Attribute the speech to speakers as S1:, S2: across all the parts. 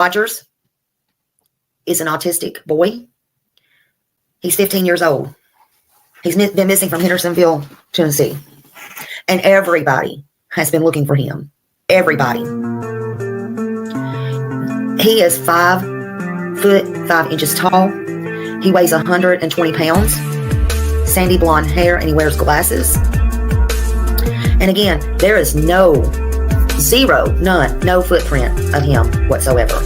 S1: Rogers is an autistic boy. He's 15 years old. He's been missing from Hendersonville, Tennessee. And everybody has been looking for him. Everybody. He is 5 foot 5 inches tall. He weighs 120 pounds. Sandy blonde hair, and he wears glasses. And again, there is no footprint of him whatsoever.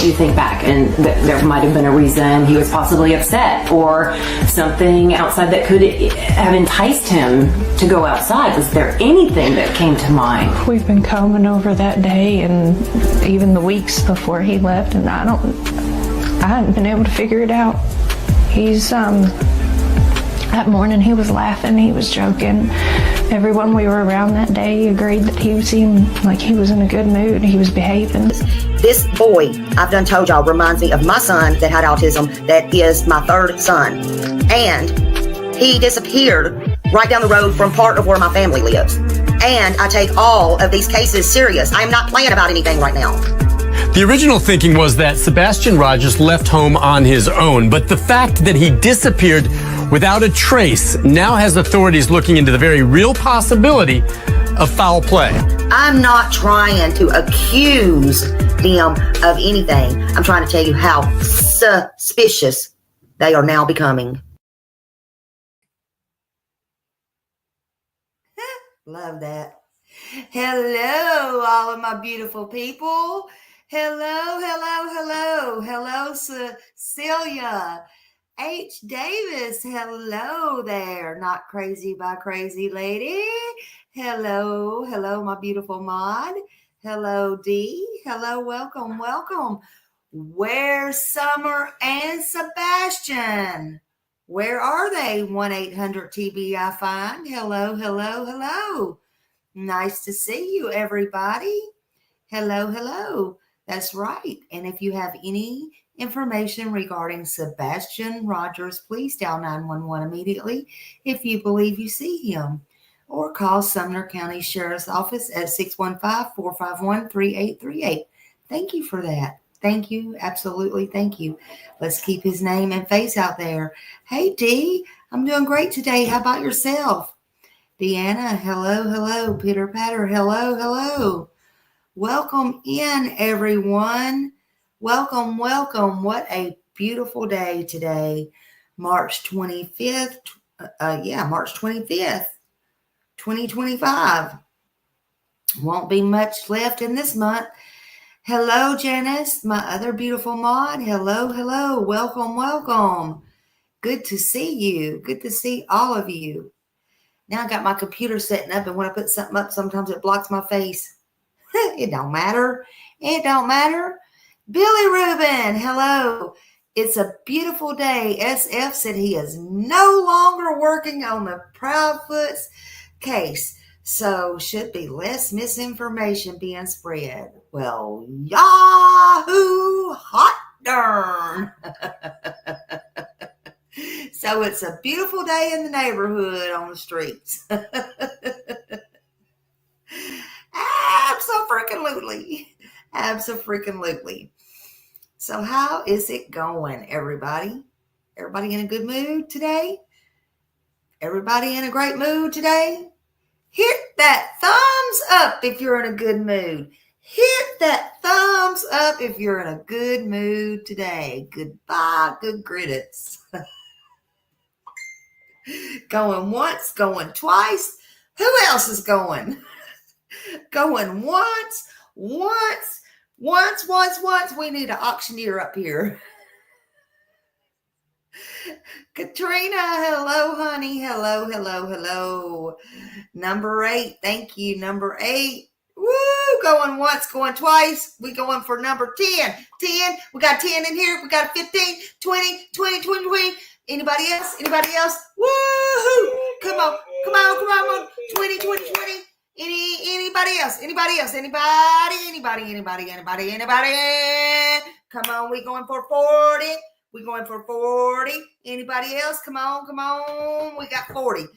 S2: You think back, and there might have been a reason he was possibly upset or something outside that could have enticed him to go outside. Was there anything that came to mind?
S3: We've been combing over that day and even the weeks before he left, and I hadn't been able to figure it out. That morning he was laughing, he was joking. Everyone we were around that day agreed that he seemed like he was in a good mood. He was behaving.
S1: This boy, I've done told y'all, reminds me of my son that had autism, that is my third son. And he disappeared right down the road from part of where my family lives. And I take all of these cases serious. I am not playing about anything right now.
S4: The original thinking was that Sebastian Rogers left home on his own, but the fact that he disappeared without a trace now has authorities looking into the very real possibility of foul play.
S1: I'm not trying to accuse them of anything. I'm trying to tell you how suspicious they are now becoming. Love that. Hello, all of my beautiful people. Hello, Cecilia. H. Davis, hello there. Not crazy by crazy lady. Hello, my beautiful mod. Hello, D. Hello, welcome. Where's Summer and Sebastian? Where are they? 1-800-TBI-FIND. Hello. Nice to see you, everybody. Hello. That's right. And if you have any information regarding Sebastian Rogers, please dial 911 immediately if you believe you see him, or call Sumner County Sheriff's Office at 615-451-3838. Thank you for that. Thank you. Absolutely. Thank you. Let's keep his name and face out there. Hey, D, I'm doing great today. How about yourself? Deanna, hello. Pitter patter, hello. Welcome in, everyone. Welcome. What a beautiful day today. March 25th. March 25th, 2025. Won't be much left in this month. Hello, Janice, my other beautiful mod. Hello. Welcome. Good to see you. Good to see all of you. Now I got my computer setting up, and when I put something up, sometimes it blocks my face. It don't matter. Billy Rubin, hello. It's a beautiful day. SF said he is no longer working on the Proudfoot's case, so should be less misinformation being spread. Well, yahoo, hot darn. So it's a beautiful day in the neighborhood on the streets. Abso-freaking-lutely. So how is it going, everybody? Everybody in a good mood today? Everybody in a great mood today? Hit that thumbs up if you're in a good mood. Hit that thumbs up if you're in a good mood today. Goodbye, good riddance. Going once, going twice. Who else is going? Going once. We need an auctioneer up here. Katrina, hello, honey. Hello. Number 8. Thank you. Number 8. Woo! Going once, going twice. We going for number 10. 10. We got 10 in here. We got 15, 20. Anybody else? Woo-hoo! Come on. 20. Anybody else? Anybody? Come on, we going for 40. Anybody else? Come on. We got 40.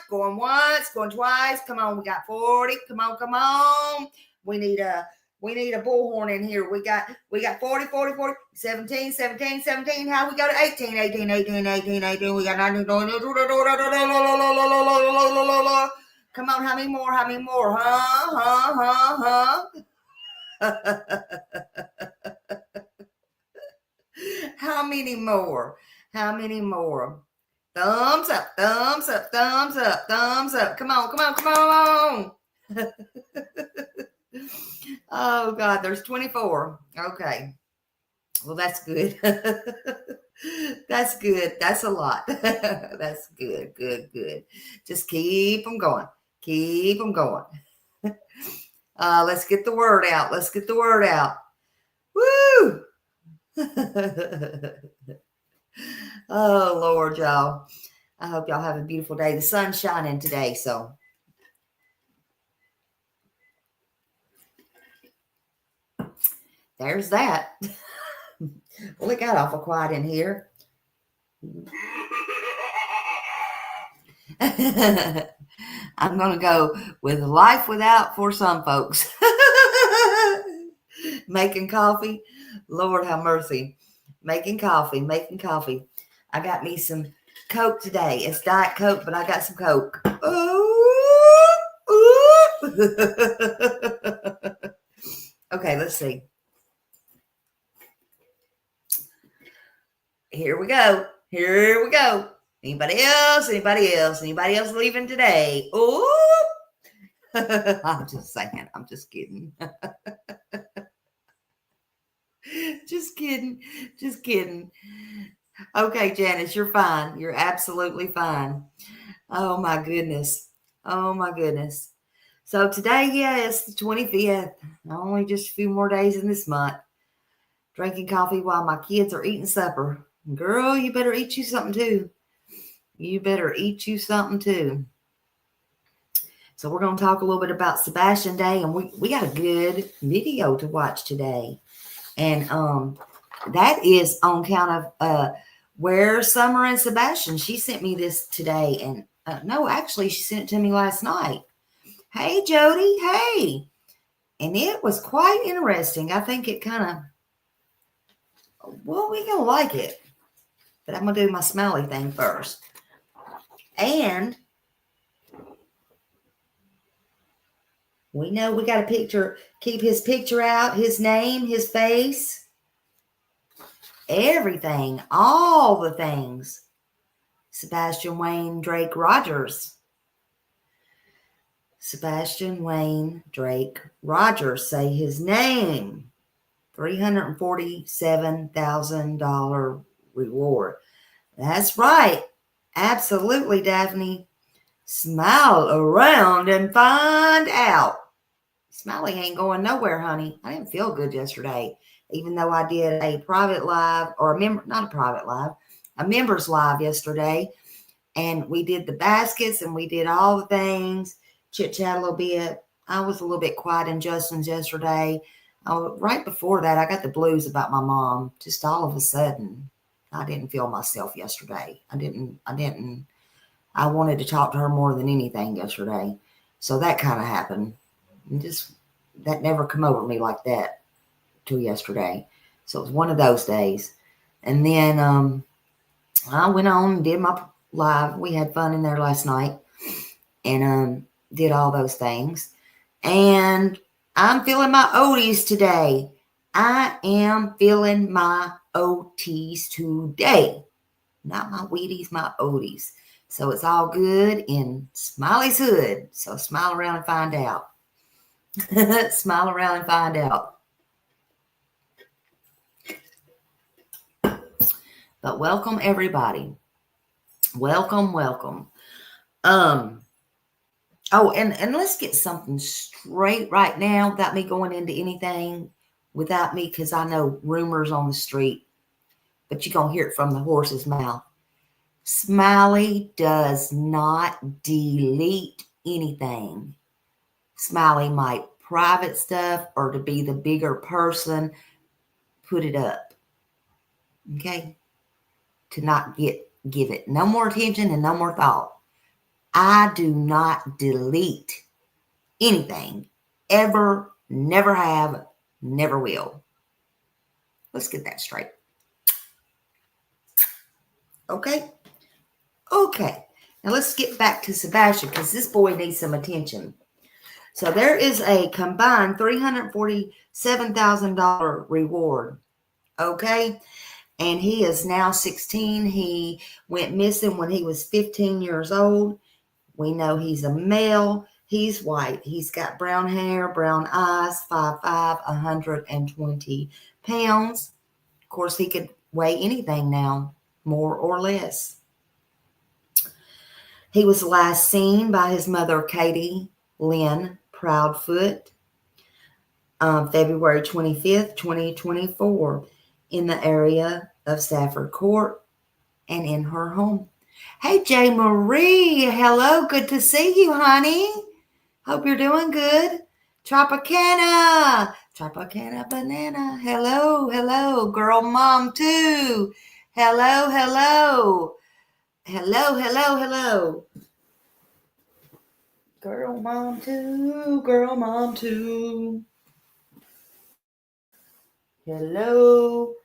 S1: Going once, going twice. Come on, we got 40. Come on. We need We need a bullhorn in here. We got 40, 40, 40, 17, 17, 17. How we go to 18, 18, 18, 18, 18. We got 19. Come on, how many more? How many more? How many more? How many more? Thumbs up, thumbs up, thumbs up, thumbs up. Come on, come on, come on. Oh, God, there's 24. Okay. Well, that's good. That's good. That's a lot. That's good, good, good. Just keep them going. Keep them going. Let's get the word out. Let's get the word out. Woo! Oh, Lord, y'all. I hope y'all have a beautiful day. The sun's shining today, so. There's that. Well, it got awful quiet in here. I'm going to go with life without for some folks. Making coffee. Lord have mercy. Making coffee, making coffee. I got me some Coke today. It's Diet Coke, but I got some Coke. Ooh, ooh. Okay, let's see. Here we go. Here we go. Anybody else? Anybody else? Anybody else leaving today? Ooh. I'm just saying. I'm just kidding. Just kidding. Just kidding. Okay, Janice, you're fine. You're absolutely fine. Oh, my goodness. Oh, my goodness. So today, yeah, it's the 25th. Only just a few more days in this month. Drinking coffee while my kids are eating supper. Girl, you better eat you something too. You better eat you something too. So we're going to talk a little bit about Sebastian Day, and we got a good video to watch today. And that is on count of Where's Summer and Sebastian. She sent me this today, and no, actually, she sent it to me last night. Hey, Jody, hey. And it was quite interesting. I think it kind of, well, we're going to like it. But I'm going to do my smiley thing first. And we know we got a picture. Keep his picture out, his name, his face. Everything. All the things. Sebastian Wayne Drake Rogers. Sebastian Wayne Drake Rogers. Say his name. $347,000 reward. That's right. Absolutely, Daphne. Smile around and find out. Smiley ain't going nowhere, honey. I didn't feel good yesterday, even though I did a private live, or not a private live, a members live yesterday. And we did the baskets and we did all the things, chit chat a little bit. I was a little bit quiet in Justin's yesterday. Right before that, I got the blues about my mom. Just all of a sudden, I didn't feel myself yesterday. I wanted to talk to her more than anything yesterday. So that kind of happened. And just, that never come over me like that till yesterday. So it was one of those days. And then I went on and did my live. We had fun in there last night and did all those things. And I'm feeling my Oties today. I am feeling my Oties today. Not my Wheaties, my Oties. So it's all good in Smiley's hood. So smile around and find out. Smile around and find out. But welcome, everybody. Welcome, welcome. Oh, and let's get something straight right now without me going into anything without me, because I know rumors on the street, but you're going to hear it from the horse's mouth. Smiley does not delete anything. Smiley might private stuff, or to be the bigger person, put it up. Okay? To not give it no more attention and no more thought. I do not delete anything. Ever, never have, Never will. Let's get that straight. Okay? Okay. Now let's get back to Sebastian because this boy needs some attention. So there is a combined $347,000 reward. Okay? And he is now 16. He went missing when he was 15 years old. We know he's a male. He's white. He's got brown hair, brown eyes, 5'5", 120 pounds. Of course, he could weigh anything now, more or less. He was last seen by his mother, Katie Lynn Proudfoot, February 25th, 2024, in the area of Stafford Court and in her home. Hey, J. Marie. Hello. Good to see you, honey. Hope you're doing good. Tropicana banana. Hello, hello. Girl mom too. Hello, hello. Hello, hello, hello. Girl mom too. Girl mom too. Hello.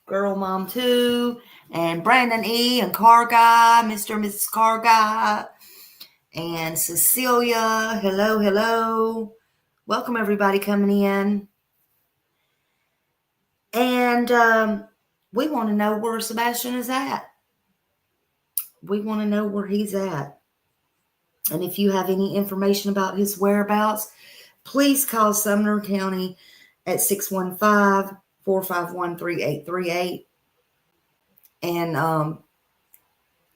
S1: Girl mom too. And Brandon E. and Car Guy. Mr. and Mrs. Car Guy. And Cecilia, hello, hello. Welcome, everybody coming in. And we want to know where Sebastian is at. We want to know where he's at. And if you have any information about his whereabouts, please call Sumner County at 615-451-3838. And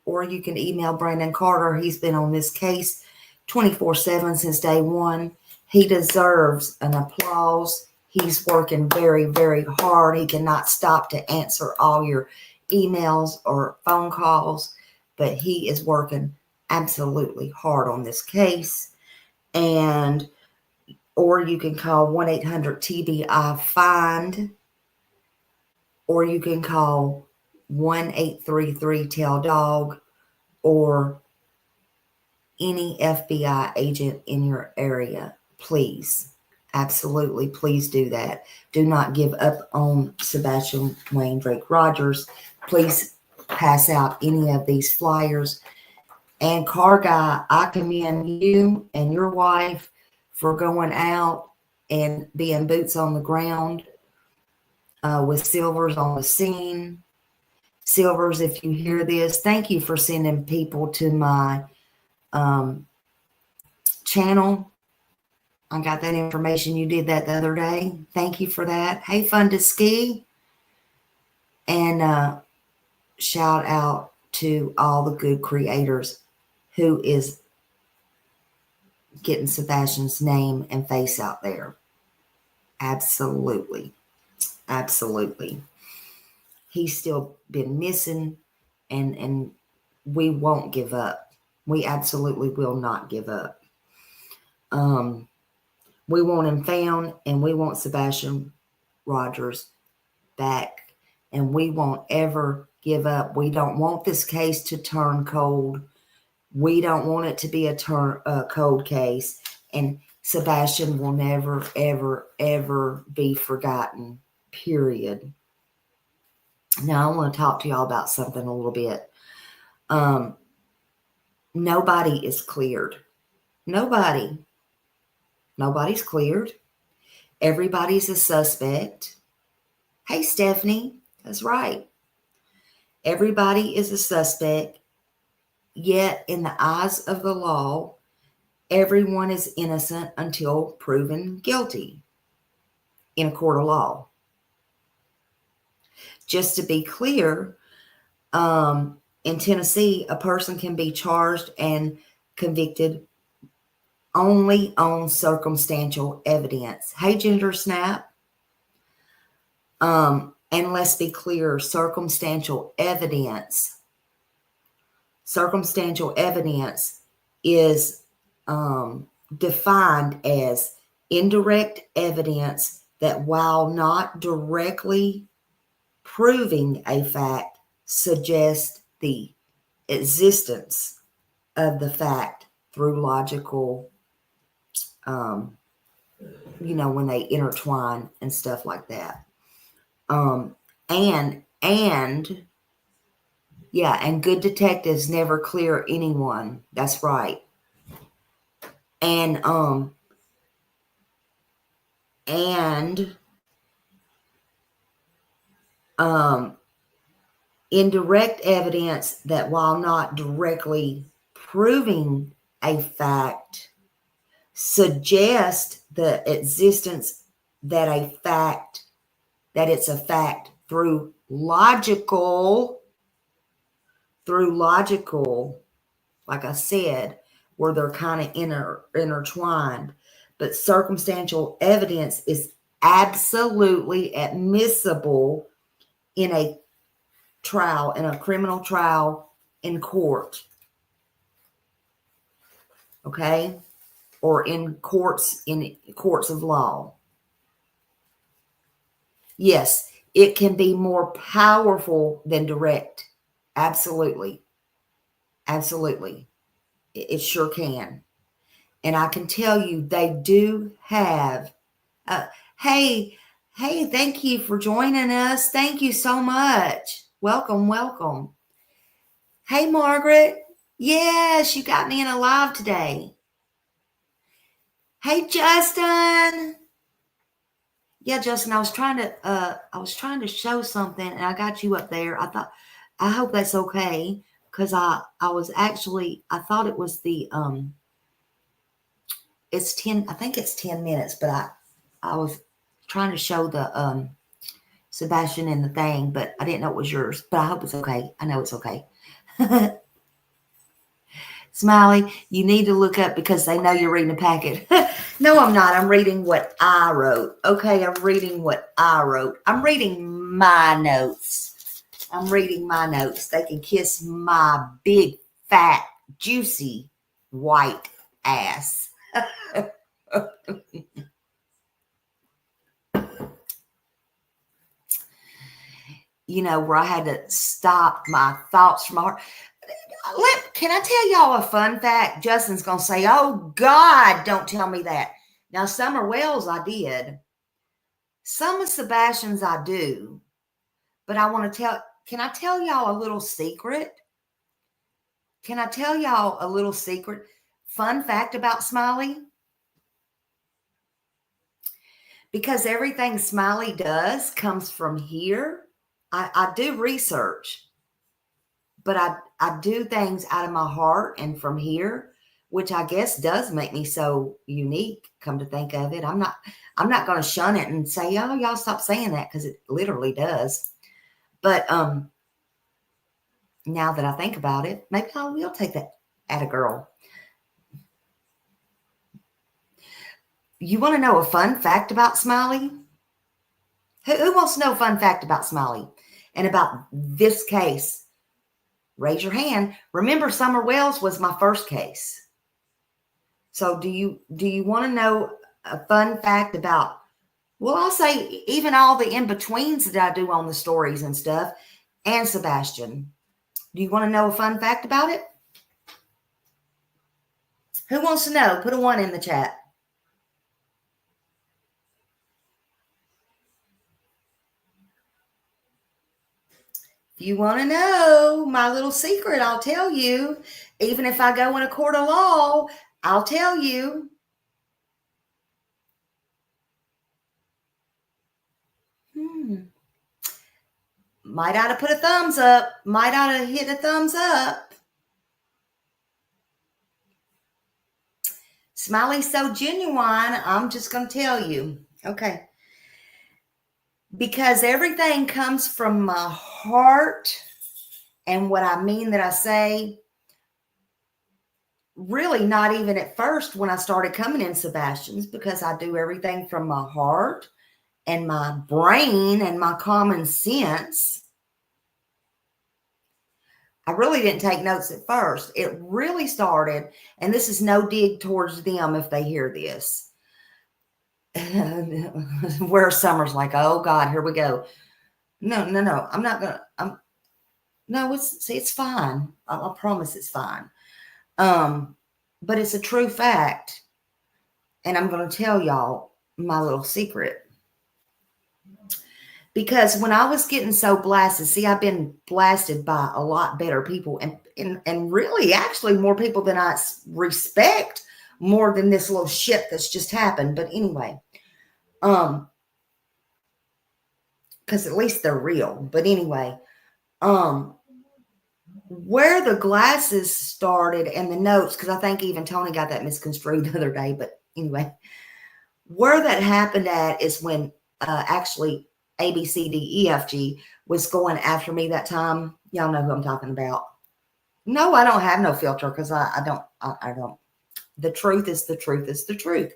S1: or you can email Brandon Carter. He's been on this case 24/7 since day one. He deserves an applause. He's working very, very hard. He cannot stop to answer all your emails or phone calls, but he is working absolutely hard on this case. And or you can call 1-800-TBI-FIND, or you can call 1-833-TELL-DOG, or any FBI agent in your area. Please, absolutely, please do that. Do not give up on Sebastian Wayne Drake Rogers. Please pass out any of these flyers. And Car Guy, I commend you and your wife for going out and being boots on the ground with Silvers on the scene. Silvers, if you hear this, thank you for sending people to my channel. I got that information. You did that the other day. Thank you for that. Hey, Fun to Ski. And shout out to all the good creators who is getting Sebastian's name and face out there. Absolutely. Absolutely. He's still been missing, and we won't give up. We absolutely will not give up. We want him found, and we want Sebastian Rogers back, and we won't ever give up. We don't want this case to turn cold. We don't want it to be a cold case, and Sebastian will never, ever, ever be forgotten, period. Now, I want to talk to y'all about something a little bit. Nobody is cleared. Nobody's cleared. Everybody's a suspect. Hey, Stephanie, that's right. Everybody is a suspect, yet in the eyes of the law, everyone is innocent until proven guilty in a court of law. Just to be clear, in Tennessee, a person can be charged and convicted only on circumstantial evidence. Hey, Ginger Snap. And let's be clear, circumstantial evidence is defined as indirect evidence that, while not directly proving a fact, suggests the existence of the fact through logical when they intertwine and stuff like that. And good detectives never clear anyone. That's right. And indirect evidence that, while not directly proving a fact, suggest the existence that it's a fact through logical, like I said, where they're kind of intertwined. But circumstantial evidence is absolutely admissible in a trial, in a criminal trial in court. Okay? Or in courts of law. Yes, it can be more powerful than direct. Absolutely. Absolutely. It sure can. And I can tell you they do have. Hey, thank you for joining us. Thank you so much. Welcome. Hey, Margaret. Yes, you got me in a live today. Hey, Justin. Yeah, Justin, I was trying to show something, and I got you up there. I hope that's okay, because I thought it was it's 10, I think it's 10 minutes, but I was trying to show the Sebastian and the thing, but I didn't know it was yours. But I hope it's okay. I know it's okay. Smiley, you need to look up, because they know you're reading a packet. No, I'm not. I'm reading what I wrote. Okay, I'm reading what I wrote. I'm reading my notes. They can kiss my big, fat, juicy, white ass. Where I had to stop my thoughts from my heart. Can I tell y'all a fun fact? Justin's going to say, oh, God, don't tell me that. Now, Summer Wells, I did. Some of Sebastian's I do. But can I tell y'all a little secret? Fun fact about Smiley? Because everything Smiley does comes from here. I do research. But I do things out of my heart and from here, which I guess does make me so unique, come to think of it. I'm not going to shun it and say, oh, y'all stop saying that, because it literally does. But now that I think about it, maybe I will take that at a girl. You want to know a fun fact about Smiley? Who wants to know a fun fact about Smiley and about this case? Raise your hand. Remember, Summer Wells was my first case. So do you want to know a fun fact about, well, I'll say even all the in-betweens that I do on the stories and stuff, and Sebastian. Do you want to know a fun fact about it? Who wants to know? Put a 1 in the chat. If you want to know my little secret, I'll tell you. Even if I go in a court of law, I'll tell you. Might ought to put a thumbs up. Might ought to hit a thumbs up. Smiley's so genuine, I'm just going to tell you. Okay. Because everything comes from my heart, and what I mean that I say, really not even at first when I started coming in Sebastian's, because I do everything from my heart and my brain and my common sense. I really didn't take notes at first. It really started, and this is no dig towards them if they hear this, where Summer's like, oh God, here we go. No, I'm not gonna, no, it's fine. I promise it's fine. But it's a true fact, and I'm going to tell y'all, my little secret. Because when I was getting so blasted, see, I've been blasted by a lot better people and really actually more people than I respect, more than this little shit that's just happened. But anyway, because at least they're real. But anyway, where the glasses started and the notes, because I think even Tony got that misconstrued the other day. But anyway, where that happened at is when actually A, B, C, D, E, F, G was going after me that time. Y'all know who I'm talking about. No, I don't have no filter because I don't. The truth is the truth is the truth.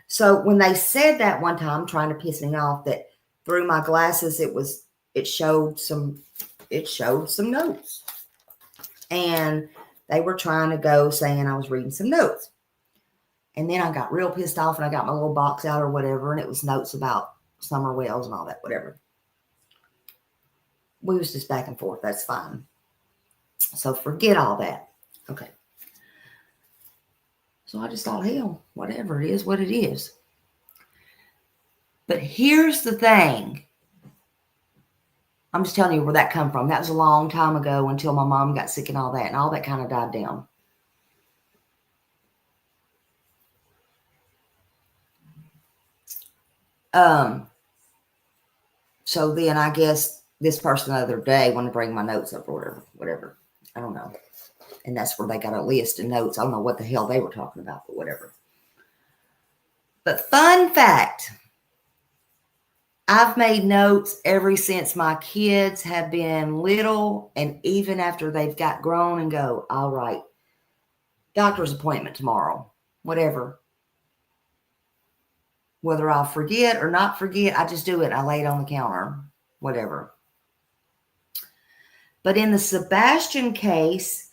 S1: So when they said that one time, trying to piss me off, that through my glasses, it showed some notes. And they were trying to go saying I was reading some notes. And then I got real pissed off and I got my little box out or whatever. And it was notes about summer wells and all that, whatever. We was just back and forth. That's fine. So forget all that. Okay. So I just thought, hell, whatever it is, what it is. But here's the thing. I'm just telling you where that come from. That was a long time ago until my mom got sick and all that kind of died down. So then I guess this person the other day wanted to bring my notes up or whatever. I don't know. And that's where they got a list of notes. I don't know what the hell they were talking about, but whatever. But fun fact, I've made notes ever since my kids have been little, and even after they've got grown and go, all right, doctor's appointment tomorrow, whatever. Whether I'll forget or not forget, I just do it. I lay it on the counter, whatever. But in the Sebastian case,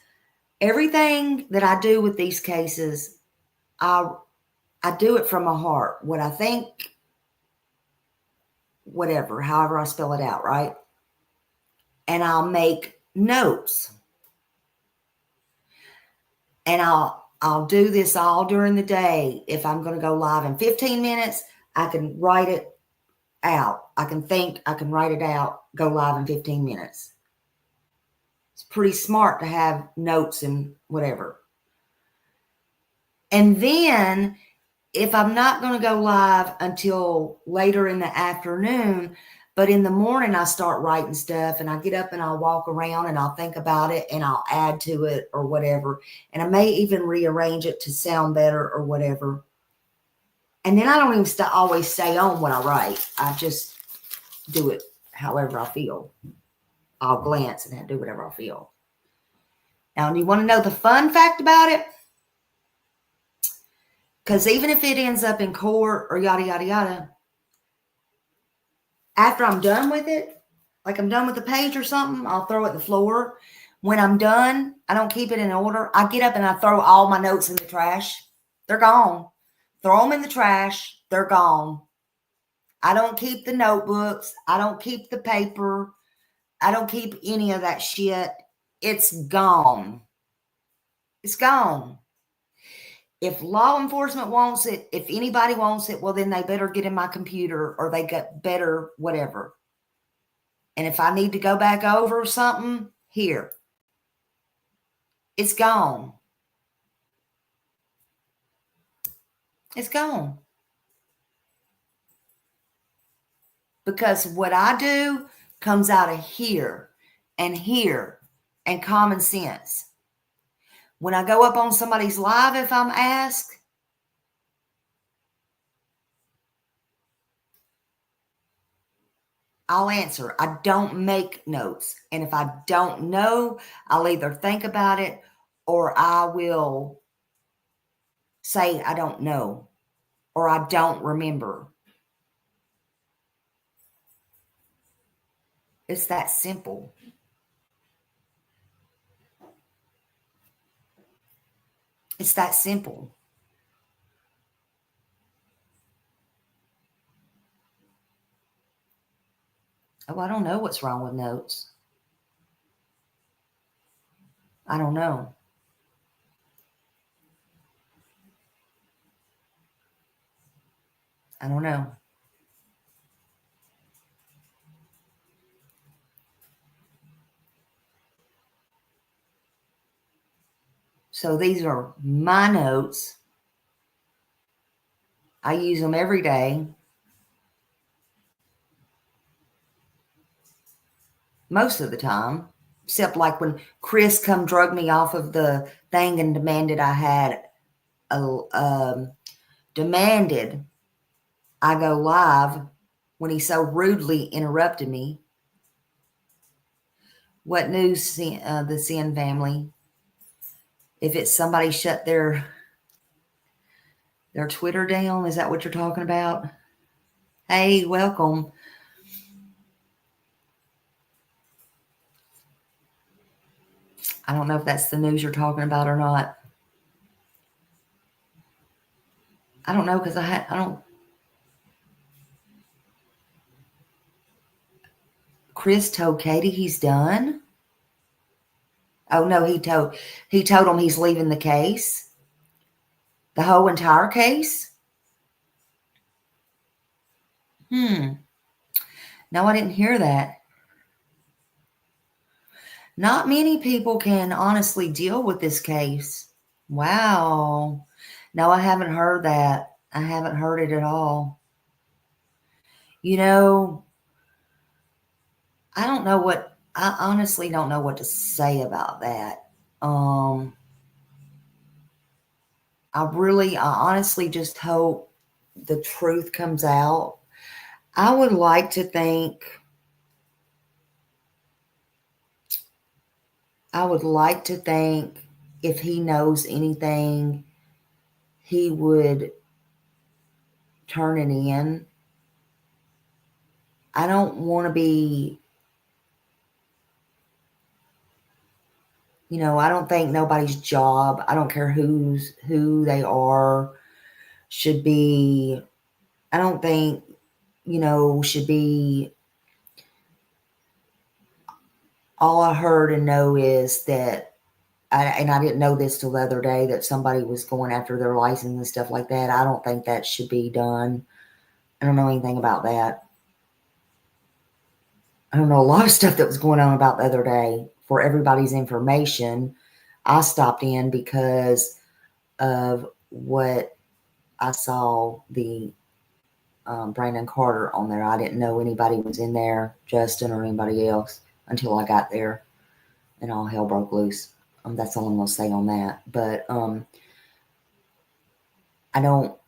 S1: everything that I do with these cases, I do it from my heart. What I think, whatever, however I spell it out, right? And I'll make notes. And I'll do this all during the day. If I'm going to go live in 15 minutes, I can write it out. I can think, I can write it out, go live in 15 minutes. It's pretty smart to have notes and whatever. And then if I'm not going to go live until later in the afternoon, but in the morning I start writing stuff and I get up and I'll walk around and I'll think about it and I'll add to it or whatever. And I may even rearrange it to sound better or whatever. And then I don't even always stay on what I write. I just do it however I feel. I'll glance and do whatever I feel. Now, you want to know the fun fact about it? Because even if it ends up in court or yada, yada, yada, after I'm done with it, like I'm done with the page or something, I'll throw it on the floor. When I'm done, I don't keep it in order. I get up and I throw all my notes in the trash. They're gone. Throw them in the trash. They're gone. I don't keep the notebooks. I don't keep the paper. I don't keep any of that shit. It's gone. It's gone. If law enforcement wants it, if anybody wants it, well, then they better get in my computer or they get better whatever. And if I need to go back over something, here. It's gone. It's gone. Because what I do comes out of here and common sense. When I go up on somebody's live, if I'm asked, I'll answer. I don't make notes. And if I don't know, I'll either think about it or I will say I don't know or I don't remember. It's that simple. It's that simple. Oh, I don't know what's wrong with notes. I don't know. I don't know. So these are my notes. I use them every day. Most of the time. Except like when Chris come drug me off of the thing and demanded demanded I go live when he so rudely interrupted me. What news, the Sin family? If it's somebody shut their Twitter down, is that what you're talking about? Hey, welcome. I don't know if that's the news you're talking about or not. I don't know because I don't. Chris told Katie he's done. Oh no, he told him he's leaving the case. The whole entire case? No, I didn't hear that. Not many people can honestly deal with this case. Wow. No, I haven't heard that. I haven't heard it at all. You know, I honestly don't know what to say about that. I honestly just hope the truth comes out. I would like to think if he knows anything, he would turn it in. I don't want to be, I don't think nobody's job, I don't care who they are, should be, I don't think, should be, all I heard and know is that, and I didn't know this till the other day, that somebody was going after their license and stuff like that. I don't think that should be done. I don't know anything about that. I don't know a lot of stuff that was going on about the other day. For everybody's information, I stopped in because of what I saw the Brandon Carter on there. I didn't know anybody was in there, Justin or anybody else, until I got there and all hell broke loose. That's all I'm going to say on that. But I don't,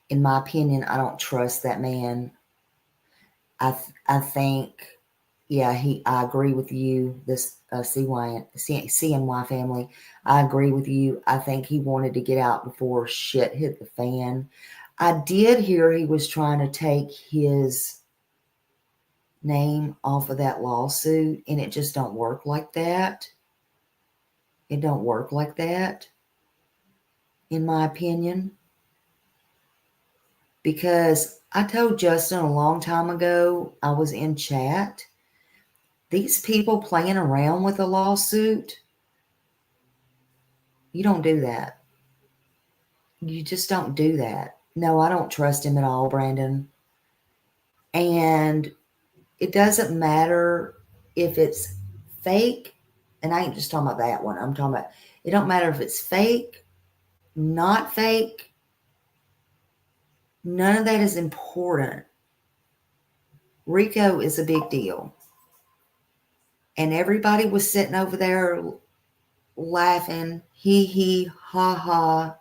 S1: in my opinion, I don't trust that man. I think, yeah, I agree with you, this CNY family. I agree with you. I think he wanted to get out before shit hit the fan. I did hear he was trying to take his name off of that lawsuit, and it just don't work like that. It don't work like that, in my opinion. Because I told Justin a long time ago, I was in chat, these people playing around with a lawsuit, you don't do that. You just don't do that. No, I don't trust him at all, Brandon. And it doesn't matter if it's fake, and I ain't just talking about that one. I'm talking about, it don't matter if it's fake, not fake. None of that is important. Rico is a big deal. And everybody was sitting over there laughing, hee hee, ha ha.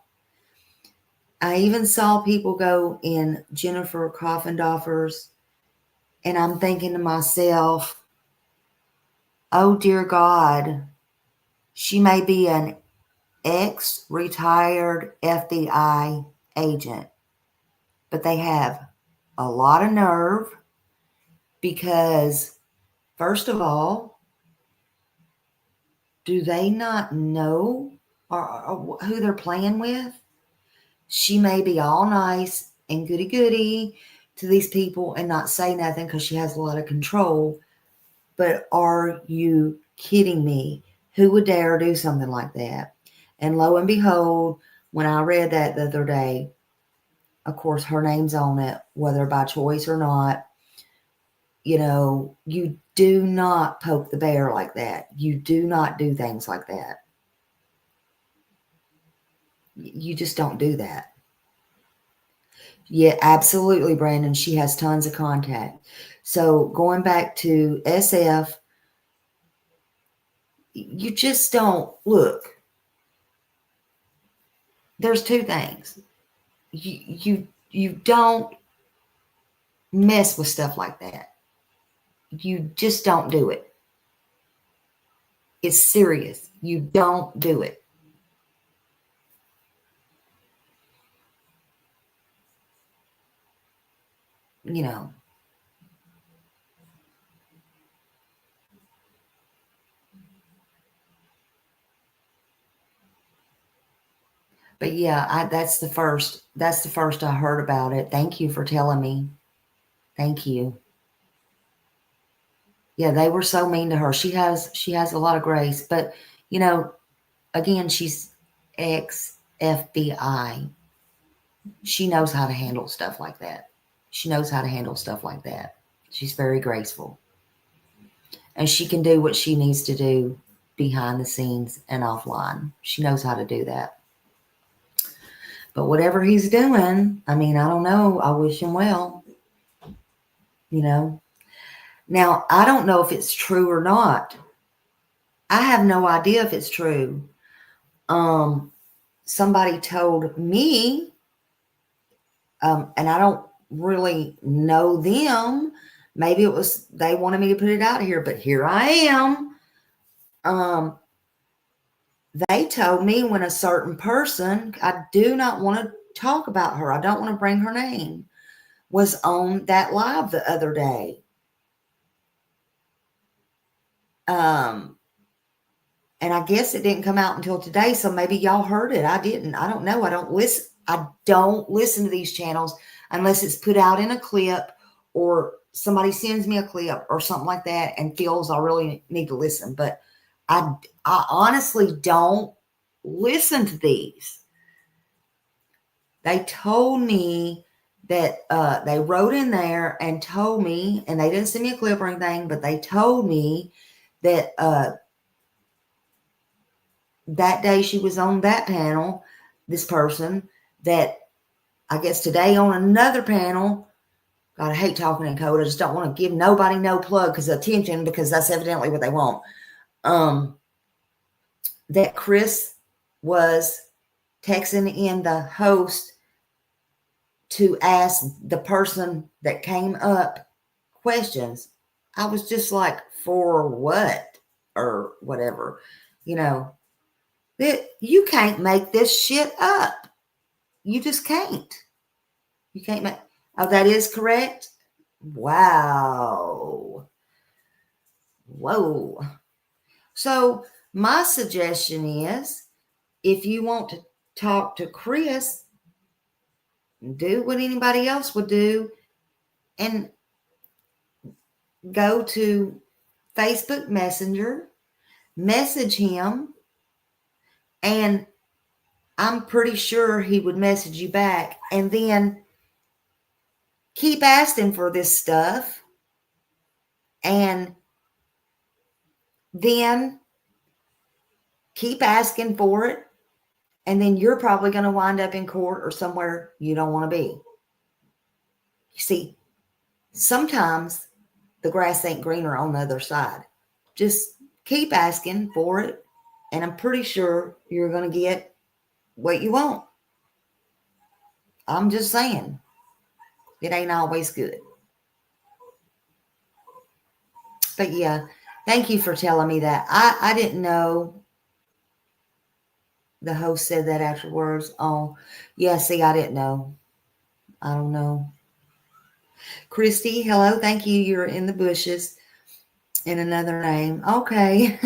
S1: I even saw people go in Jennifer Coffendorfer's, and I'm thinking to myself, oh dear God, she may be an ex-retired FBI agent, but they have a lot of nerve because, first of all, do they not know or who they're playing with? She may be all nice and goody-goody to these people and not say nothing because she has a lot of control. But are you kidding me? Who would dare do something like that? And lo and behold, when I read that the other day, Of course, her name's on it, whether by choice or not. You know, you do not poke the bear like that. You do not do things like that. You just don't do that. Yeah, absolutely, Brandon. She has tons of contact. So going back to SF, you just don't look. There's two things. You don't mess with stuff like that. You just don't do it. It's serious. You don't do it. You know. But yeah, that's the first I heard about it. Thank you for telling me. Thank you. Yeah, they were so mean to her. She has a lot of grace, but you know, again, she's ex FBI. She knows how to handle stuff like that. She knows how to handle stuff like that. She's very graceful. And she can do what she needs to do behind the scenes and offline. She knows how to do that. But whatever he's doing, I mean, I don't know. I wish him well. You know. Now, I don't know if it's true or not. I have no idea if it's true. Somebody told me, and I don't really know them. Maybe it was they wanted me to put it out here, but here I am. They told me when a certain person, I do not want to talk about her, I don't want to bring her name, was on that live the other day. And I guess it didn't come out until today, so maybe y'all heard it. I didn't. I don't know. I don't listen to these channels unless it's put out in a clip or somebody sends me a clip or something like that and feels I really need to listen. But I honestly don't listen to these. They told me that they wrote in there and told me, and they didn't send me a clip or anything, but they told me that that day she was on that panel, this person, that I guess today on another panel, God, I hate talking in code. I just don't want to give nobody no plug attention because that's evidently what they want. That Chris was texting in the host to ask the person that came up questions. I was just like, for what? Or whatever. You know, you can't make this shit up. You just can't. You can't make. Oh, that is correct? Wow. Whoa. So my suggestion is, if you want to talk to Chris, do what anybody else would do and go to Facebook Messenger, message him, and I'm pretty sure he would message you back, and then keep asking for this stuff, and then keep asking for it, and then you're probably going to wind up in court or somewhere you don't want to be. You see, sometimes the grass ain't greener on the other side. Just keep asking for it, and I'm pretty sure you're going to get what you want. I'm just saying, it ain't always good. But yeah, thank you for telling me that. I didn't know the host said that afterwards. Oh, yeah, see, I didn't know. I don't know. Christy, hello, thank you. You're in the bushes in another name. Okay.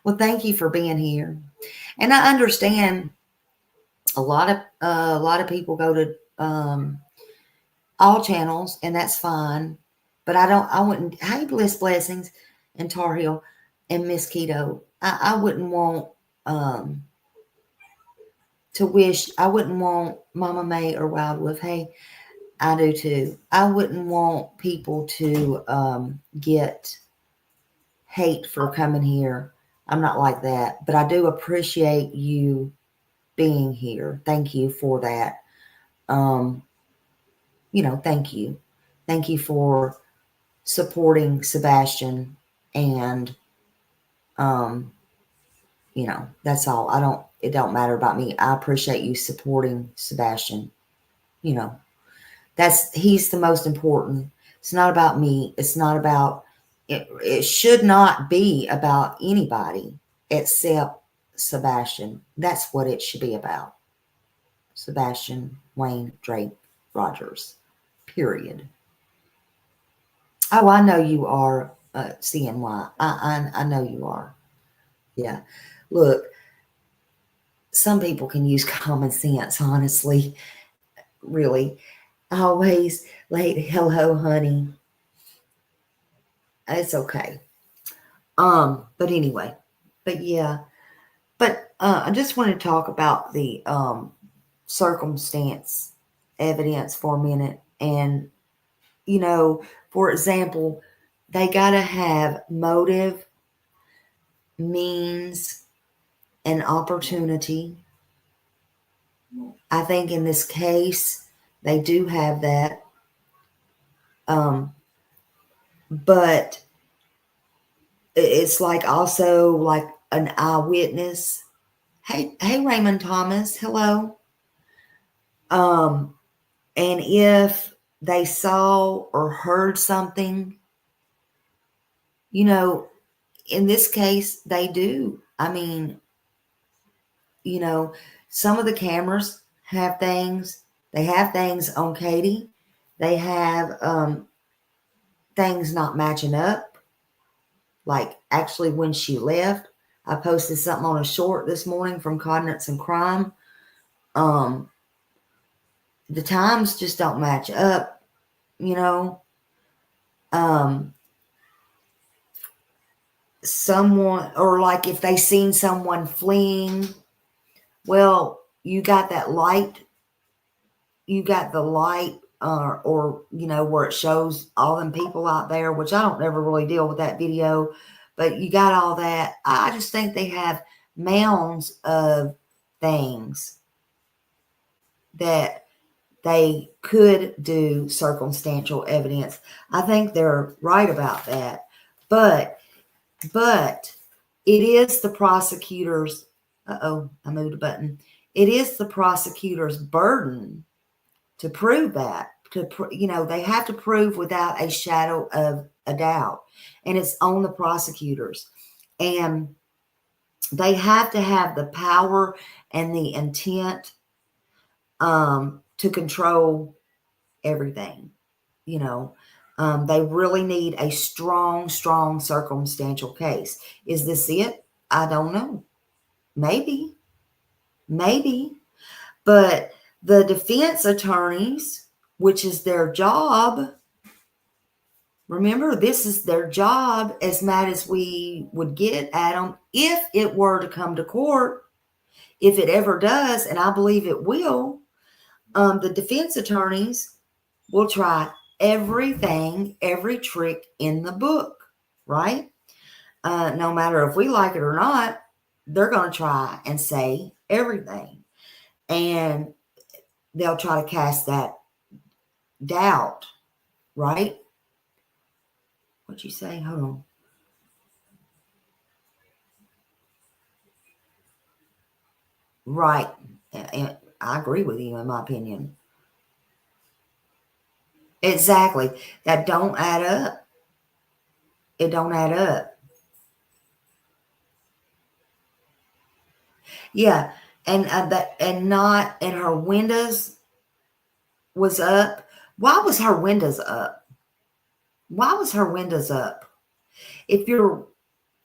S1: Well, thank you for being here. And I understand a lot of people go to all channels, and that's fine. But I wouldn't. Hey, Bliss Blessings and Tar Heel and Miss Keto. I wouldn't want to wish, I wouldn't want Mama May or Wildwood. Hey, I do too. I wouldn't want people to get hate for coming here. I'm not like that, but I do appreciate you being here. Thank you for that. Thank you. Thank you for supporting Sebastian, and that's all. It don't matter about me. I appreciate you supporting Sebastian. He's the most important. It's not about me. It's not about it. It should not be about anybody except Sebastian. That's what it should be about. Sebastian Wayne Drake Rogers. Period. Oh, I know you are, CNY. I know you are. Yeah. Look, some people can use common sense, honestly. Really. Always late. Hello, honey. It's okay. But anyway. But yeah. But I just want to talk about the circumstance evidence for a minute. And, for example, they got to have motive, means, and opportunity. I think in this case, they do have that. But it's like also like an eyewitness. Hey, Raymond Thomas, hello. And if they saw or heard something, in this case, they do. I mean, some of the cameras have things. They have things on Katie. They have things not matching up. Like actually when she left, I posted something on a short this morning from Coordinates and Crime. The times just don't match up, someone, or like if they seen someone fleeing, well, you got that light, you got the light, or where it shows all them people out there, which I don't ever really deal with that video, but you got all that. I just think they have mounds of things that they could do circumstantial evidence. I think they're right about that. But it is the prosecutor's, I moved a button. It is the prosecutor's burden to prove that. They have to prove without a shadow of a doubt. And it's on the prosecutors. And they have to have the power and the intent to control everything. They really need a strong circumstantial case. Is this it? I don't know. Maybe. But the defense attorneys, which is their job, remember, this is their job, as mad as we would get at them, if it were to come to court, if it ever does, and I believe it will, the defense attorneys will try everything, every trick in the book, right? No matter if we like it or not, they're going to try and say everything. And they'll try to cast that doubt, right? What'd you say? Hold on. Right. And I agree with you, in my opinion. Exactly. That don't add up. It don't add up. Yeah. And her windows was up. Why was her windows up?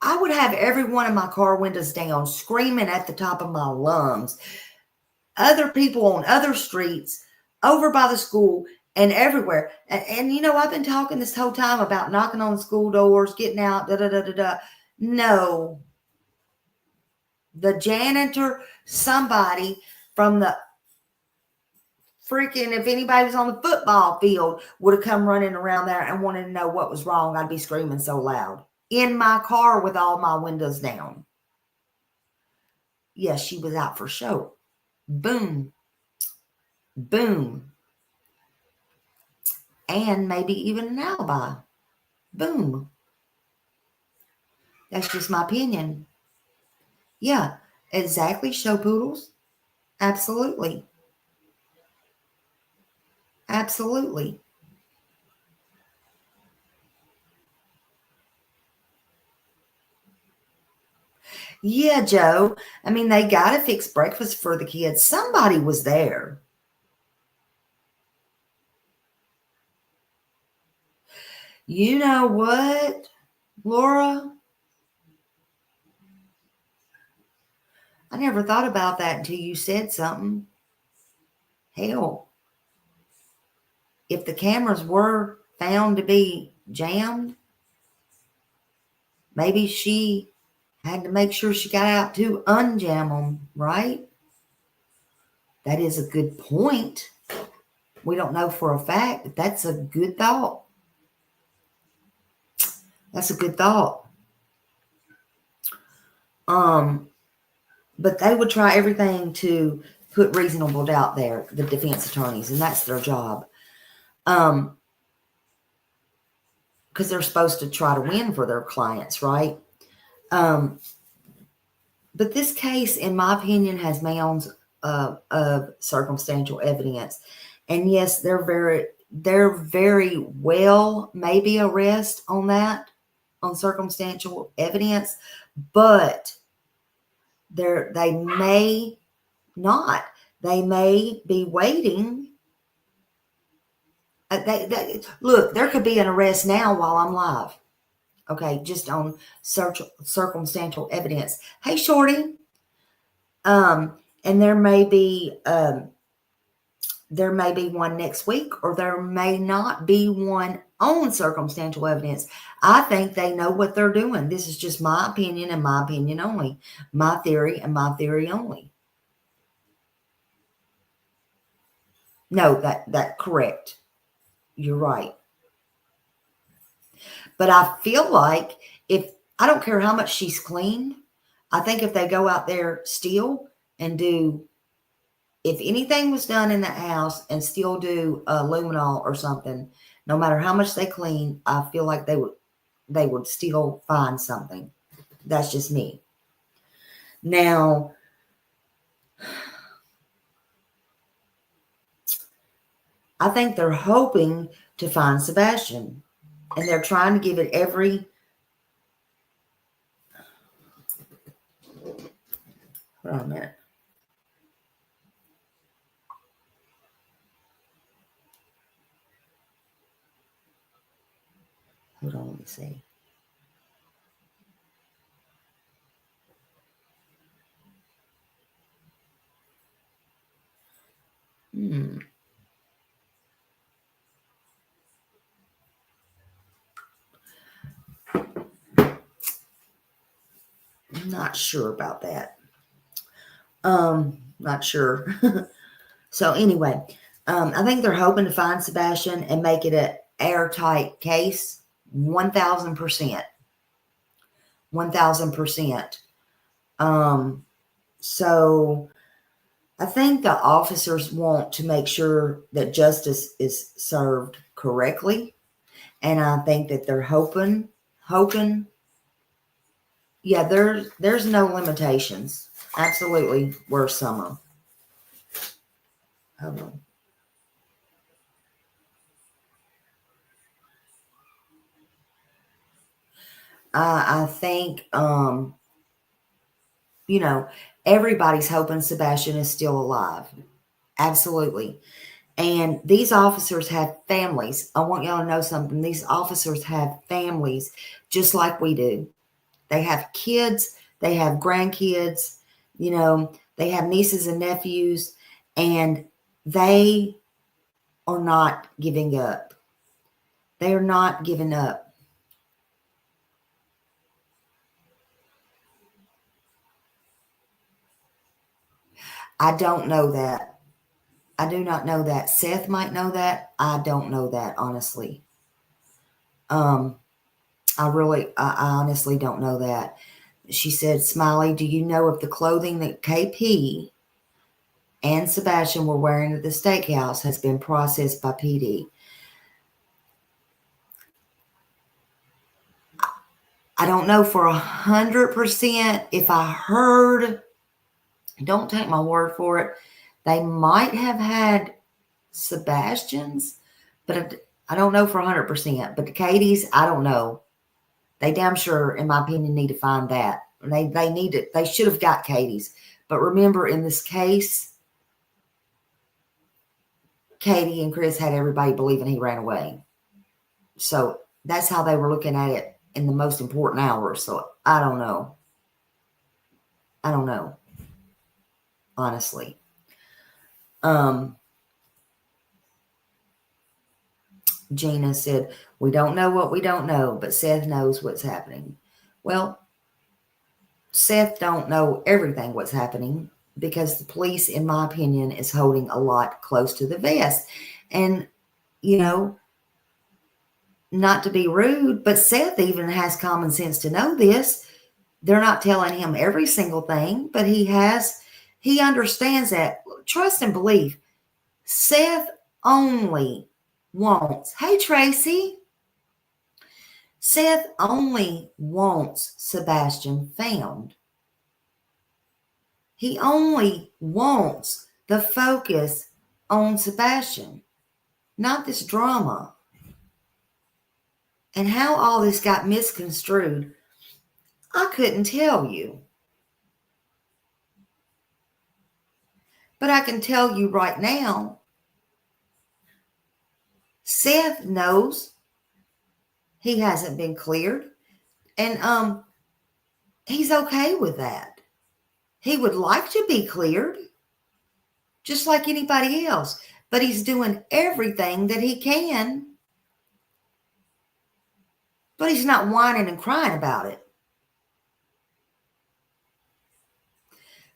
S1: I would have every one of my car windows down, screaming at the top of my lungs. Other people on other streets, over by the school, and everywhere. And I've been talking this whole time about knocking on school doors, getting out, No. The janitor, somebody from the freaking, if anybody's on the football field would have come running around there and wanted to know what was wrong, I'd be screaming so loud in my car with all my windows down. Yes, she was out for show. Boom. Boom. And maybe even an alibi. Boom. That's just my opinion. Yeah, exactly, show poodles. Absolutely. Absolutely. Yeah, Joe. I mean, they got to fix breakfast for the kids. Somebody was there. You know what, Laura? I never thought about that until you said something. Hell, if the cameras were found to be jammed, maybe she had to make sure she got out to unjam them, right? That is a good point. We don't know for a fact, but that's a good thought. That's a good thought. But they would try everything to put reasonable doubt there, the defense attorneys, and that's their job. Because they're supposed to try to win for their clients, right? But this case, in my opinion, has mounds of circumstantial evidence. And yes, they're very well maybe arrest on that, on circumstantial evidence, but they may not. They may be waiting. Look, there could be an arrest now while I'm live. Okay, just on circumstantial evidence. Hey, Shorty. And there may be one next week, or there may not be one on circumstantial evidence. I think they know what they're doing. This is just my opinion and my opinion only. My theory and my theory only. No, that correct. You're right. But I feel like I don't care how much she's cleaned, I think if they go out there still and if anything was done in that house and still do luminol or something, no matter how much they clean, I feel like they would still find something. That's just me. Now, I think they're hoping to find Sebastian, and they're trying to give it every... Hold on a minute. Hold on, let me see. I'm not sure about that. Not sure. So anyway, I think they're hoping to find Sebastian and make it an airtight case. 1,000%. 1,000%. So I think the officers want to make sure that justice is served correctly. And I think that they're hoping. Yeah, there's no limitations. Absolutely, were some of them. Hold on. I think, everybody's hoping Sebastian is still alive. Absolutely. And these officers have families. I want y'all to know something. These officers have families just like we do. They have kids. They have grandkids. They have nieces and nephews. And they are not giving up. They are not giving up. I don't know that. I do not know that. Seth might know that. I don't know that, honestly. I honestly don't know that. She said, Smiley, do you know if the clothing that KP and Sebastian were wearing at the steakhouse has been processed by PD? I don't know for 100%. If I heard, don't take my word for it, they might have had Sebastian's, but I don't know for 100%. But Katie's, I don't know. They damn sure, in my opinion, need to find that. They need it. They should have got Katie's. But remember, in this case, Katie and Chris had everybody believing he ran away. So that's how they were looking at it in the most important hours. So I don't know. I don't know. Honestly. Gina said, we don't know what we don't know, but Seth knows what's happening. Well, Seth don't know everything what's happening because the police, in my opinion, is holding a lot close to the vest. And, you know, not to be rude, but Seth even has common sense to know this. They're not telling him every single thing, but he understands that. Trust and believe. Seth only wants, hey, Tracy. Seth only wants Sebastian found. He only wants the focus on Sebastian, not this drama. And how all this got misconstrued, I couldn't tell you. But I can tell you right now, Seth knows he hasn't been cleared. And he's okay with that. He would like to be cleared, just like anybody else. But he's doing everything that he can. But he's not whining and crying about it.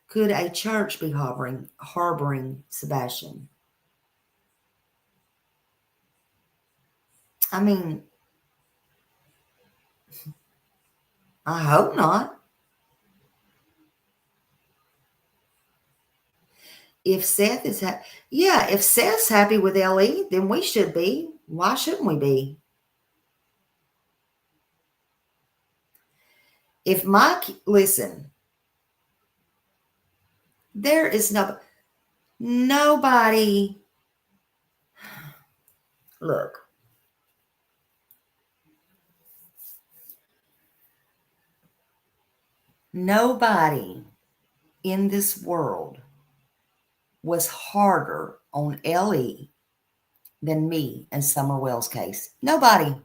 S1: Could a church be harboring Sebastian? I mean, I hope not. If Seth is if Seth's happy with LE, then we should be. Why shouldn't we be? If listen, there is nobody. Look, nobody in this world was harder on LE than me and Summer Wells' case. Nobody.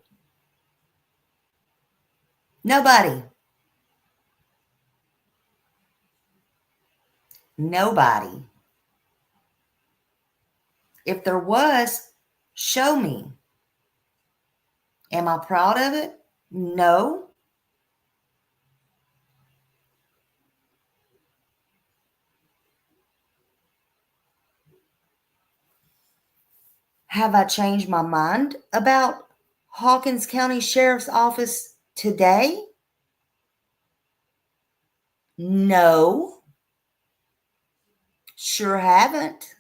S1: Nobody. Nobody. If there was, show me. Am I proud of it? No. Have I changed my mind about Hawkins County Sheriff's Office today? No. Sure haven't.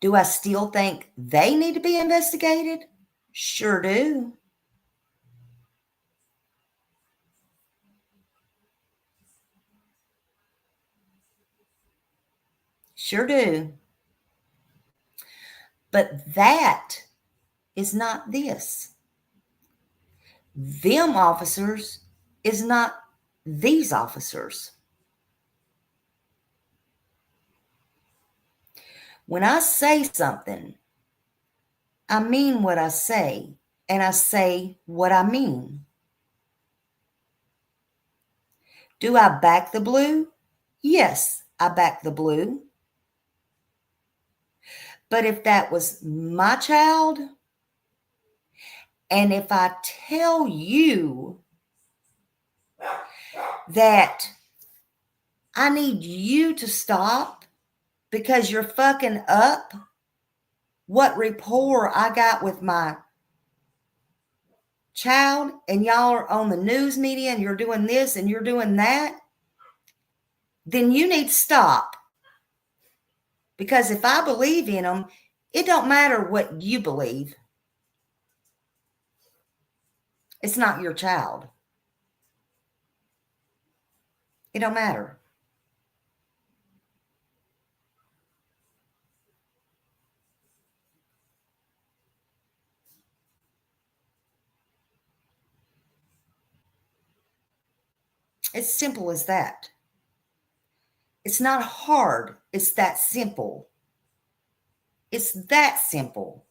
S1: Do I still think they need to be investigated? Sure do. Sure do. But that is not this. Them officers is not these officers. When I say something, I mean what I say, and I say what I mean. Do I back the blue? Yes, I back the blue. But if that was my child And if I tell you that I need you to stop because you're fucking up what rapport I got with my child, and y'all are on the news media and you're doing this and you're doing that, then you need to stop. Because if I believe in them, it don't matter what you believe. It's not your child. It don't matter. It's simple as that. It's not hard. It's that simple. It's that simple.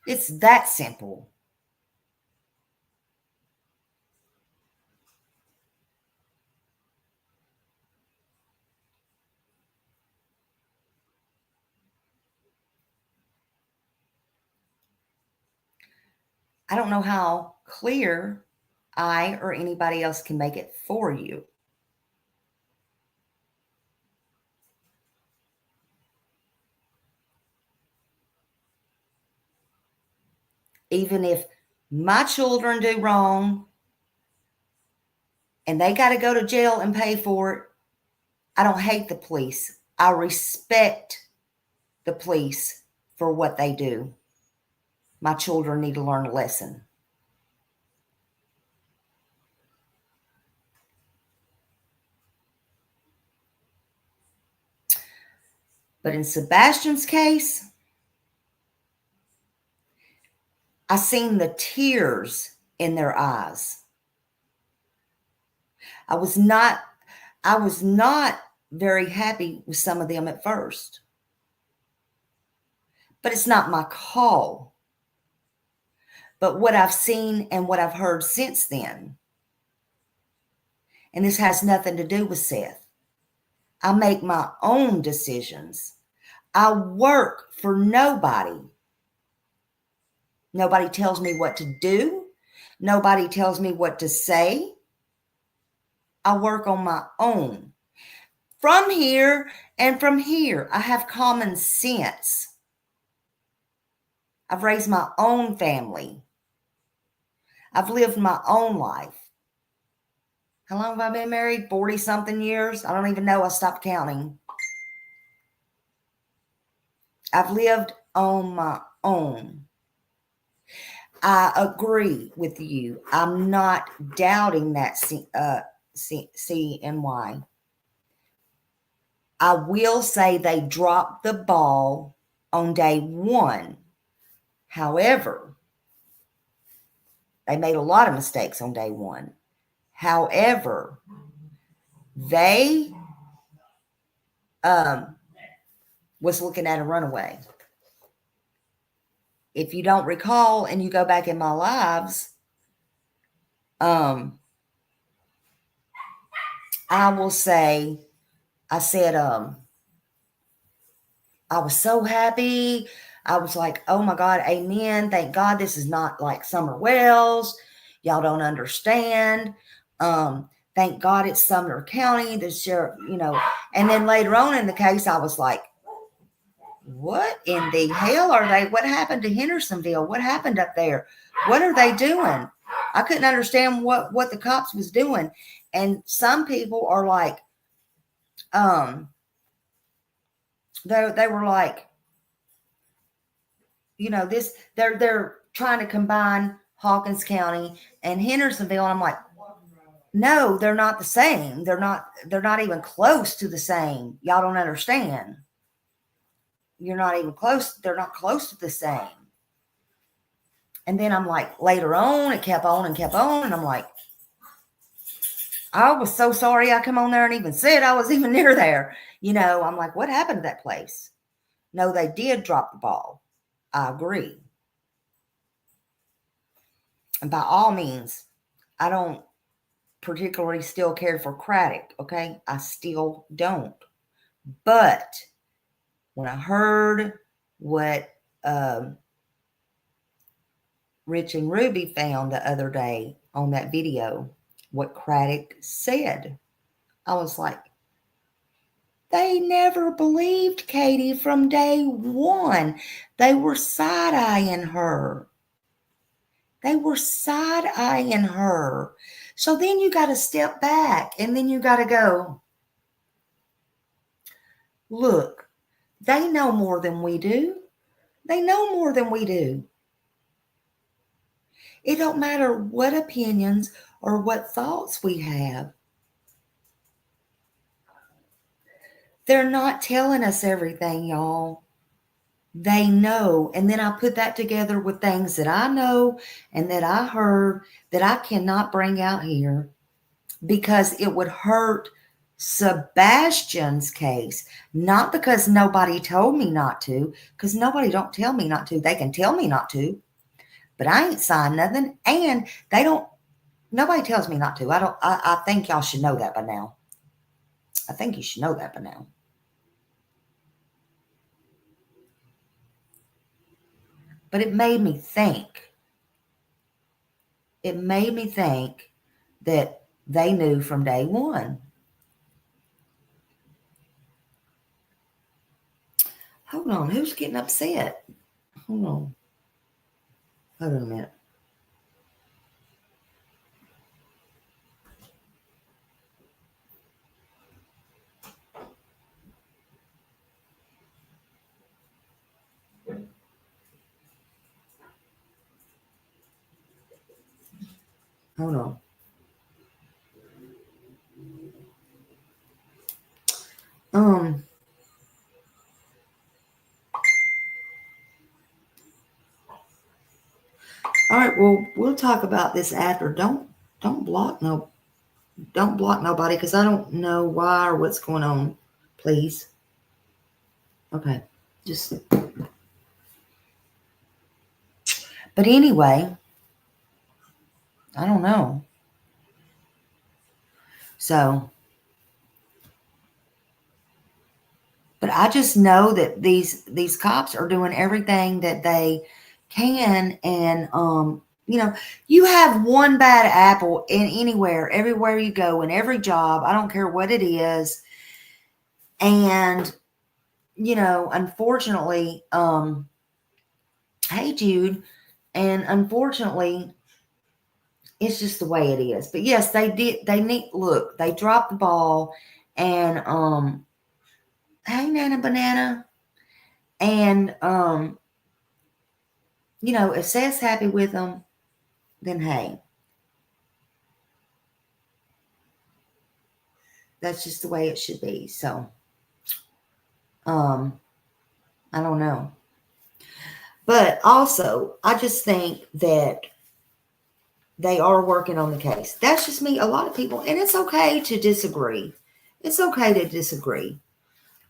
S1: It's that simple. I don't know how clear I or anybody else can make it for you. Even if my children do wrong and they got to go to jail and pay for it, I don't hate the police. I respect the police for what they do. My children need to learn a lesson. But in Sebastian's case, I seen the tears in their eyes. I was not very happy with some of them at first. But it's not my call. But what I've seen and what I've heard since then, and this has nothing to do with Seth. I make my own decisions. I work for nobody. Nobody tells me what to do. Nobody tells me what to say. I work on my own. From here and from here, I have common sense. I've raised my own family. I've lived my own life. How long have I been married? 40-something years? I don't even know. I stopped counting. I've lived on my own. I agree with you. I'm not doubting that CNY. I will say they dropped the ball on day one. However, they made a lot of mistakes on day one. However, they was looking at a runaway. If you don't recall and you go back in my lives, I will say, I said, I was so happy. I was like, oh my God, amen. Thank God this is not like Summer Wells. Y'all don't understand. Thank God it's Sumner County, the sheriff, And then later on in the case, I was like, what in the hell are they? What happened to Hendersonville? What happened up there? What are they doing? I couldn't understand what the cops was doing. And some people are like, they were like, they're trying to combine Hawkins County and Hendersonville. And I'm like, no, they're not the same. They're not even close to the same. Y'all don't understand. You're not even close. They're not close to the same. And then I'm like, later on, it kept on and kept on. And I'm like, I was so sorry I come on there and even said I was even near there. I'm like, what happened to that place? No, they did drop the ball. I agree. And by all means, I don't particularly still cared for Craddock, okay? I still don't. But when I heard what Rich and Ruby found the other day on that video, what Craddock said, I was like, they never believed Katie from day one. They were side-eyeing her. They were side-eyeing her. So then you got to step back and then you got to go, look, they know more than we do. They know more than we do. It don't matter what opinions or what thoughts we have. They're not telling us everything, y'all. They know. And then I put that together with things that I know and that I heard that I cannot bring out here because it would hurt Sebastian's case. Not because nobody told me not to, because nobody don't tell me not to. They can tell me not to, but I ain't signed nothing. And nobody tells me not to. I think y'all should know that by now. I think you should know that by now. But it made me think. It made me think that they knew from day one. Hold on. Who's getting upset? Hold on. Hold on a minute. Hold on. All right, well, we'll talk about this after. Don't block nobody because I don't know why or what's going on. Please. Okay. But anyway, I don't know. So, but I just know that these cops are doing everything that they can, and you have one bad apple in everywhere you go, in every job. I don't care what it is, and unfortunately, hey Jude, and unfortunately, it's just the way it is. But yes, they dropped the ball, and hey Nana Banana, and if Seth's happy with them, then hey, that's just the way it should be. So I don't know. But also, I just think that they are working on the case. That's just me. A lot of people, and it's okay to disagree. It's okay to disagree.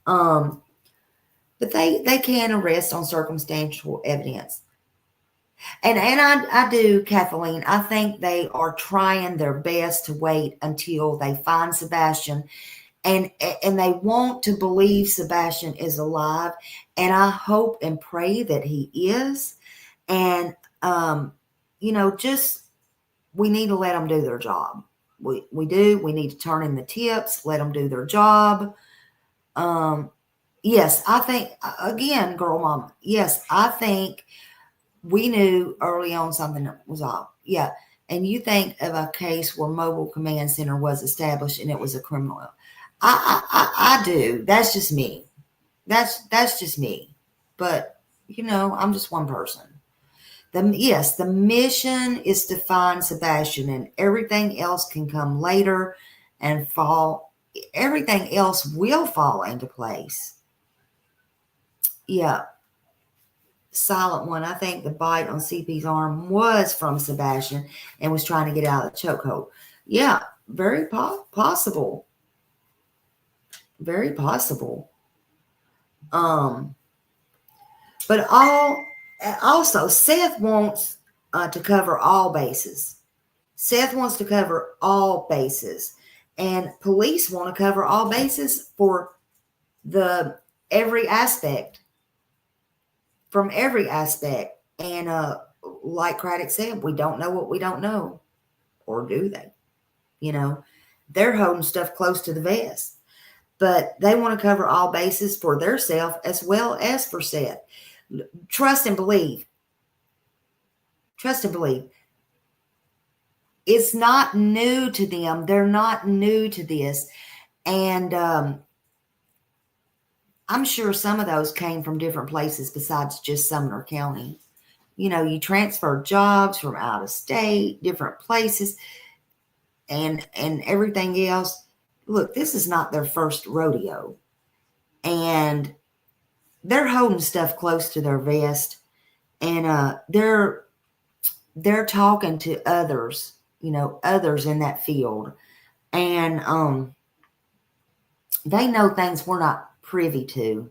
S1: But they can arrest on circumstantial evidence. And I do, Kathleen. I think they are trying their best to wait until they find Sebastian, and they want to believe Sebastian is alive. And I hope and pray that he is. And we need to let them do their job. We do. We need to turn in the tips, let them do their job. Yes, I think, again, girl mom, yes, I think we knew early on something was off. Yeah. And you think of a case where mobile command center was established and it was a criminal. I do. That's just me. That's just me. But, I'm just one person. The mission is to find Sebastian, and everything else can come later and fall. Everything else will fall into place. Yeah. Silent one. I think the bite on CP's arm was from Sebastian and was trying to get out of the chokehold. Yeah, very possible. Very possible. But also Seth wants to cover all bases. Seth wants to cover all bases, and police want to cover all bases for the every aspect, from every aspect. And like Craddock said, we don't know what we don't know, or do they? They're holding stuff close to the vest, but they want to cover all bases for their self as well as for Seth. Trust and believe. Trust and believe. It's not new to them. They're not new to this. And I'm sure some of those came from different places besides just Sumner County. You transfer jobs from out of state, different places, and everything else. Look, this is not their first rodeo. And they're holding stuff close to their vest. And they're talking to others, others in that field. And they know things we're not privy to.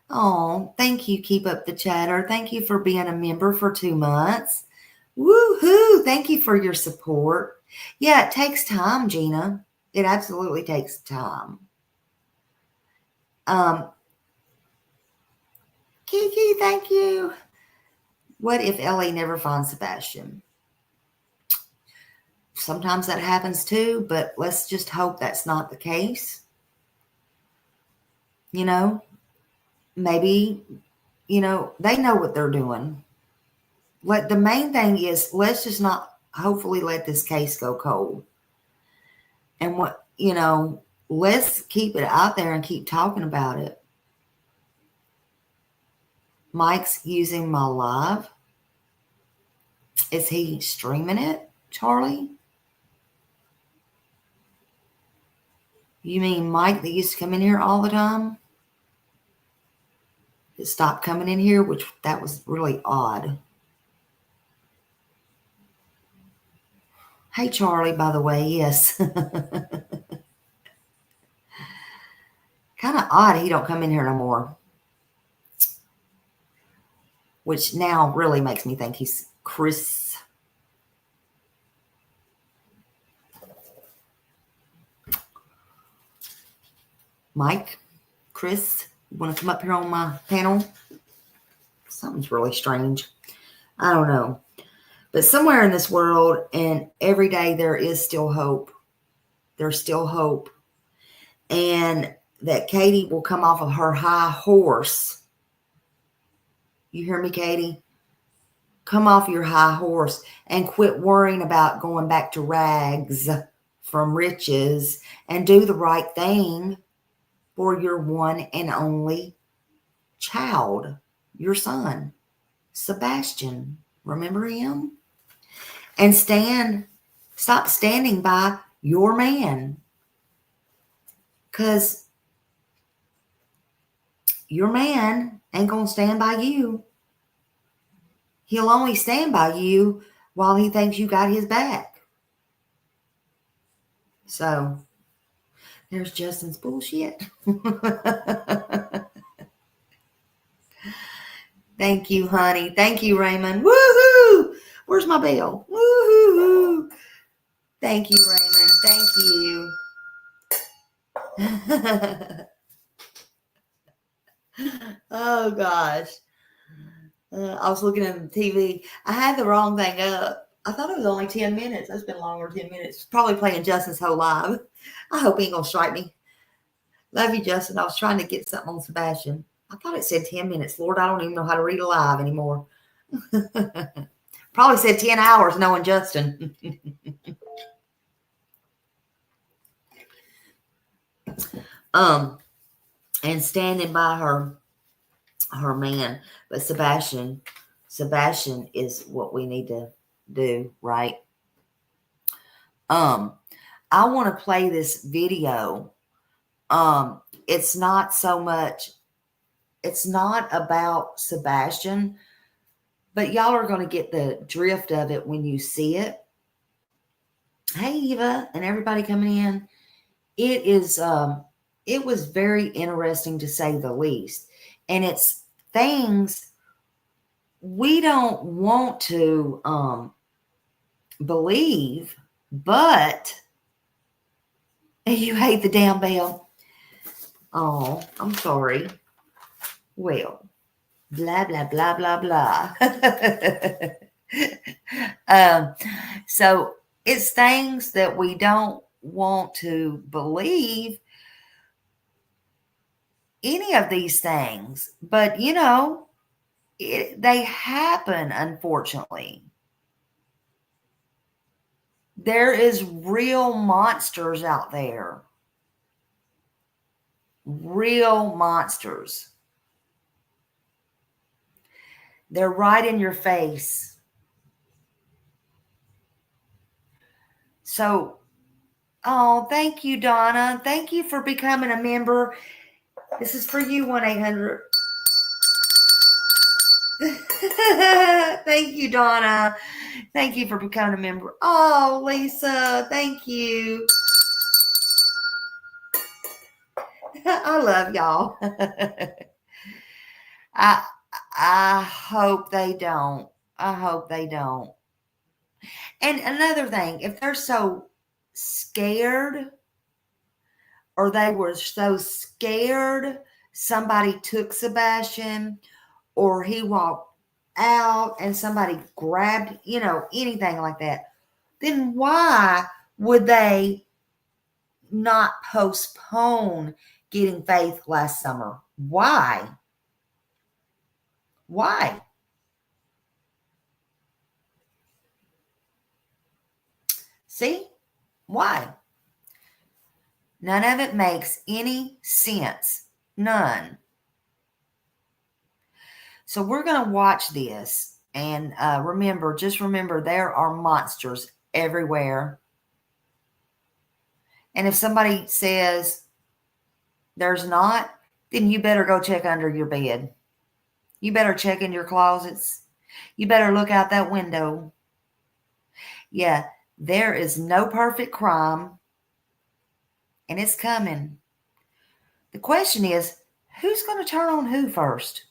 S1: Oh, thank you. Keep up the chatter. Thank you for being a member for 2 months. Woohoo! Thank you for your support. Yeah, it takes time, Gina. It absolutely takes time. Kiki, thank you. What if Ellie never finds Sebastian? Sometimes that happens too, but let's just hope that's not the case. Maybe, they know what they're doing. The main thing is, let's just not hopefully let this case go cold. And let's keep it out there and keep talking about it. Mike's using my live. Is he streaming it, Charlie? You mean Mike that used to come in here all the time? It stopped coming in here, which that was really odd. Hey, Charlie, by the way, yes. Kind of odd he don't come in here no more. Which now really makes me think he's Chris. Mike, Chris, you want to come up here on my panel? Something's really strange. I don't know. But somewhere in this world and every day there is still hope. There's still hope. And that Katie will come off of her high horse. You hear me, Katie? Come off your high horse and quit worrying about going back to rags from riches and do the right thing for your one and only child, your son, Sebastian. Remember him? And stop standing by your man. Because your man ain't going to stand by you. He'll only stand by you while he thinks you got his back. So, there's Justin's bullshit. Thank you, honey. Thank you, Raymond. Woohoo! Where's my bell? Woohoo! Thank you, Raymond. Thank you. Oh, gosh. I was looking at the TV. I had the wrong thing up. I thought it was only 10 minutes. That's been longer than 10 minutes. Probably playing Justin's whole live. I hope he ain't going to strike me. Love you, Justin. I was trying to get something on Sebastian. I thought it said 10 minutes. Lord, I don't even know how to read a live anymore. Probably said 10 hours knowing Justin. And standing by her man. But Sebastian is what we need to do, right? I want to play this video. It's not about Sebastian, but y'all are going to get the drift of it when you see it. Hey, Eva, and everybody coming in. It was very interesting to say the least. And it's things we don't want to believe, but you hate the damn bell. Oh, I'm sorry. Well, blah, blah, blah, blah, blah. So it's things that we don't want to believe, any of these things, but you know, they happen, unfortunately. There is real monsters out there. Real monsters. They're right in your face. So, oh, thank you, Donna. Thank you for becoming a member. This is for you, 1-800. Thank you, Donna. Thank you for becoming a member. Oh, Lisa, thank you. I love y'all. I hope they don't. I hope they don't. And another thing, if they're so scared, or they were so scared somebody took Sebastian, or he walked out and somebody grabbed, you know, anything like that, then why would they not postpone getting Faith last summer? Why? Why? See? Why? None of it makes any sense. None. So we're going to watch this. And just remember, there are monsters everywhere. And if somebody says there's not, then you better go check under your bed. You better check in your closets. You better look out that window. Yeah, there is no perfect crime. And it's coming. The question is, who's going to turn on who first?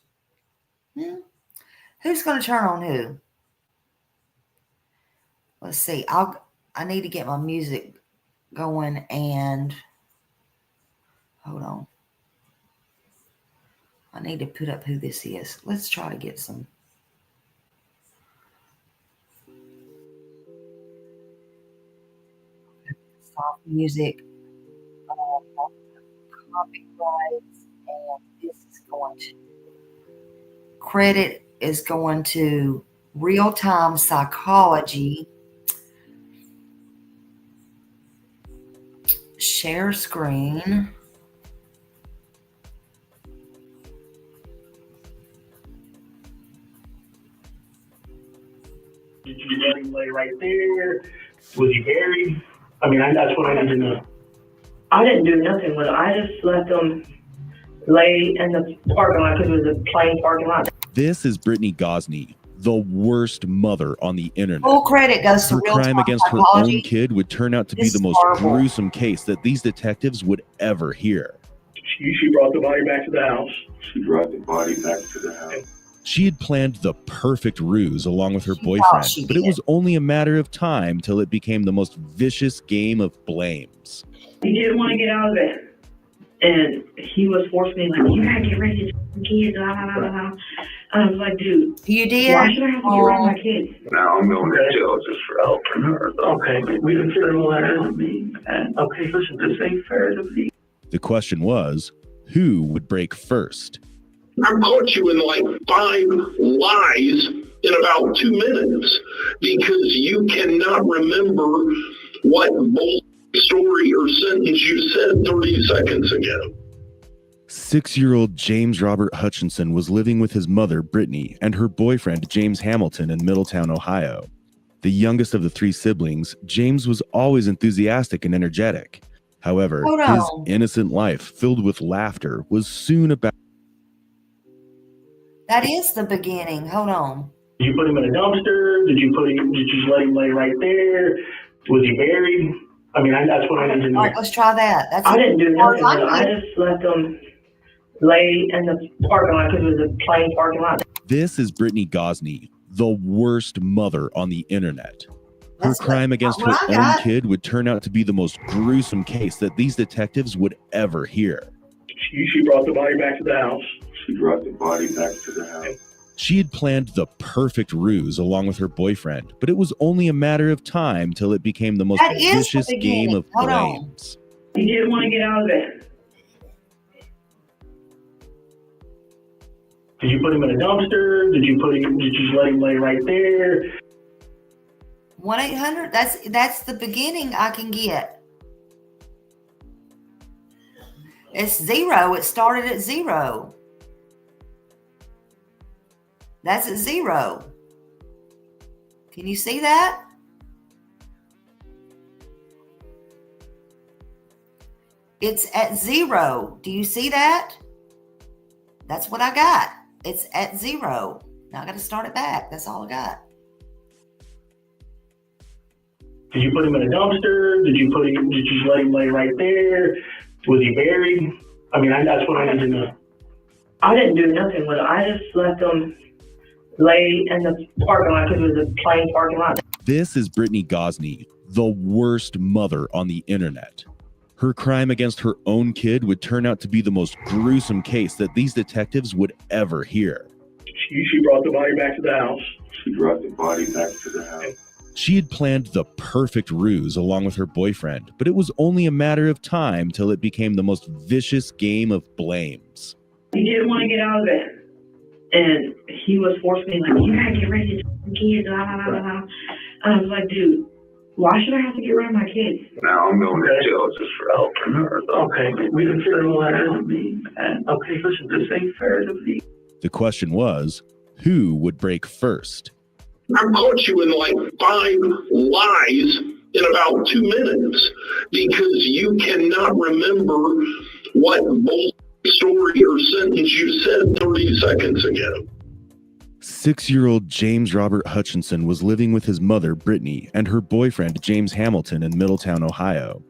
S1: Who's going to turn on who? Let's see. I need to get my music going, and hold on. I need to put up who this is. Let's try to get some. Soft music. Copyrights, and this is going to credit is going to real-time psychology. Share screen.
S5: Did you let him lay right there? Was he buried? I mean, that's what I need to know.
S6: I didn't do nothing with it. I just let them lay in the parking lot because it was a plain parking lot.
S7: This is Brittany Gosney, the worst mother on the internet.
S1: Full credit goes to
S7: Her
S1: real-time
S7: crime against her
S1: psychology.
S7: own kid would turn out to be the most gruesome case that these detectives would ever hear.
S5: She brought the body back to the house.
S8: She brought the body back to the house.
S7: She had planned the perfect ruse along with her boyfriend, but it was only a matter of time till it became the most vicious game of blames.
S6: He didn't want to get out of bed. And he was forcing me, like, you gotta get ready to kids, blah, blah, blah, blah. And I was like, dude,
S1: You did?
S6: why should I have to get around my kids?
S8: Now I'm going to jail just for helping her.
S5: Okay, we can settle that to me. Okay, listen, this ain't fair to me.
S7: The question was, who would break first?
S9: I caught you in like 5 lies in about 2 minutes because you cannot remember what bull story or sentence you said 30 seconds ago.
S7: 6-year-old James Robert Hutchinson was living with his mother, Brittany, and her boyfriend, James Hamilton, in Middletown, Ohio. The youngest of the 3 siblings, James was always enthusiastic and energetic. However, his innocent life, filled with laughter, was soon about.
S1: That is the beginning. Hold on.
S5: Did you put him in a dumpster? Did you just let him lay right there? Was he buried? I mean, that's what I need to know.
S1: All right, let's try that.
S6: I didn't do nothing with it. I just let them lay in the parking lot because it was a plain parking lot.
S7: This is Brittany Gosney, the worst mother on the internet. Her crime against her own kid would turn out to be the most gruesome case that these detectives would ever hear.
S5: She brought the body back to the house.
S8: She brought the body back to the house.
S7: She had planned the perfect ruse along with her boyfriend, but it was only a matter of time till it became the most vicious game of blames.
S6: He didn't want to get out of bed.
S5: Did you put him in a dumpster? Did you just let him lay right there?
S1: 1-800, that's the beginning I can get. It's 0. It started at 0. That's at 0. Can you see that? It's at 0. Do you see that? That's what I got. It's at 0. Now I got to start it back. That's all I got.
S5: Did you put him in a dumpster? Did you just let him lay right there? Was he buried? I mean, that's what I need to know.
S6: I didn't do nothing with it. I just let them lay in the parking lot because it was a plain parking lot.
S7: This is Brittany Gosney, the worst mother on the internet. Her crime against her own kid would turn out to be the most gruesome case that these detectives would ever hear.
S5: She brought the body back to the house.
S8: She brought the body back to the house.
S7: She had planned the perfect ruse along with her boyfriend, but it was only a matter of time till it became the most vicious game of blames.
S6: He didn't want to get out of bed. And he was forcing me, like, you gotta get ready to kids, blah, blah, blah, blah. I was like, dude, why should I have to get rid of my kids?
S8: Now I'm going to jail just for helping her.
S5: Okay, we can settle that out. Okay, listen, this ain't fair to me.
S7: The question was, who would break first?
S9: I caught you in like 5 lies in about 2 minutes because you cannot remember what bull story or sentence you said 30 seconds ago.
S7: 6-year-old James Robert Hutchinson was living with his mother, Brittany, and her boyfriend, James Hamilton, in Middletown, Ohio.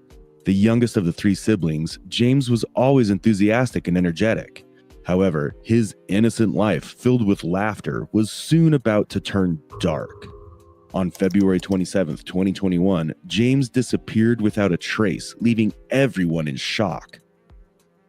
S7: The youngest of the 3 siblings, James was always enthusiastic and energetic. However, his innocent life, filled with laughter, was soon about to turn dark. On February 27, 2021, James disappeared without a trace, leaving everyone in shock.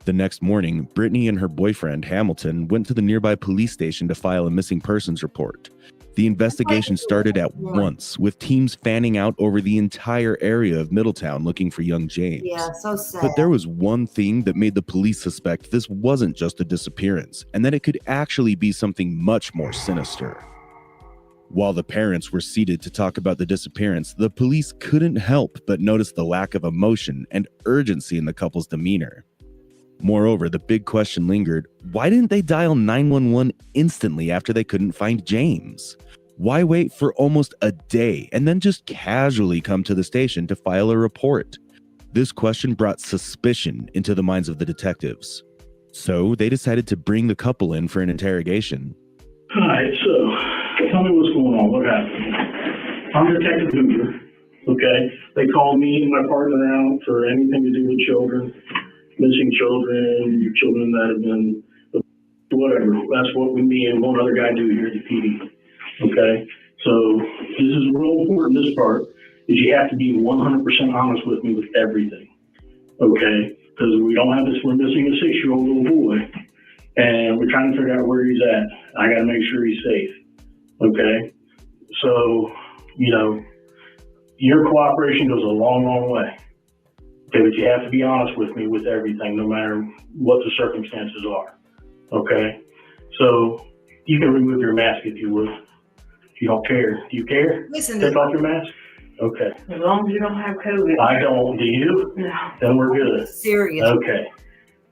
S7: The next morning, Brittany and her boyfriend, Hamilton, went to the nearby police station to file a missing persons report. The investigation started at once, with teams fanning out over the entire area of Middletown looking for young James.
S1: Yeah, so sad.
S7: But there was one thing that made the police suspect this wasn't just a disappearance, and that it could actually be something much more sinister. While the parents were seated to talk about the disappearance, the police couldn't help but notice the lack of emotion and urgency in the couple's demeanor. Moreover, the big question lingered: why didn't they dial 911 instantly after they couldn't find James? Why wait for almost a day and then just casually come to the station to file a report? This question brought suspicion into the minds of the detectives. So they decided to bring the couple in for an interrogation.
S5: All right, so tell me what's going on. What happened? I'm Detective Hoover. Okay, they called me and my partner out for anything to do with children. Missing children, children that have been, whatever. That's what me and one other guy do here at the PD. Okay? So this is real important, this part, is you have to be 100% honest with me with everything. Okay? Because we don't have this, we're missing a 6-year-old little boy, and we're trying to figure out where he's at. I got to make sure he's safe. Okay? So, your cooperation goes a long, long way. Okay, but you have to be honest with me with everything, no matter what the circumstances are. Okay? So you can remove your mask if you would. If you don't care. Do you care?
S1: Listen,
S5: take off your mask? Okay.
S6: As long as you don't have COVID.
S5: I don't. Do you?
S6: No.
S5: Then we're good.
S1: Serious.
S5: Okay.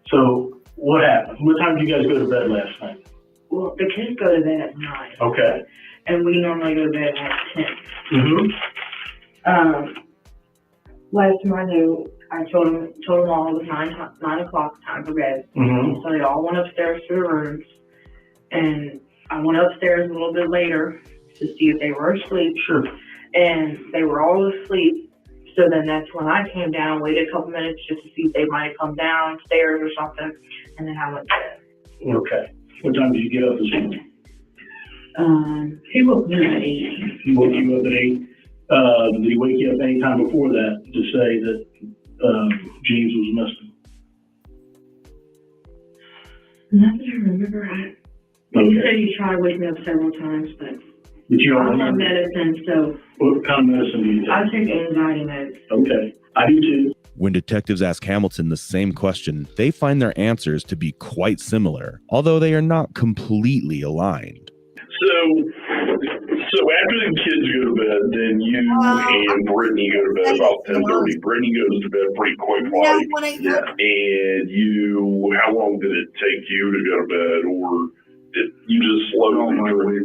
S5: So what happened? What time did you guys go to bed last night?
S6: Well, the kids go to bed at 9.
S5: Okay.
S6: And we normally go to bed at 10.
S5: Mm-hmm.
S6: Last time I knew, I told them all it was 9 o'clock time for bed.
S5: Mm-hmm.
S6: So they all went upstairs to their rooms, and I went upstairs a little bit later to see if they were asleep.
S5: Sure.
S6: And they were all asleep. So then that's when I came down, waited a couple minutes just to see if they might have come downstairs or something, and then I went to bed.
S5: Okay. What time did you get up this morning?
S6: He woke me up at 8.
S5: He woke you up at 8? Did he wake you up any time before that to say that James was missing?
S6: Not that I remember. He said he tried to wake me up several times, but
S5: You don't
S6: I'm on
S5: remember?
S6: medicine, so
S5: What kind of medicine do you take?
S6: I take anxiety meds.
S5: Okay, I do too.
S7: When detectives ask Hamilton the same question, they find their answers to be quite similar, although they are not completely aligned.
S9: So after the kids go to bed, then you and Brittany go to bed about 10:30. Brittany goes to bed pretty quickly. And how long did it take you to go to bed, or did you just slowly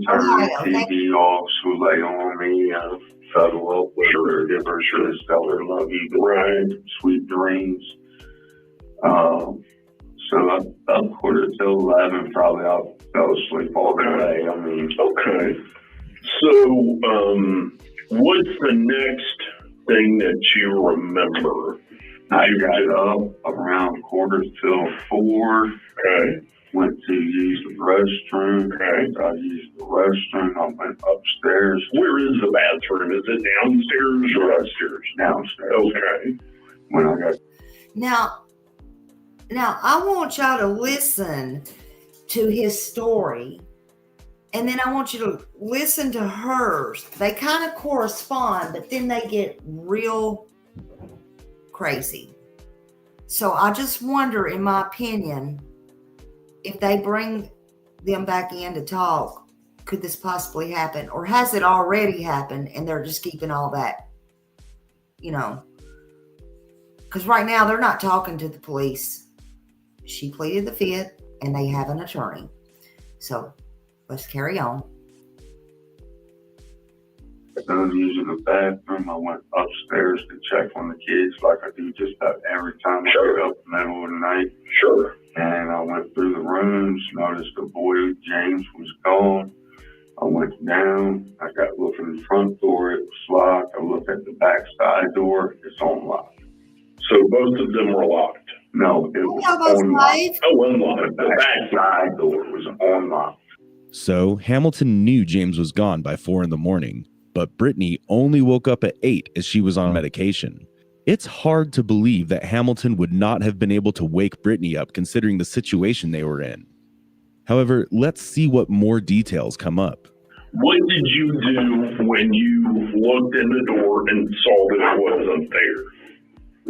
S8: turn the TV off, she would lay on me, cuddle up with her, give her a tell her love you, right, sweet dreams. So up quarter till 11, probably I fell asleep all the way. I mean,
S9: okay. So, what's the next thing that you remember?
S8: I got up around quarter till 4.
S9: Okay.
S8: Went to use the restroom.
S9: Okay.
S8: I used the restroom. I went upstairs.
S9: Where is the bathroom? Is it downstairs or upstairs?
S8: Downstairs.
S9: Okay.
S8: When I got
S1: Now I want y'all to listen to his story, and then I want you to listen to hers. They kind of correspond, but then they get real crazy. So I just wonder, in my opinion, if they bring them back in to talk, could this possibly happen? Or has it already happened and they're just keeping all that, because right now they're not talking to the police. She pleaded the fifth and they have an attorney. So let's carry on.
S8: done using the bathroom, I went upstairs to check on the kids like I do just about every time I get up in the middle of the night.
S9: Sure.
S8: And I went through the rooms, noticed the boy, James, was gone. I went down, I got looked in the front door, it was locked. I looked at the back side door, it's on lock.
S9: So both of them were locked?
S8: No, it was on lock.
S9: Oh, unlocked.
S8: The back side door was on lock.
S7: So Hamilton knew James was gone by 4 a.m, but Brittany only woke up at 8 as she was on medication. It's hard to believe that Hamilton would not have been able to wake Brittany up considering the situation they were in. However, let's see what more details come up.
S9: What did you do when you looked in the door and saw that it wasn't there?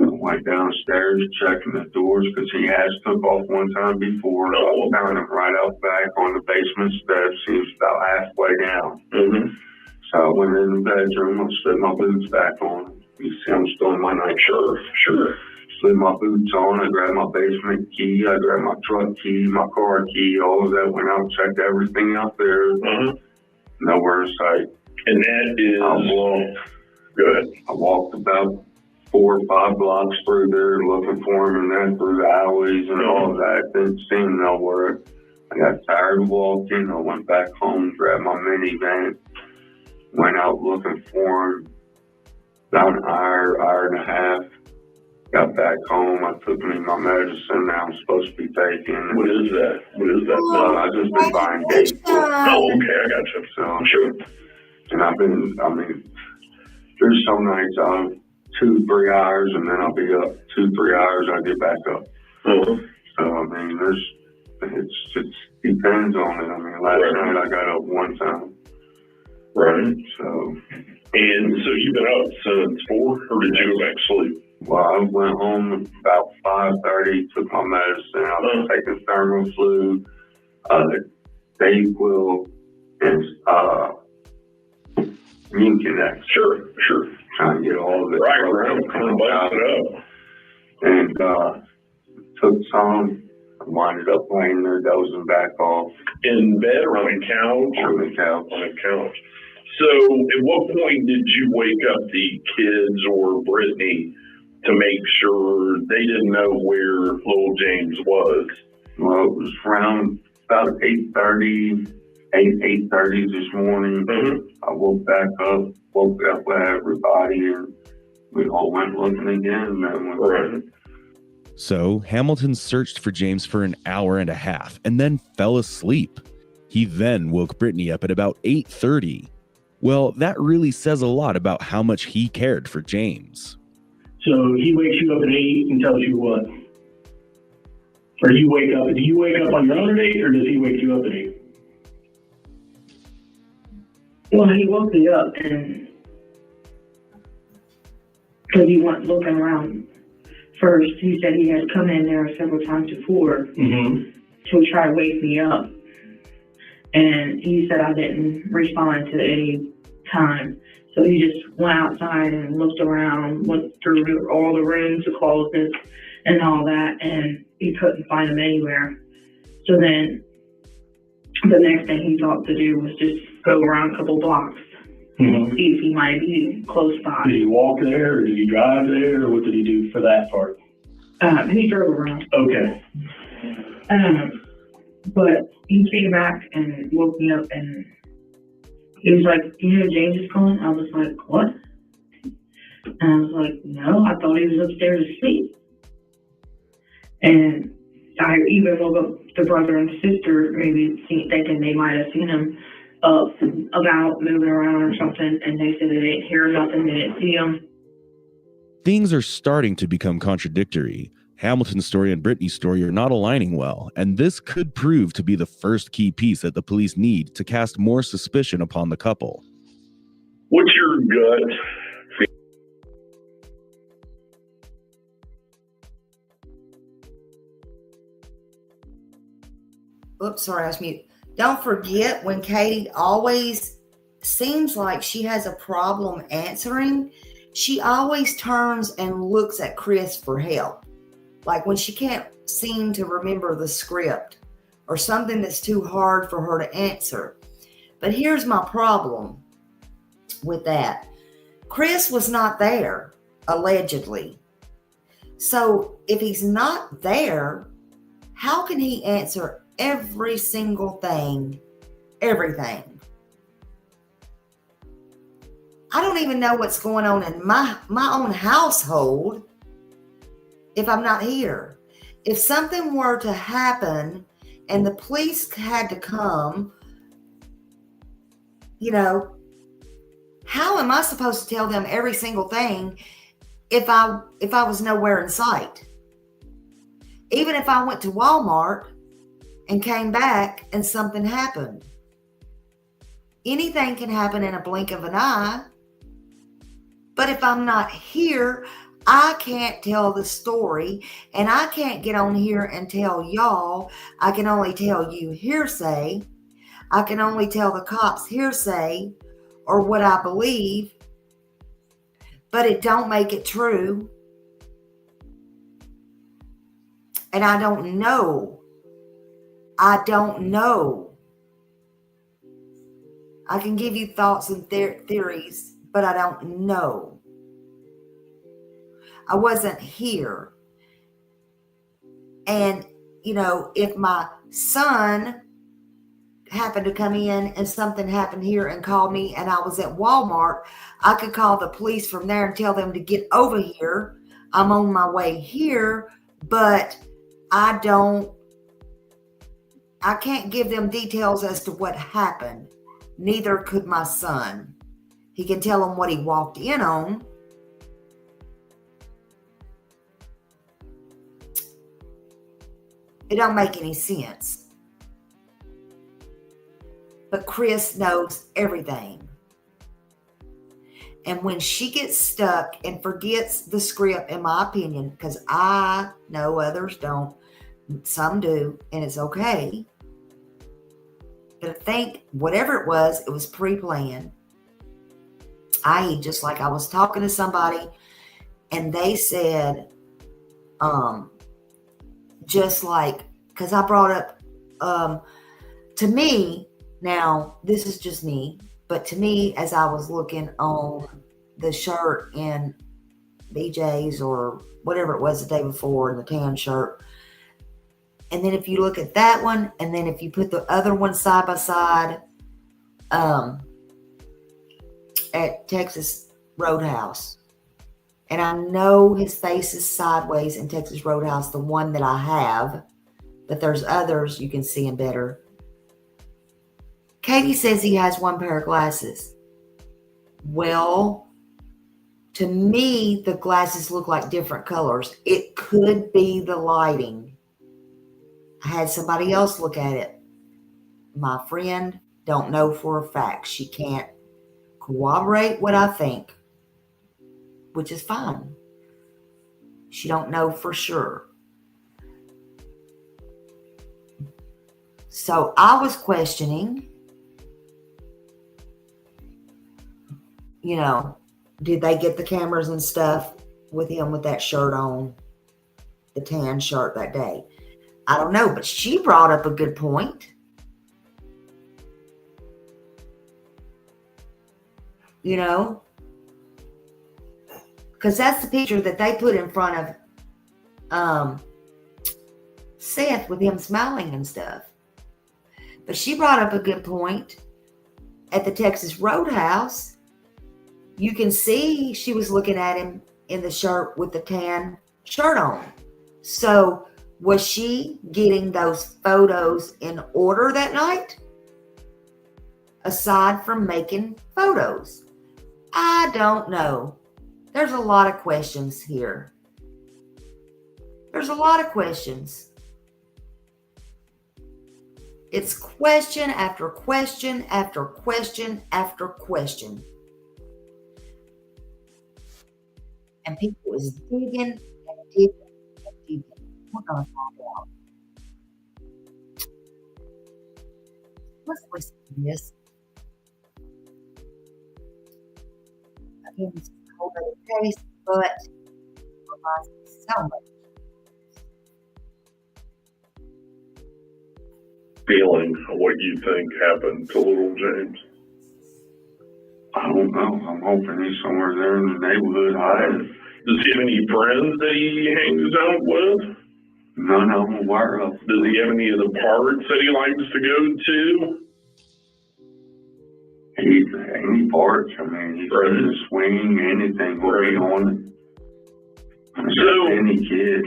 S8: I went downstairs checking the doors because he has took off one time before. I found him right out back on the basement steps. He was about halfway down.
S9: Mm-hmm.
S8: So I went in the bedroom. I slid my boots back on. You see I'm still in my night shirt. Sure. Slid my boots on. I grabbed my basement key. I grabbed my truck key, my car key, all of that. Went out and checked everything out there.
S9: Mm-hmm.
S8: Nowhere in sight.
S9: And that is... Good.
S8: I walked about 4 or 5 blocks through there looking for him, and then through the alleys and all of that. Didn't see him nowhere. I got tired of walking. I went back home, grabbed my minivan, went out looking for him. About an hour and a half. Got back home. I took me my medicine that I'm supposed to be taking.
S9: What is that?
S8: No, I've just been buying dates.
S9: Oh, okay, I got you.
S8: So,
S9: sure.
S8: And there's some nights I'm 2-3 hours, and then I'll be up 2-3 hours, I get back up.
S9: Mm-hmm.
S8: So, it depends on it. Last night I got up one time.
S9: Right.
S8: So.
S9: And so you've been up since 4, or did you go back to sleep?
S8: Well, I went home about 5:30, took my medicine. I was taking Thermoflu, Dayquil, and Mucinex.
S9: Sure.
S8: Trying to get all of it.
S9: Right, kind of busted it up.
S8: And took some. I winded up laying there, dozing back off.
S9: In bed or on a couch?
S8: On the couch.
S9: On a couch. So at what point did you wake up the kids or Brittany to make sure they didn't know where little James was?
S8: Well, it was around about 8:30 this morning.
S9: Mm-hmm.
S8: I woke up with everybody, and we all went looking again. And then we were.
S7: So Hamilton searched for James for an hour and a half and then fell asleep. He then woke Brittany up at about 8:30. Well, that really says a lot about how much he cared for James.
S5: So he wakes you up at 8 and tells you what? Or do you wake up on your own at 8, or does he wake you up at 8?
S6: Well, he woke me up and because he went looking around first. He said he had come in there several times before to try to wake me up. And he said I didn't respond to any time. So he just went outside and looked around, went through all the rooms, the closets, and all that, and he couldn't find him anywhere. So then the next thing he thought to do was just go around a couple blocks and see if he might be close by.
S5: Did he walk there, or did he drive there, or what did he do for that part?
S6: He drove around.
S5: Okay.
S6: But he came back and woke me up, and he was like, James is calling? I was like, what? And I was like, no, I thought he was upstairs asleep. And I even woke up the brother and sister, maybe thinking they might have seen him up and about, moving around or something, and they said they didn't hear nothing, they didn't see him.
S7: Things are starting to become contradictory. Hamilton's story and Brittany's story are not aligning well, and this could prove to be the first key piece that the police need to cast more suspicion upon the couple.
S9: What's your gut?
S1: Oops, sorry, I was mute. Don't forget, when Katie always seems like she has a problem answering, she always turns and looks at Chris for help. Like when she can't seem to remember the script or something that's too hard for her to answer. But here's my problem with that. Chris was not there, allegedly. So if he's not there, how can he answer every single thing, everything? I don't even know what's going on in my own household if I'm not here. If something were to happen and the police had to come, how am I supposed to tell them every single thing if I was nowhere in sight? Even if I went to Walmart and came back and something happened. Anything can happen in a blink of an eye. But if I'm not here, I can't tell the story, and I can't get on here and tell y'all. I can only tell you hearsay. I can only tell the cops hearsay or what I believe, but it don't make it true. And I don't know. I don't know. I can give you thoughts and theories, but I don't know. I wasn't here. And, if my son happened to come in and something happened here and call me and I was at Walmart, I could call the police from there and tell them to get over here. I'm on my way here, but I can't give them details as to what happened. Neither could my son. He can tell them what he walked in on. It don't make any sense. But Chris knows everything. And when she gets stuck and forgets the script, in my opinion, because I know others don't, some do, and it's okay. But I think whatever it was pre-planned. I.e., just like I was talking to somebody and they said, just like, because I brought up, to me, now this is just me, but to me, as I was looking on the shirt in BJ's or whatever it was the day before, in the tan shirt, and then if you look at that one, and then if you put the other one side by side, at Texas Roadhouse, and I know his face is sideways in Texas Roadhouse, the one that I have, but there's others you can see him better. Katie says he has one pair of glasses. Well, to me, the glasses look like different colors. It could be the lighting. I had somebody else look at it. My friend don't know for a fact. She can't corroborate what I think, which is fine. She don't know for sure. So I was questioning, did they get the cameras and stuff with him with that shirt on, the tan shirt that day? I don't know, but she brought up a good point. Because that's the picture that they put in front of Seth with him smiling and stuff. But she brought up a good point. At the Texas Roadhouse, you can see she was looking at him in the shirt with the tan shirt on. So was she getting those photos in order that night? Aside from making photos? I don't know. There's a lot of questions here. There's a lot of questions. It's question after question after question after question. And people is digging and digging and digging. We're going to find out. Let's listen to this. Again, this is a whole other case, but it reminds me so much.
S9: Feeling of what you think happened to little James?
S8: I don't know. I'm hoping he's somewhere there in the neighborhood hiding.
S9: Does he have any friends that he hangs out with?
S8: None I'm aware of.
S9: Does he have any of the parks that he likes to go to?
S8: Any parts. I mean, he's in the swing, anything will be on it. So, any kid.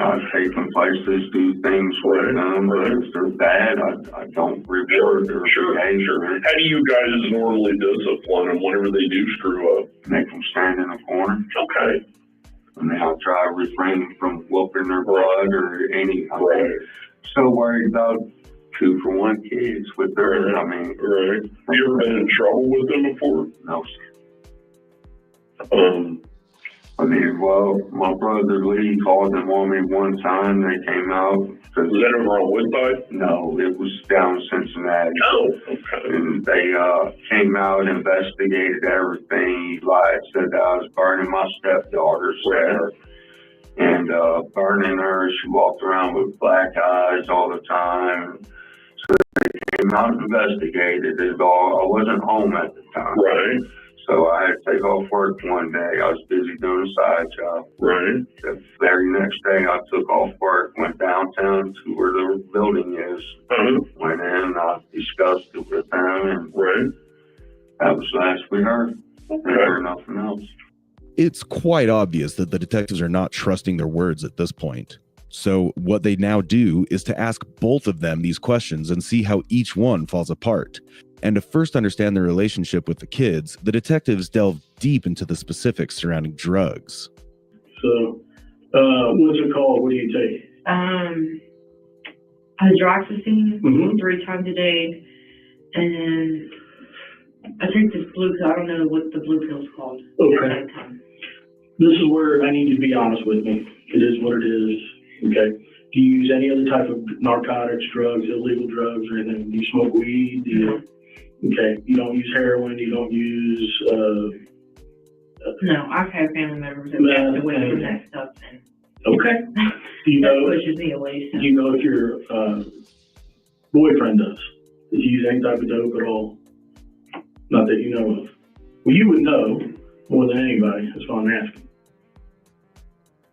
S8: I've taken places, do things with them, but if they're bad, I don't reward their behavior.
S9: How do you guys normally discipline them whenever they do screw up?
S8: Make them stand in the corner.
S9: Okay.
S8: And then I'll try to refrain from whooping their blood or anything. I'm so worried about 2-for-1 kids with their,
S9: Have you ever been in trouble with them before?
S8: No, sir. Well, my brother Lee called them on me one time. They came out.
S9: Was that over on Woodside?
S8: No, it was down Cincinnati.
S9: Oh, okay.
S8: And they came out, investigated everything. He lied, said that I was burning my stepdaughter's hair. And burning her, she walked around with black eyes all the time. So they came out and investigated it all. I wasn't home at the time.
S9: Right.
S8: So I had to take off work one day. I was busy doing a side job.
S9: Right.
S8: The very next day, I took off work, went downtown to where the building is. Went in, I discussed it with them, and that was the last we heard. Didn't hear nothing else.
S7: It's quite obvious that the detectives are not trusting their words at this point. So what they now do is to ask both of them these questions and see how each one falls apart. And to first understand their relationship with the kids, the detectives delve deep into the specifics surrounding drugs.
S5: So, what's it called? What do you take?
S6: Hydroxyzine 3 times a day, and I take this blue pill. I don't know what the blue pill's called.
S5: Okay. This is where I need you to be honest with me. It is what it is. Okay. Do you use any other type of narcotics, drugs, illegal drugs, or anything? Do you smoke weed? Okay. You don't use heroin. You don't use.
S6: No, I've had family members that passed away from that stuff.
S5: Okay. Do you know?
S6: That pushes me away. So.
S5: Do you know if your boyfriend does? Does he use any type of dope at all? Not that you know of. Well, you would know more than anybody. That's why I'm asking.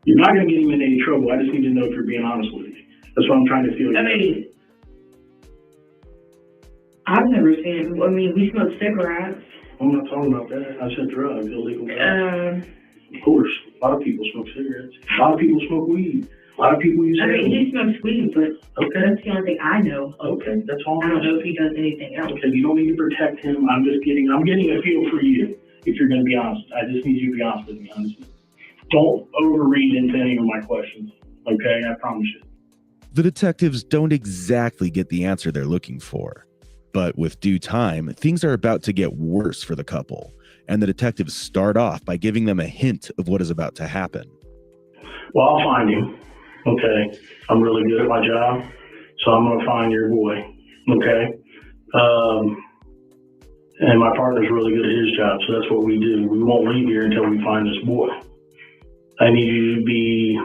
S5: You're not going to get him in any trouble. I just need to know if you're being honest with me. That's what I'm trying to feel.
S6: I mean, I've never seen it. I mean, we smoke cigarettes.
S5: I'm not talking about that. I said drugs, illegal drugs. Of course, a lot of people smoke cigarettes. A lot of people smoke weed. A lot of people use
S6: I mean,
S5: heroin.
S6: he smokes weed, but
S5: Okay.
S6: that's the only thing I know of.
S5: Okay, that's all.
S6: I don't know if he does anything else.
S5: Okay, you don't need to protect him. I'm getting a feel for you, if you're going to be honest. I just need you to be honest with me, honestly. Don't overread into any of my questions, okay? I promise you.
S7: The detectives don't exactly get the answer they're looking for. But with due time, things are about to get worse for the couple, and the detectives start off by giving them a hint of what is about to happen.
S5: Well, I'll find him, okay? I'm really good at my job, so I'm going to find your boy, okay? And my partner's really good at his job, so that's what we do. We won't leave here until we find this boy. I need you to be,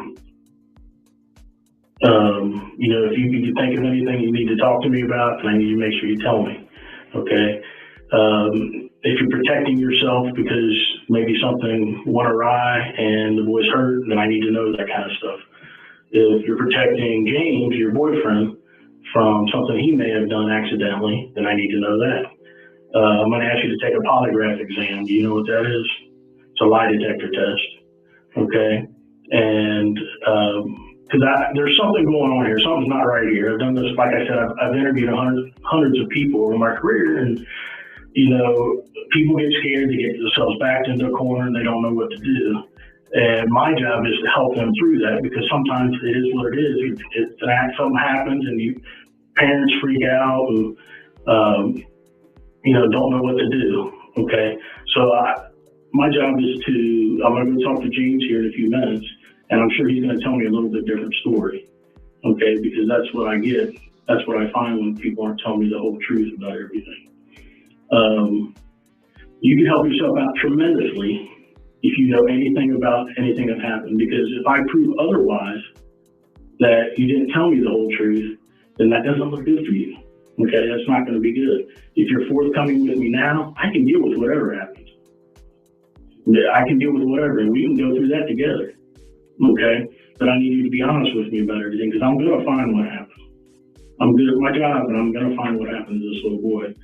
S5: if you think of anything you need to talk to me about, then I need you to make sure you tell me, okay? If you're protecting yourself because maybe something went awry and the boy's hurt, then I need to know that kind of stuff. If you're protecting James, your boyfriend, from something he may have done accidentally, then I need to know that. I'm going to ask you to take a polygraph exam. Do you know what that is? It's a lie detector test, okay? And because there's something going on here. Something's not right here. I've done this, like I said, I've interviewed hundreds of people over my career, and people get scared, they get themselves backed into a corner, and they don't know what to do. And my job is to help them through that, because sometimes it is what it is. Something happens, and parents freak out and don't know what to do. Okay, so my job is I'm going to go talk to James here in a few minutes, and I'm sure he's going to tell me a little bit different story. Okay, because that's what I get. That's what I find when people aren't telling me the whole truth about everything. You can help yourself out tremendously if you know anything about anything that happened, because if I prove otherwise, that you didn't tell me the whole truth, then that doesn't look good for you. Okay, that's not going to be good. If you're forthcoming with me now, I can deal with whatever happens. I can deal with whatever, and we can go through that together. Okay, but I need you to be honest with me about everything, because I'm going to find what happened. I'm good at my job, and I'm going to find what happened to this little boy.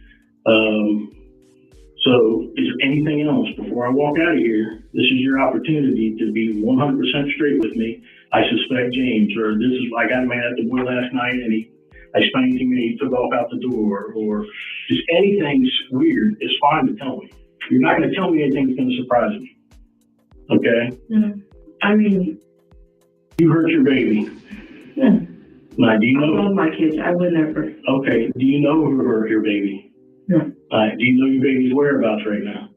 S5: So is there anything else before I walk out of here? This is your opportunity to be 100% straight with me. I suspect James, or I got mad at the boy last night and I spanked him and he took off out the door, or just anything's weird. It's fine to tell me. You're not going to tell me anything that's going to surprise me. Okay?
S6: Mm-hmm. I mean,
S5: you hurt your baby.
S6: Yeah.
S5: Now, do you know?
S6: I love my kids. I would never.
S5: Okay. Do you know who hurt your baby?
S6: No.
S5: Do you know your baby's whereabouts right now?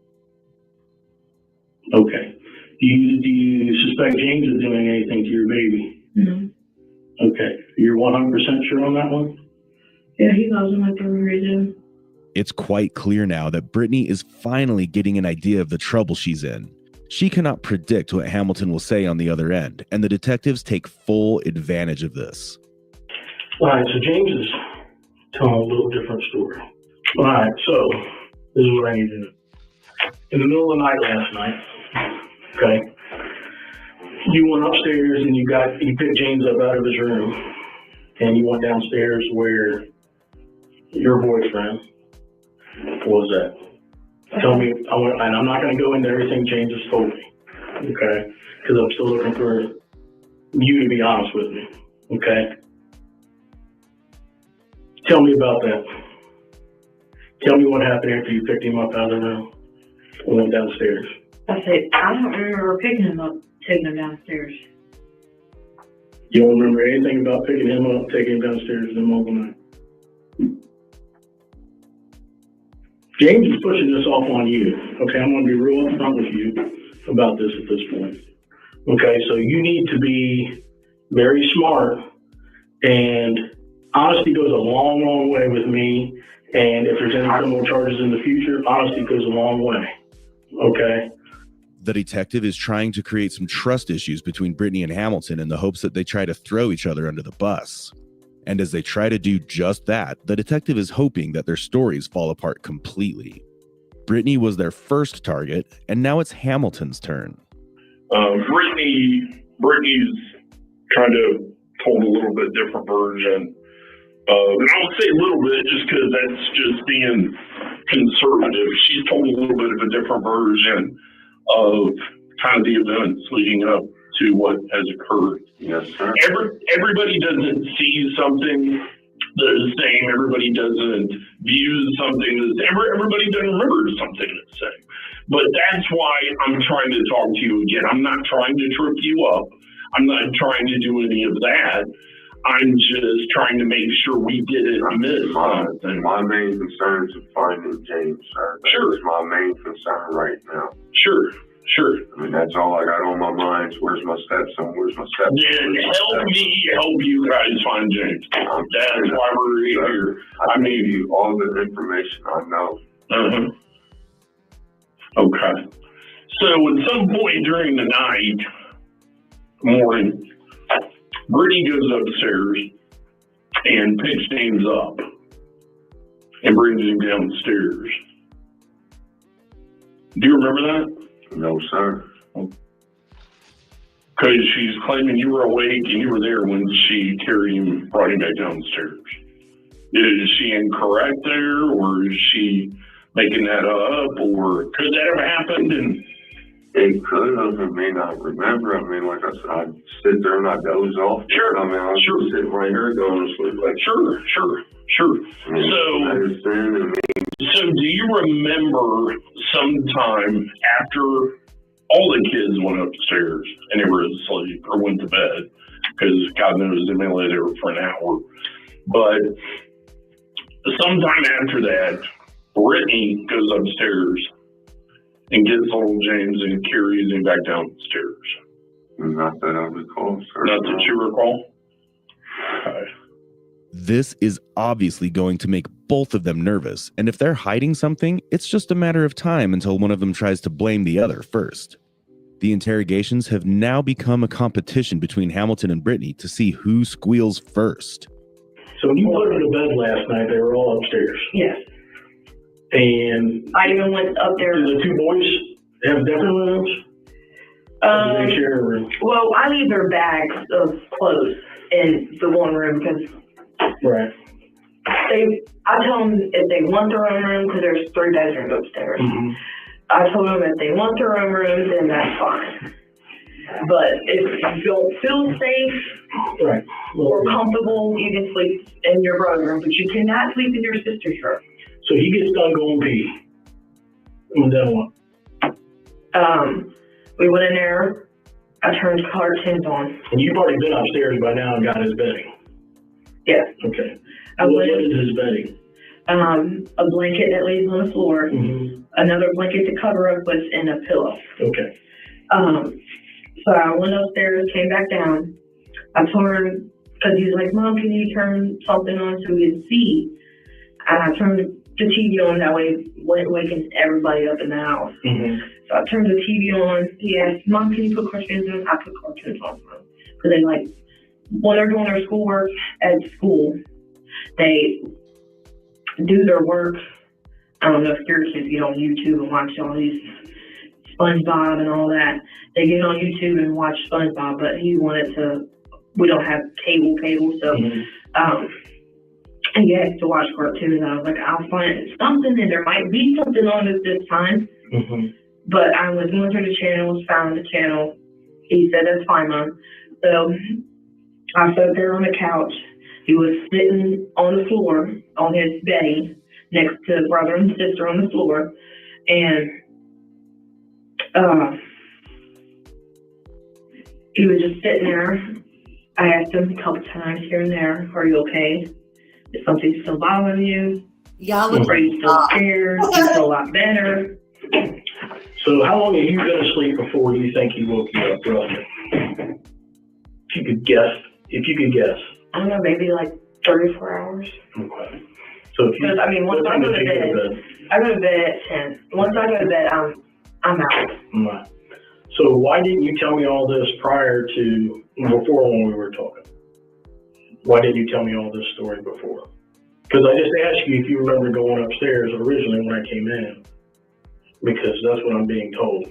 S5: Okay. Do you suspect James is doing anything to your baby?
S6: No.
S5: Okay. You're 100% sure on that one?
S6: Yeah, he loves him like every day.
S7: It's quite clear now that Brittany is finally getting an idea of the trouble she's in. She cannot predict what Hamilton will say on the other end, and the detectives take full advantage of this.
S5: All right, so James is telling a little different story. All right, so this is what I need to do. In the middle of the night last night, okay, you went upstairs and you picked James up out of his room, and you went downstairs where your boyfriend was at. Tell me, and I'm not going to go into everything James has told me, okay, because I'm still looking for you to be honest with me, okay? Tell me about that. Tell me what happened after you picked him up out of the room and went downstairs.
S6: I said, I don't remember picking him up, taking him downstairs.
S5: You don't remember anything about picking him up, taking him downstairs in the middle of the night? James is pushing this off on you. Okay, I'm going to be real upfront with you about this at this point. Okay, so you need to be very smart, and honesty goes a long, long way with me. And if there's any criminal charges in the future, honesty goes a long way. Okay?
S7: The detective is trying to create some trust issues between Brittany and Hamilton in the hopes that they try to throw each other under the bus. And as they try to do just that, the detective is hoping that their stories fall apart completely. Brittany was their first target, and now it's Hamilton's turn.
S9: Brittany's kind of told a little bit different version. And I would say a little bit just because that's just being conservative. She's told a little bit of a different version of kind of the events leading up to what has occurred.
S8: Yes, sir.
S9: Everybody doesn't see something the same. Everybody doesn't view something the same. Everybody doesn't remember something the same. But that's why I'm trying to talk to you again. I'm not trying to trip you up. I'm not trying to do any of that. I'm just trying to make sure we didn't miss something.
S8: My main concern is finding James, sir.
S9: Sure.
S8: That's my main concern right now.
S9: Sure.
S8: I mean, that's all I got on my mind. Where's my stepson?
S9: Then help me help you guys find James. That's why we're here.
S8: I need you all the information I know.
S9: Okay. So at some point during the morning, Brittany goes upstairs and picks James up and brings him downstairs. Do you remember that?
S8: No, sir.
S9: Because she's claiming you were awake and you were there when she carried him, brought him back downstairs. Is she incorrect there, or is she making that up, or could that have happened? And
S8: it could have. I may not remember. I mean, like I said, I sit there and I doze off.
S9: Sure.
S8: I mean, I was just sitting right here going to sleep. Like,
S9: Sure.
S8: I mean,
S9: So do you remember sometime after all the kids went upstairs and they were asleep or went to bed, because God knows they may lay there for an hour, but sometime after that, Brittany goes upstairs and gets little James and carries him back downstairs?
S8: Not that I recall, sir.
S9: Not that you recall? Okay.
S7: This is obviously going to make both of them nervous, and if they're hiding something, it's just a matter of time until one of them tries to blame the other first. The interrogations have now become a competition between Hamilton and Brittany to see who squeals first.
S5: So when you put them to bed last night, they were all upstairs.
S6: Yes.
S5: And
S6: I even went up there.
S5: do the two boys have different rooms? Or do they share a room?
S6: Well, I leave their bags of clothes in the one room because
S5: Right.
S6: I tell them if they want their own room, because there's 3 bedrooms upstairs.
S5: Mm-hmm.
S6: I told them if they want their own room, then that's fine. But if you don't feel safe
S5: Right.
S6: or comfortable, you can sleep in your brother's room, but you cannot sleep in your sister's room.
S5: So he gets done going pee. And then what?
S6: We went in there. I turned cartoons on.
S5: And you've already been upstairs by now and got his bedding.
S6: Yes.
S5: Okay.
S6: I
S5: What
S6: went,
S5: is his bedding?
S6: a blanket that lays on the floor,
S5: Mm-hmm.
S6: another blanket to cover up with, and a pillow.
S5: Okay.
S6: So I went upstairs, came back down. I told her, because he's like, Mom, can you turn something on so we can see? And I turned the TV on, that way waking everybody up in the house.
S5: Mm-hmm.
S6: So I turned the TV on. He asked, Mom, can you put cartoons on? I put cartoons on for him. Because they like, when they're doing their schoolwork at school, they do their work. I don't know if your kids get on YouTube and watch all these SpongeBob and all that. They get on YouTube and watch SpongeBob, but he wanted to, we don't have cable, so he has to watch cartoons. I was like, I'll find something, and there might be something on it this time.
S5: Mm-hmm.
S6: But I was going through the channels, found the channel. He said, that's fine, Mom. So I sat there on the couch. He was sitting on the floor on his bedding next to brother and sister on the floor. And he was just sitting there. I asked him a couple times here and there, are you okay? Is something still bothering you?
S1: Y'all look
S6: Are you still scared? Do you feel a lot better?
S5: So how long have you been asleep before you think he woke you up, roughly? If you could guess.
S6: I don't know, maybe like 34 hours.
S5: Okay. So if you,
S6: Because, I mean, once I go to bed, I go to bed at 10. Once I go to bed, I'm out.
S5: Right. So why didn't you tell me all this before when we were talking? Why didn't you tell me all this story before? Because I just asked you if you remember going upstairs originally when I came in, because that's what I'm being told.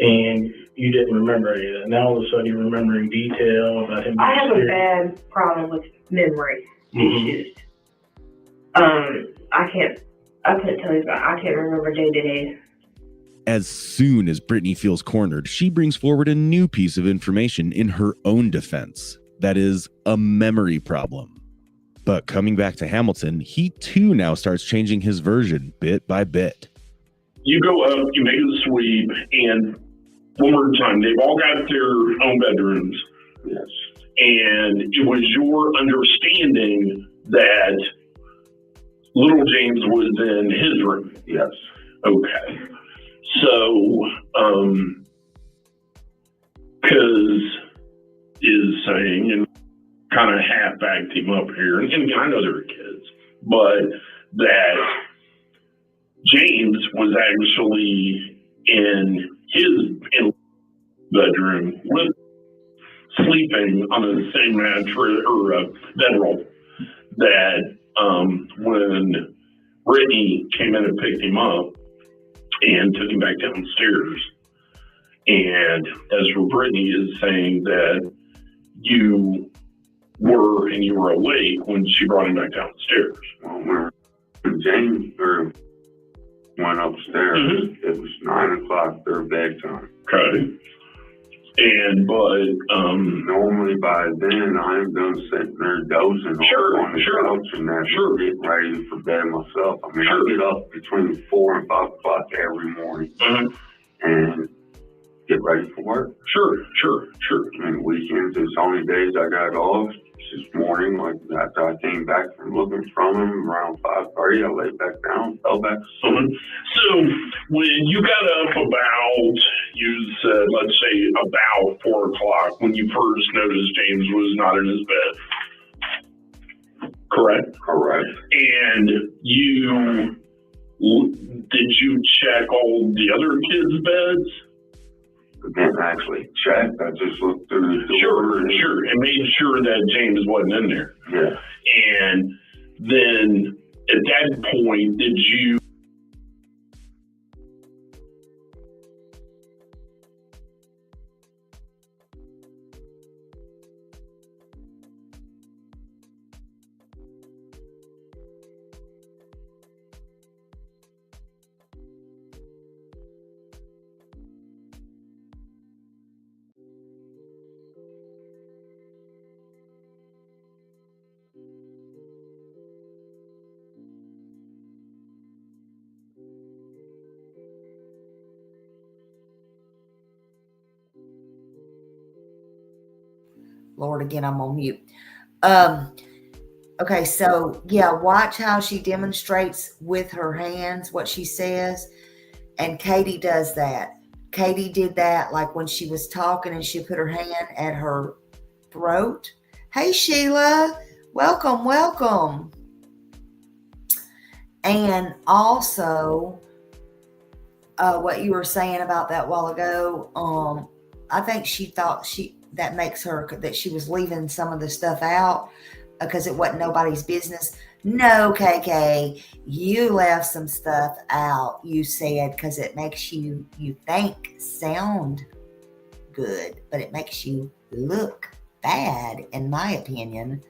S5: And you didn't remember any of that. Now all of a sudden you're remembering detail about him.
S6: I have a bad problem with memory issues. I couldn't tell you about, I can't remember day to day.
S7: As soon as Brittany feels cornered, she brings forward a new piece of information in her own defense. That is, a memory problem. But coming back to Hamilton, he too now starts changing his version bit by bit.
S5: You go up, you make a sweep, and one more time, they've all got their own bedrooms.
S8: Yes.
S5: And it was your understanding that little James was in his room?
S8: Yes.
S5: Okay. So, because is saying, and kind of half backed him up here, and again, I know they're kids, but that James was actually in his bedroom with sleeping on the same mattress or bedroll that when Brittany came in and picked him up and took him back downstairs. And as for Brittany is saying that you were awake when she brought him back downstairs.
S8: Well, when James went upstairs, it was 9 o'clock, their bedtime.
S5: Okay. But
S8: normally by then I'm done sitting there dozing on the couch and that, getting ready for bed myself. I mean, I get up between 4 and 5 o'clock every morning and get ready for work.
S5: Sure.
S8: I mean, weekends, it's only days I got off. This morning, like after I came back from looking from him around 5:30, I laid back down, fell back to sleep.
S5: So when you got up about, you said, let's say about 4 o'clock, when you first noticed James was not in his bed, correct?
S8: Correct.
S5: And did you check all the other kids' beds?
S8: I didn't actually check. I just looked through the door.
S5: Sure. And made sure that James wasn't in there.
S8: Yeah.
S5: And then at that point, did you
S1: Lord, again, I'm on mute. Okay, so yeah, watch how she demonstrates with her hands what she says. And Katie does that. Katie did that like when she was talking and she put her hand at her throat. Hey, Sheila, welcome. And also, what you were saying about that while ago, I think she thought that makes her that she was leaving some of the stuff out because it wasn't nobody's business. No, KK, you left some stuff out, you said, because it makes you think sound good, but it makes you look bad, in my opinion.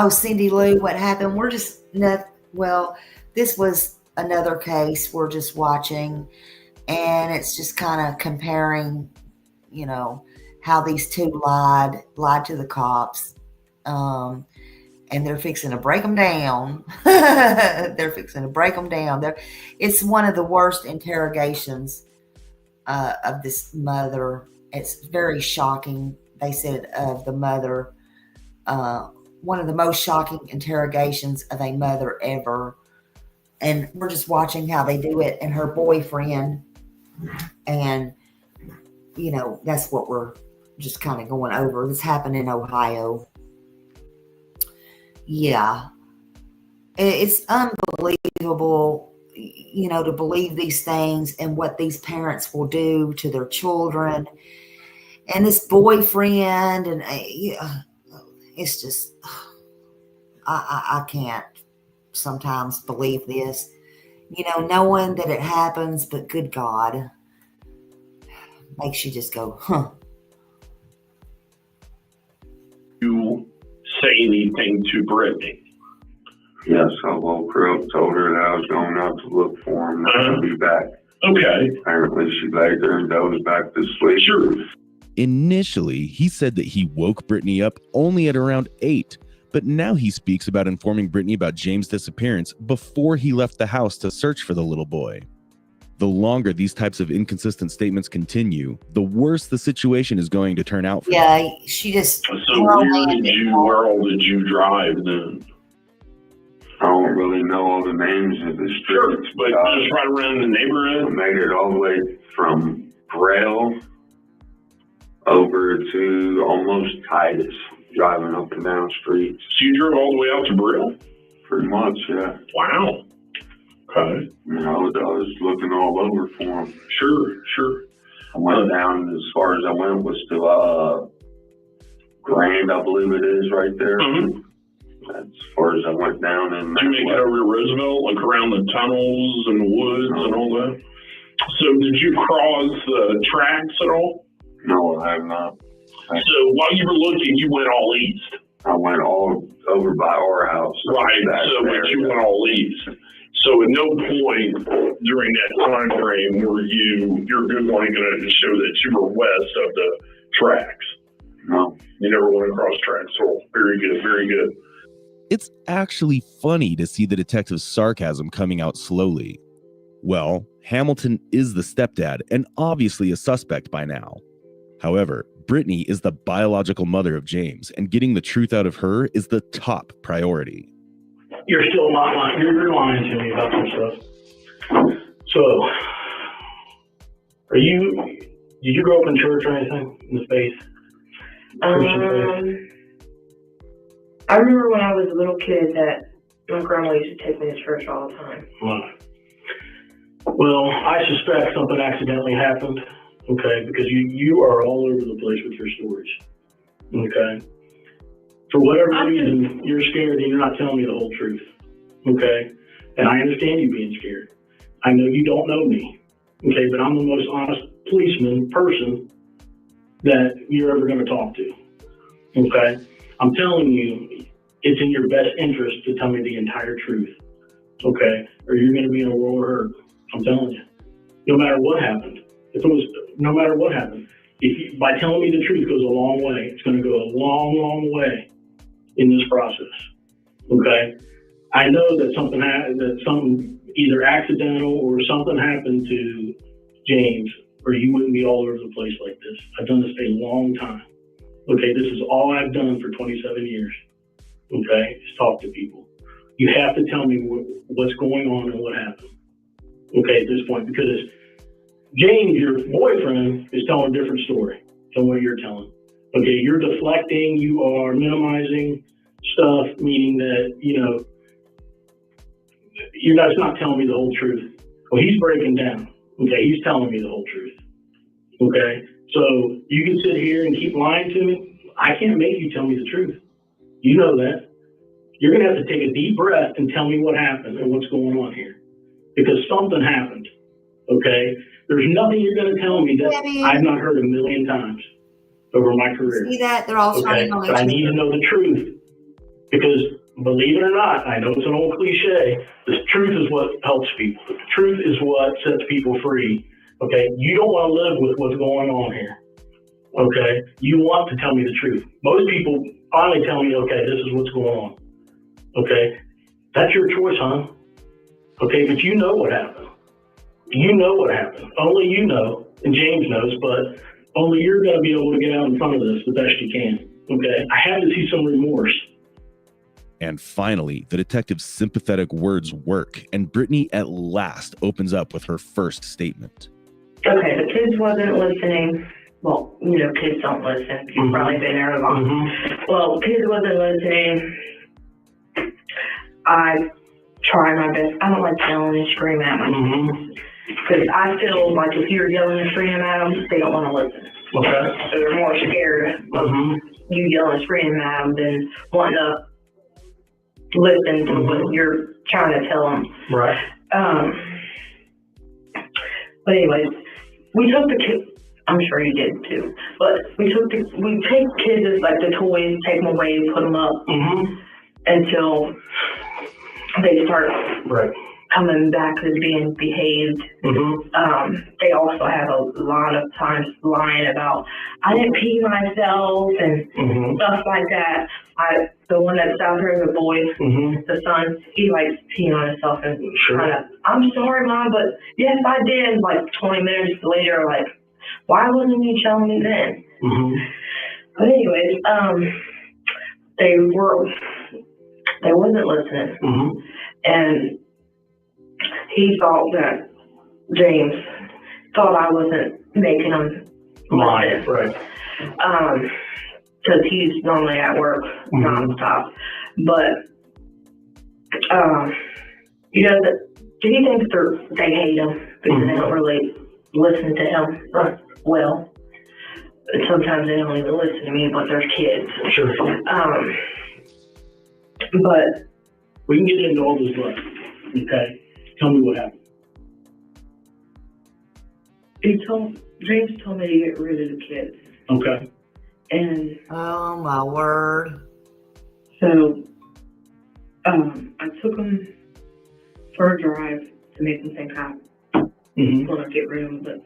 S1: Cindy Lou, what happened? We're just this was another case we're just watching. And it's just kind of comparing, how these two lied to the cops. And they're fixing to break them down. It's one of the worst interrogations of this mother. It's very shocking. They said of the mother, one of the most shocking interrogations of a mother ever. And we're just watching how they do it and her boyfriend. And, that's what we're just kind of going over. This happened in Ohio. Yeah. It's unbelievable, to believe these things and what these parents will do to their children. And this boyfriend, and it's just, I can't sometimes believe this. Knowing that it happens, but good God, makes you just go, huh.
S5: You say anything to Brittany?
S8: Yes, I woke her up, told her that I was going out to look for him, and I'll be back.
S5: Okay.
S8: Apparently, she laid there and dozed back to sleep.
S5: Sure.
S7: Initially, he said that he woke Brittany up only at around 8, but now he speaks about informing Brittany about James' disappearance before he left the house to search for the little boy. The longer these types of inconsistent statements continue, the worse the situation is going to turn out for them.
S1: She just...
S5: So where all did you drive then?
S8: I don't really know all the names of the streets.
S5: But just right around the neighborhood?
S8: I made it all the way from Braille over to almost Titus, driving up and down streets.
S5: So you drove all the way out to Brill?
S8: Pretty much, yeah.
S5: Wow. Okay.
S8: I was looking all over for him.
S5: Sure.
S8: I went down as far as I went was to Grand, I believe it is, right there.
S5: Mm-hmm.
S8: As far as I went down. And
S5: did you make it over to Roosevelt, like around the tunnels and the woods and all that? So did you cross the tracks at all?
S8: No, I have not.
S5: So while you were looking, you went all east?
S8: I went all over by our house.
S5: Right, but you went all east. So at no point during that time frame were your Googling going to show that you were west of the tracks?
S8: No.
S5: You never went across tracks. So very good, very good.
S7: It's actually funny to see the detective's sarcasm coming out slowly. Well, Hamilton is the stepdad and obviously a suspect by now. However, Brittany is the biological mother of James, and getting the truth out of her is the top priority.
S5: You're still not lying. You're lying to me about some stuff. So, did you grow up in church or anything in the faith? Christian faith?
S6: I remember when I was a little kid that my grandma used to take me to church all the time.
S5: Right. Well, I suspect something accidentally happened, okay, because you are all over the place with your stories, okay? For whatever reason, you're scared and you're not telling me the whole truth, okay? And I understand you being scared. I know you don't know me, okay, but I'm the most honest person that you're ever going to talk to, okay? I'm telling you, it's in your best interest to tell me the entire truth, okay? Or you're going to be in a world of hurt. I'm telling you. No matter what happened. No matter what happened. By telling me the truth goes a long way. It's going to go a long, long way in this process, okay? I know that something either accidental or something happened to James, or you wouldn't be all over the place like this. I've done this a long time. Okay, this is all I've done for 27 years, okay, is talk to people. You have to tell me what's going on and what happened, okay, at this point, because James, your boyfriend, is telling a different story than what you're telling. Okay, you're deflecting, you are minimizing stuff, meaning that, you're not telling me the whole truth. Well, he's breaking down, okay, he's telling me the whole truth, okay? So you can sit here and keep lying to me. I can't make you tell me the truth. You know that. You're going to have to take a deep breath and tell me what happened and what's going on here. Because something happened, okay? There's nothing you're going to tell me that I've not heard a million times over my career.
S1: See that? They're all starting on each
S5: But I
S1: other.
S5: need to know the truth. Because believe it or not, I know it's an old cliche, the truth is what helps people. The truth is what sets people free. Okay, you don't want to live with what's going on here. Okay, you want to tell me the truth. Most people finally tell me, okay, this is what's going on. Okay, that's your choice, huh? Okay, but you know what happened. You know what happened. Only you know, and James knows, but only you're going to be able to get out in front of this the best you can. Okay, I had to see some remorse.
S7: And finally, the detective's sympathetic words work, and Brittany at last opens up with her first statement.
S6: Okay, the kids wasn't listening. Well, kids don't listen. You've probably been there long. Mm-hmm. Well, kids wasn't listening. I try my best. I don't like yelling and screaming at my kids. Because I feel like if you're yelling and screaming at them, they don't want to listen.
S5: Okay.
S6: So they're more scared of you yelling and screaming at them than wanting to listen to what you're trying to tell them.
S5: Right.
S6: But anyways, we took the kids. I'm sure you did too. But we take kids as like the toys, take them away, put them up until they start
S5: Right.
S6: coming back as being behaved. They also have a lot of times lying about, I didn't pee myself and stuff like that. The one that's out here, the boy, the son, he likes peeing on himself and kind of, I'm sorry, Mom, but yes, I did. Like 20 minutes later, like, why wasn't you telling me then? But anyways, they wasn't listening. And he thought that James thought I wasn't making him listen.
S5: Right.
S6: Because he's normally at work nonstop. But, he thinks they hate him because they don't really listen to him well. And sometimes they don't even listen to me, but they're kids.
S5: Sure.
S6: But
S5: we can get into all this later. Okay. Tell me what happened.
S6: James told me to get rid of the kids.
S5: Okay.
S6: And
S1: oh my word.
S6: So I took them for a drive to make them think I'm going to get rid of them, but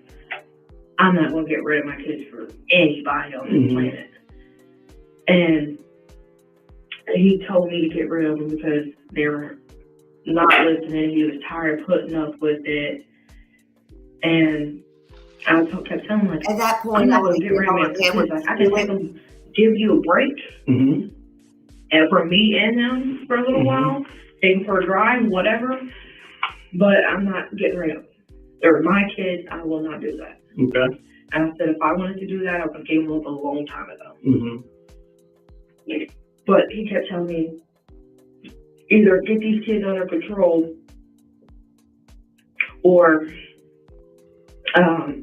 S6: I'm not going to get rid of my kids for anybody on this planet. And he told me to get rid of them because they were not listening. He was tired of putting up with it. And I kept telling him, like,
S1: at that point,
S6: I'm not going to get rid of my kids. Like, I just let them give you a break. And for me and them for a little while, take them for a drive, whatever. But I'm not getting rid of them. They're my kids. I will not do that.
S5: Okay.
S6: And I said, if I wanted to do that, I would have gave them up a long time ago. But he kept telling me, either get these kids under control or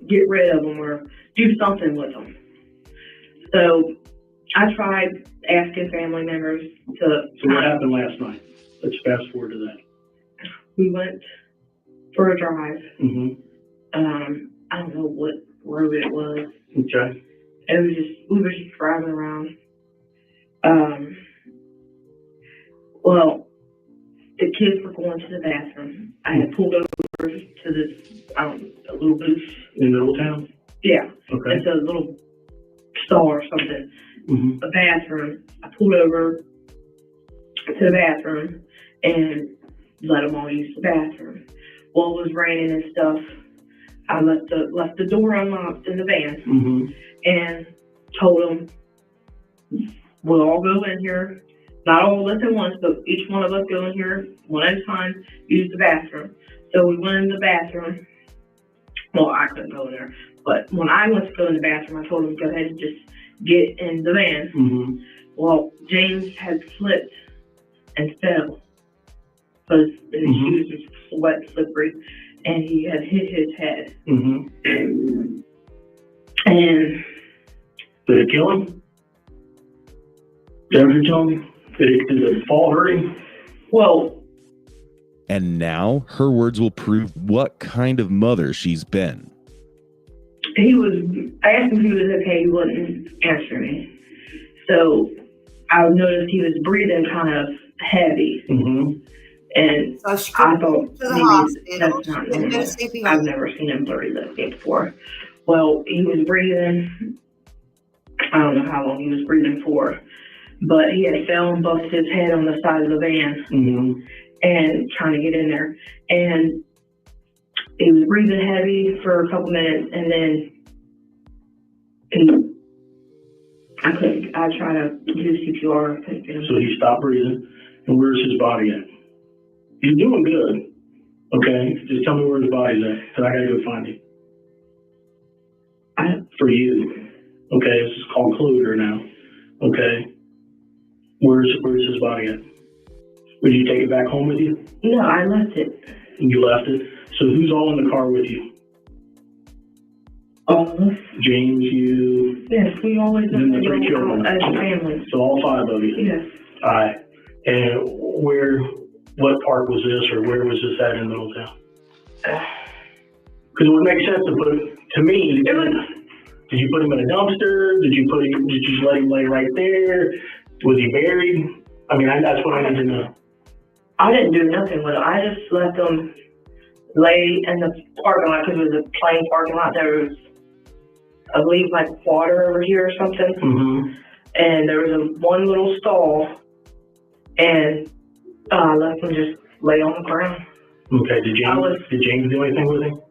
S6: get rid of them or do something with them. So I tried asking family members to...
S5: So what happened last night? Let's fast forward to that.
S6: We went for a drive. I don't know what road it was.
S5: Okay.
S6: We were just driving around. Well, the kids were going to the bathroom. I had pulled over to this, a little booth.
S5: In Middletown?
S6: Yeah.
S5: Okay.
S6: It's a little stall or something. A bathroom. I pulled over to the bathroom and let them all use the bathroom. While it was raining and stuff, I left the door unlocked in the van and told them, we'll all go in here. Not all of us at once, but each one of us go in here one at a time, use the bathroom. So we went in the bathroom. Well, I couldn't go in there. But when I went to go in the bathroom, I told them to go ahead and just get in the van. Well, James had slipped and fell because his shoes were wet, slippery, and he had hit his head. And
S5: did it kill him? Is that what you're telling me? Did the fall hurt him?
S6: Well.
S7: And now her words will prove what kind of mother she's been.
S6: I asked him if he was okay. He wouldn't answer me. So I noticed he was breathing kind of heavy. And
S1: so she
S6: I thought
S1: to the
S6: maybe
S1: hospital.
S6: that's not normal. I've never seen him breathe like that before. Well, he was breathing. I don't know how long he was breathing for, but he had fell and busted his head on the side of the van and trying to get in there. And he was breathing heavy for a couple minutes, and then I tried to do CPR.
S5: So he stopped breathing. And where's his body at? He's doing good. Okay, just tell me where his body's at, because I gotta go find him. For you. Okay, this is called closure now. Okay. Where's his body at? Would you take it back home with you?
S6: No, I left it.
S5: You left it? So who's all in the car with you?
S6: All of us.
S5: James, you?
S6: Yes, we always
S5: and the three
S6: go
S5: children.
S6: as a family.
S5: So all five of you?
S6: Yes.
S5: All right. And what park was this, or where was this at in Middletown? Because it would make sense to put it, to me, did you put him in a dumpster? Did you just let him lay right there? Was he buried? I mean, that's what I need to know.
S6: I didn't do nothing with it. I just let them lay in the parking lot because it was a plain parking lot. There was, I believe, like water over here or something.
S5: Mm-hmm.
S6: And there was one little stall, and I let them just lay on the ground.
S5: Okay. Did James do anything with him?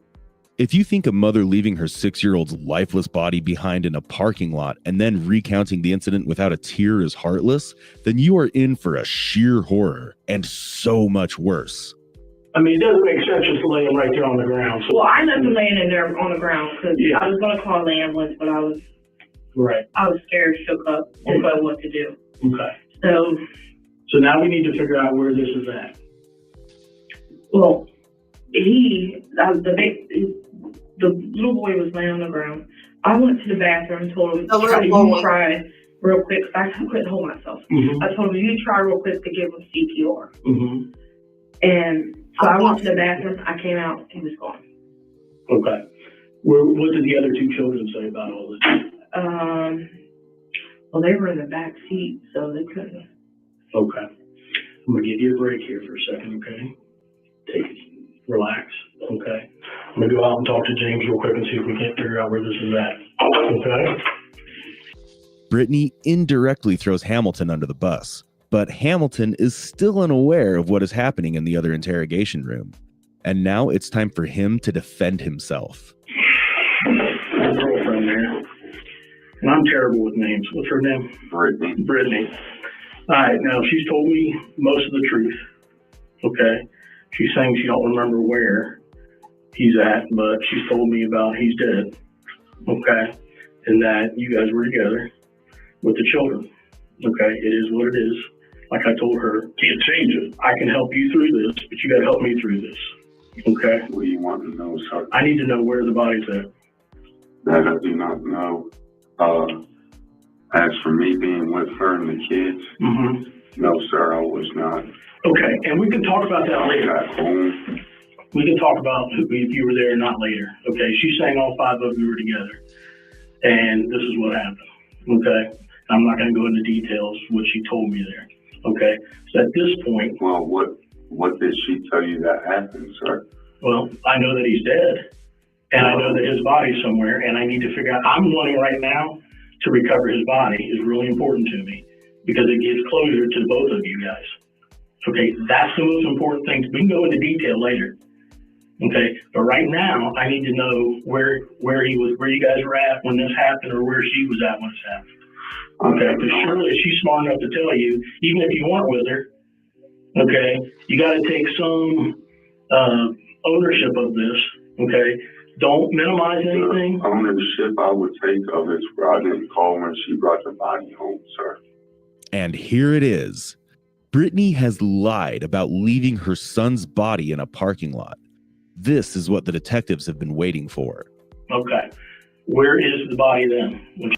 S7: If you think a mother leaving her 6-year-old's lifeless body behind in a parking lot and then recounting the incident without a tear is heartless, then you are in for a sheer horror and so much worse.
S5: I mean, it doesn't make sense just to lay him right there on the ground. So,
S6: well, I left him laying in there on the ground because I was going to call the ambulance, but I was scared, shook up, didn't know what to do.
S5: Okay.
S6: So
S5: now we need to figure out where this is at.
S6: Well, the little boy was laying on the ground. I went to the bathroom, told him you try real quick. I couldn't hold myself.
S5: Mm-hmm.
S6: I told him, you try real quick to give him CPR.
S5: Mm-hmm.
S6: And so I went to the bathroom. I came out. He was gone.
S5: Okay. What did the other two children say about all this?
S6: Well, they were in the back seat, so they couldn't.
S5: Okay. I'm going to give you a break here for a second, okay? Relax, okay? I'm going to go out and talk to James real quick and see if we can't figure out where this is at, okay?
S7: Brittany indirectly throws Hamilton under the bus, but Hamilton is still unaware of what is happening in the other interrogation room. And now it's time for him to defend himself.
S5: My girlfriend there, and I'm terrible with names. What's her name? Brittany. All right, now she's told me most of the truth, okay? She's saying she don't remember where he's at, but she's told me about he's dead, okay? And that you guys were together with the children, okay? It is what it is. Like I told her, can't change it. I can help you through this, but you got to help me through this, okay?
S8: What do you want to know, sir?
S5: I need to know where the body's at.
S8: That I do not know. As for me being with her and the kids, no, sir, I was not.
S5: Okay, and we can talk about that later.
S8: At home.
S5: We can talk about if you were there or not later. Okay, she's saying all five of you were together, and this is what happened. Okay, I'm not going to go into details what she told me there. Okay, so at this point,
S8: well, what did she tell you that happened, sir?
S5: Well, I know that he's dead, and I know that his body's somewhere, and I need to figure out. I'm wanting right now to recover his body is really important to me because it gives closure to both of you guys. Okay, that's the most important thing. We can go into detail later. Okay, but right now I need to know where he was, where you guys were at when this happened, or where she was at when this happened. Okay, because surely she's smart enough to tell you, even if you weren't with her. Okay, you got to take some ownership of this. Okay, don't minimize anything.
S8: The ownership I would take of it where I didn't call when she brought the body home, sir.
S7: And here it is. Brittany has lied about leaving her son's body in a parking lot. This is what the detectives have been waiting for.
S5: Okay. Where is the body then?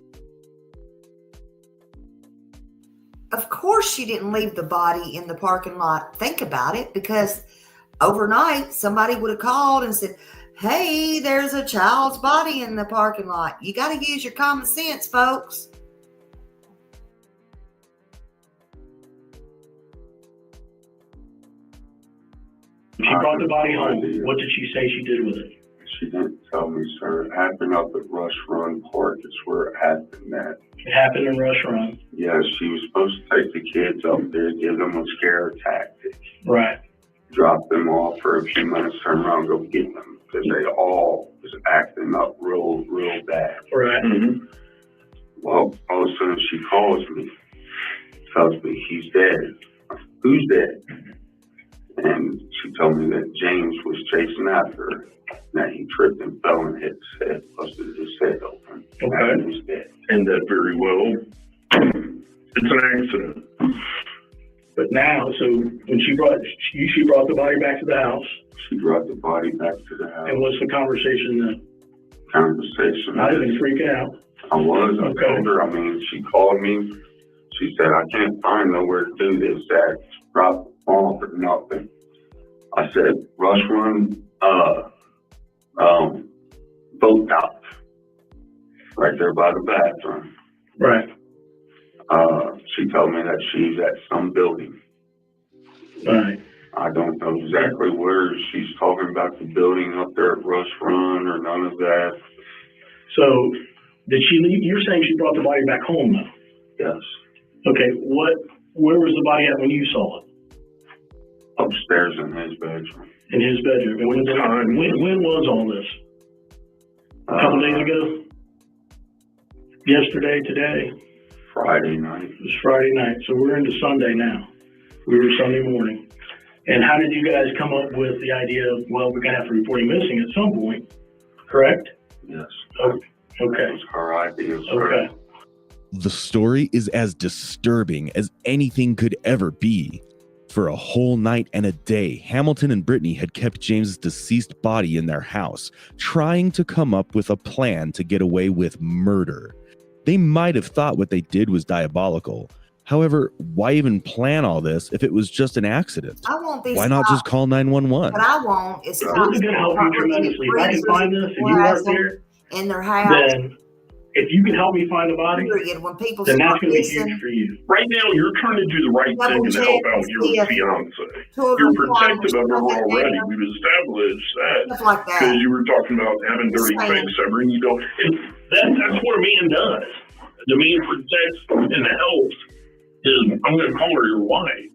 S1: Of course she didn't leave the body in the parking lot. Think about it, because overnight somebody would have called and said, hey, there's a child's body in the parking lot. You got to use your common sense, folks.
S5: She brought the body home. What did she say she did with it?
S8: She didn't tell me, sir. It happened up at Rush Run Park. It's where it happened at.
S5: It happened in Rush Run.
S8: Yes, she was supposed to take the kids up there, give them a scare tactic.
S5: Right.
S8: Drop them off for a few minutes, turn around, go get them. Because they all was acting up real bad.
S5: Right.
S8: Mm-hmm. Well, all of a sudden she calls me, tells me he's dead. Who's dead? And she told me that James was chasing after her, that he tripped and fell and hit his head, busted his head open.
S5: Okay.
S8: And he was dead.
S9: And that very well, it's an accident.
S5: But now, so when she brought the body back to the house.
S8: She brought the body back to the house.
S5: And what's the conversation then?
S8: Conversation.
S5: I didn't freak out.
S8: I was.
S5: Okay.
S8: I told her. I mean, she called me. She said, I can't find nowhere to do this. That dropped off or nothing. I said, Rush Run, boat dock. Right there by the bathroom.
S5: Right.
S8: She told me that she's at some building.
S5: Right.
S8: I don't know exactly where she's talking about, the building up there at Rush Run or none of that.
S5: So, did she leave? You're saying she brought the body back home, though?
S8: Yes.
S5: Okay, where was the body at when you saw it?
S8: Upstairs in his bedroom.
S5: In his bedroom. And when was all this? A couple days ago? Yesterday, today?
S8: Friday night.
S5: It was Friday night, so we're into Sunday now. We were Sunday morning. And how did you guys come up with the idea of, well, we're going to have to report him missing at some point, correct?
S8: Yes.
S5: Okay.
S8: That was her idea.
S5: Okay.
S7: The story is as disturbing as anything could ever be. For a whole night and a day, Hamilton and Brittany had kept James's deceased body in their house, trying to come up with a plan to get away with murder. They might have thought what they did was diabolical. However, why even plan all this if it was just an accident?
S1: I won't be
S7: Why not just call 911?
S1: What I want is
S5: This is going to help you tremendously. If I can find this and you weren't there,
S1: in their house,
S5: then if you can help me find the body,
S1: when people
S5: then that's
S1: start
S5: going to be
S1: missing,
S5: huge for you.
S9: Right now, you're trying to do the right thing and help out your fiance. You're protective of her already. We've established that.
S1: stuff like that.
S9: Because you were talking about having dirty
S1: Same.
S9: things ever, and you don't. And that's what a man does. The man protects and helps. I'm going to call her your wife,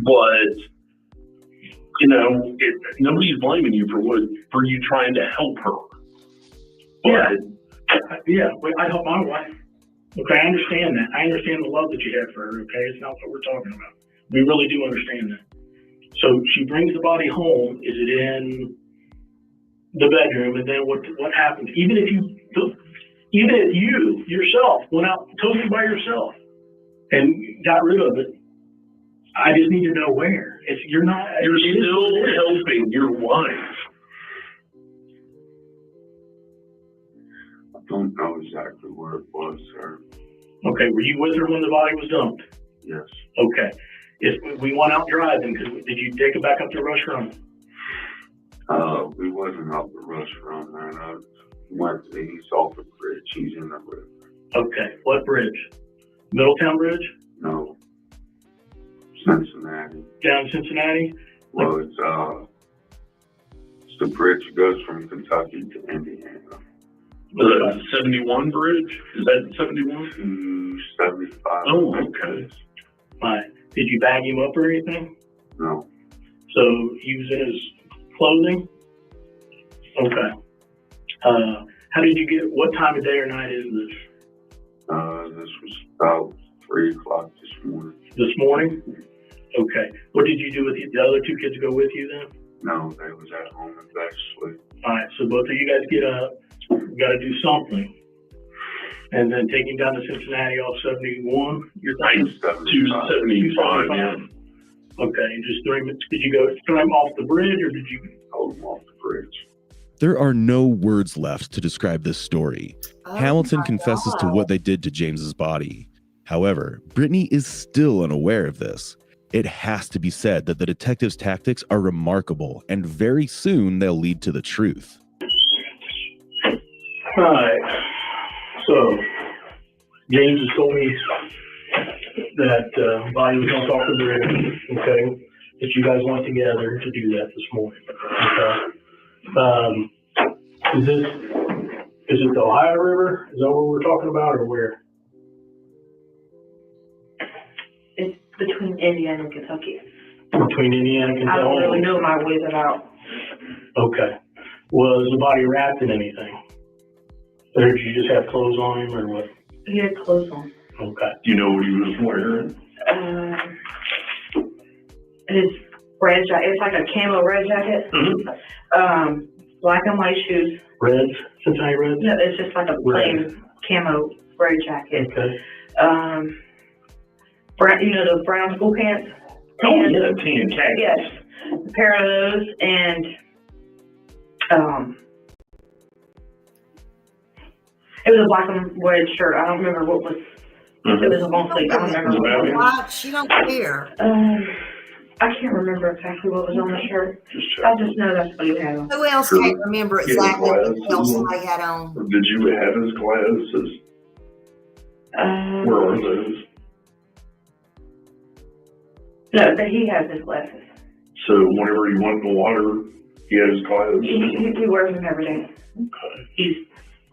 S9: but nobody's blaming you for you trying to help her. But,
S5: Yeah, I help my wife. Okay, I understand that. I understand the love that you have for her, okay? It's not what we're talking about. We really do understand that. So she brings the body home. Is it in the bedroom? And then what happens? Even if you yourself went out totally by yourself and got rid of it, I just need to know where. You're still
S9: helping your wife.
S8: I don't know exactly where it was, sir.
S5: Okay, were you with her when the body was dumped?
S8: Yes.
S5: Okay. If we went out driving, did you take it back up to Rush Run?
S8: We wasn't up the Rush Run, man. I went to the East off the bridge. He's in the river.
S5: Okay, what bridge? Middletown Bridge?
S8: No. Cincinnati.
S5: Down Cincinnati?
S8: Well, it's the bridge that goes from Kentucky to Indiana.
S9: The 71 bridge? Is that 71?
S8: 275.
S9: Oh, okay.
S5: Right. Did you bag him up or anything?
S8: No.
S5: So he was in his clothing? Okay. How did you what time of day or night is this?
S8: This was about 3 o'clock this morning.
S5: This morning? Okay. What did you do with the other two kids go with you then?
S8: No, they was at home and back asleep.
S5: All right, so both of you guys get up. We got to do something. And then take him down to Cincinnati off 71. You're thinking
S9: 275, yeah.
S5: Okay, and just throw him off the bridge, or did you
S8: hold him off the bridge?
S7: There are no words left to describe this story. Hamilton confesses to what they did to James's body. However, Brittany is still unaware of this. It has to be said that the detectives' tactics are remarkable, and very soon they'll lead to the truth.
S5: All right. So, James has told me that body was on top of the bridge, okay? That you guys went together to do that this morning, okay? Is it the Ohio River? Is that what we're talking about, or where?
S6: It's between Indiana and Kentucky.
S5: Between Indiana and Kentucky?
S6: I don't really know my ways about.
S5: Okay. Was the body wrapped in anything? Or did you just have clothes on him, or what?
S6: He had clothes on.
S5: Okay.
S9: Do you know what he was wearing?
S6: His red jacket. It's like a camo red jacket.
S9: Mm-hmm.
S6: Black and white shoes.
S5: Reds? Cincinnati Reds?
S6: No, it's just like a plain camo red jacket.
S5: Okay.
S6: Brown, the brown school pants.
S9: Oh, yeah, tan khaki.
S6: Yes. A pair of those and it was a black and white shirt. I don't remember what was. It was a long sleeve. I don't remember what it was.
S1: Why? She don't care.
S6: I can't remember exactly what was on the shirt. I just know that's what he had on.
S1: Who else can't remember exactly what else they had on?
S9: Did you have his glasses? Where are those?
S6: No, but he has his glasses.
S9: So whenever he went in the water, he had his clothes.
S6: He wears them every day.
S9: Okay.
S6: He's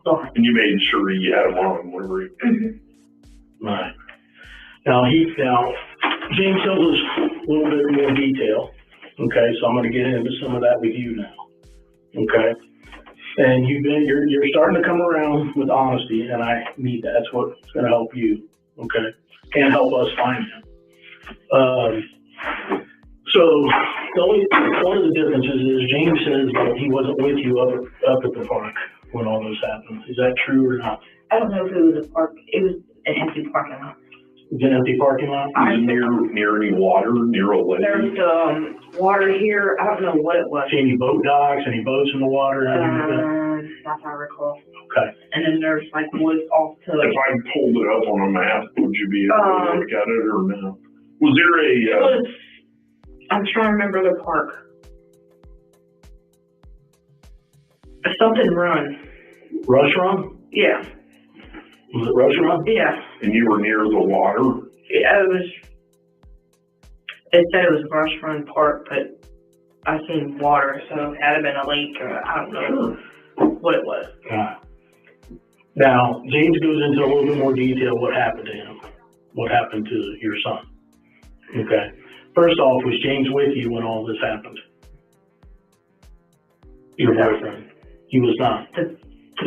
S6: blind.
S9: And you made sure he had them on whenever he.
S5: Right. Now, James tells us a little bit more detail. Okay, so I'm going to get into some of that with you now. Okay, and you're starting to come around with honesty, and I need that. That's what's going to help you. Okay, and help us find him. So one of the differences is James says that he wasn't with you up at the park when all this happened. Is that true or not?
S6: I don't know if it was a park. It was an empty parking lot.
S5: It's an empty parking lot?
S9: Was it near any water, near a lake?
S6: There's water here. I don't know what it was.
S5: See any boat docks, any boats in the water?
S6: Not that I recall.
S5: Okay.
S6: And then there's like woods off to.
S9: If I pulled it up on a map, would you be able to look at it or no? Was there
S6: I'm trying to remember the park. Something Run.
S5: Rush Run?
S6: Yeah.
S5: Was it Rush Run?
S6: Yeah.
S9: And you were near the water?
S6: Yeah, it said it was Rush Run Park, but I seen water, so it had to been a lake or I don't know what it was.
S5: Now, James goes into a little bit more detail what happened to him, what happened to your son. Okay. First off, was James with you when all this happened? Your boyfriend? He was not.
S6: The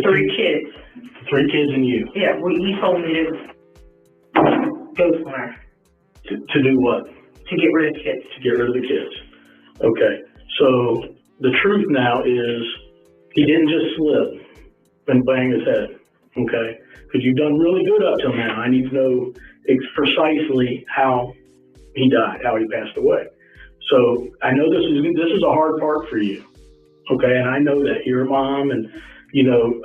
S6: 3 kids.
S5: The 3 kids and you.
S6: Yeah, he told me to go somewhere.
S5: To do what?
S6: To get rid of kids.
S5: To get rid of the kids. Okay. So the truth now is he didn't just slip and bang his head. Okay. Because you've done really good up till now. I need to know precisely how he died, how he passed away. So I know this is a hard part for you. Okay. And I know that you're a mom and,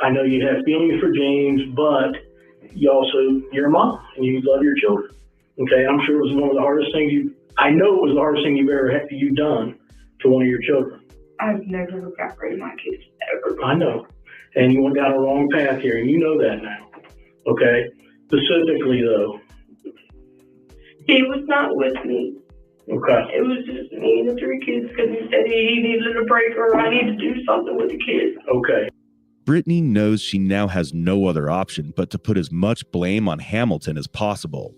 S5: I know you have feelings for James, but you're a mom and you love your children. Okay. I'm sure it was one of the hardest things I know it was the hardest thing you've done to one of your children.
S6: I've never got rid of my kids, ever.
S5: I know. And you went down a wrong path here, and you know that now. Okay? Specifically, though.
S6: He was not with me.
S5: Okay.
S6: It was just me and the 3 kids because he said he needed a break or I need to do something with the kids.
S5: Okay.
S7: Brittany knows she now has no other option but to put as much blame on Hamilton as possible.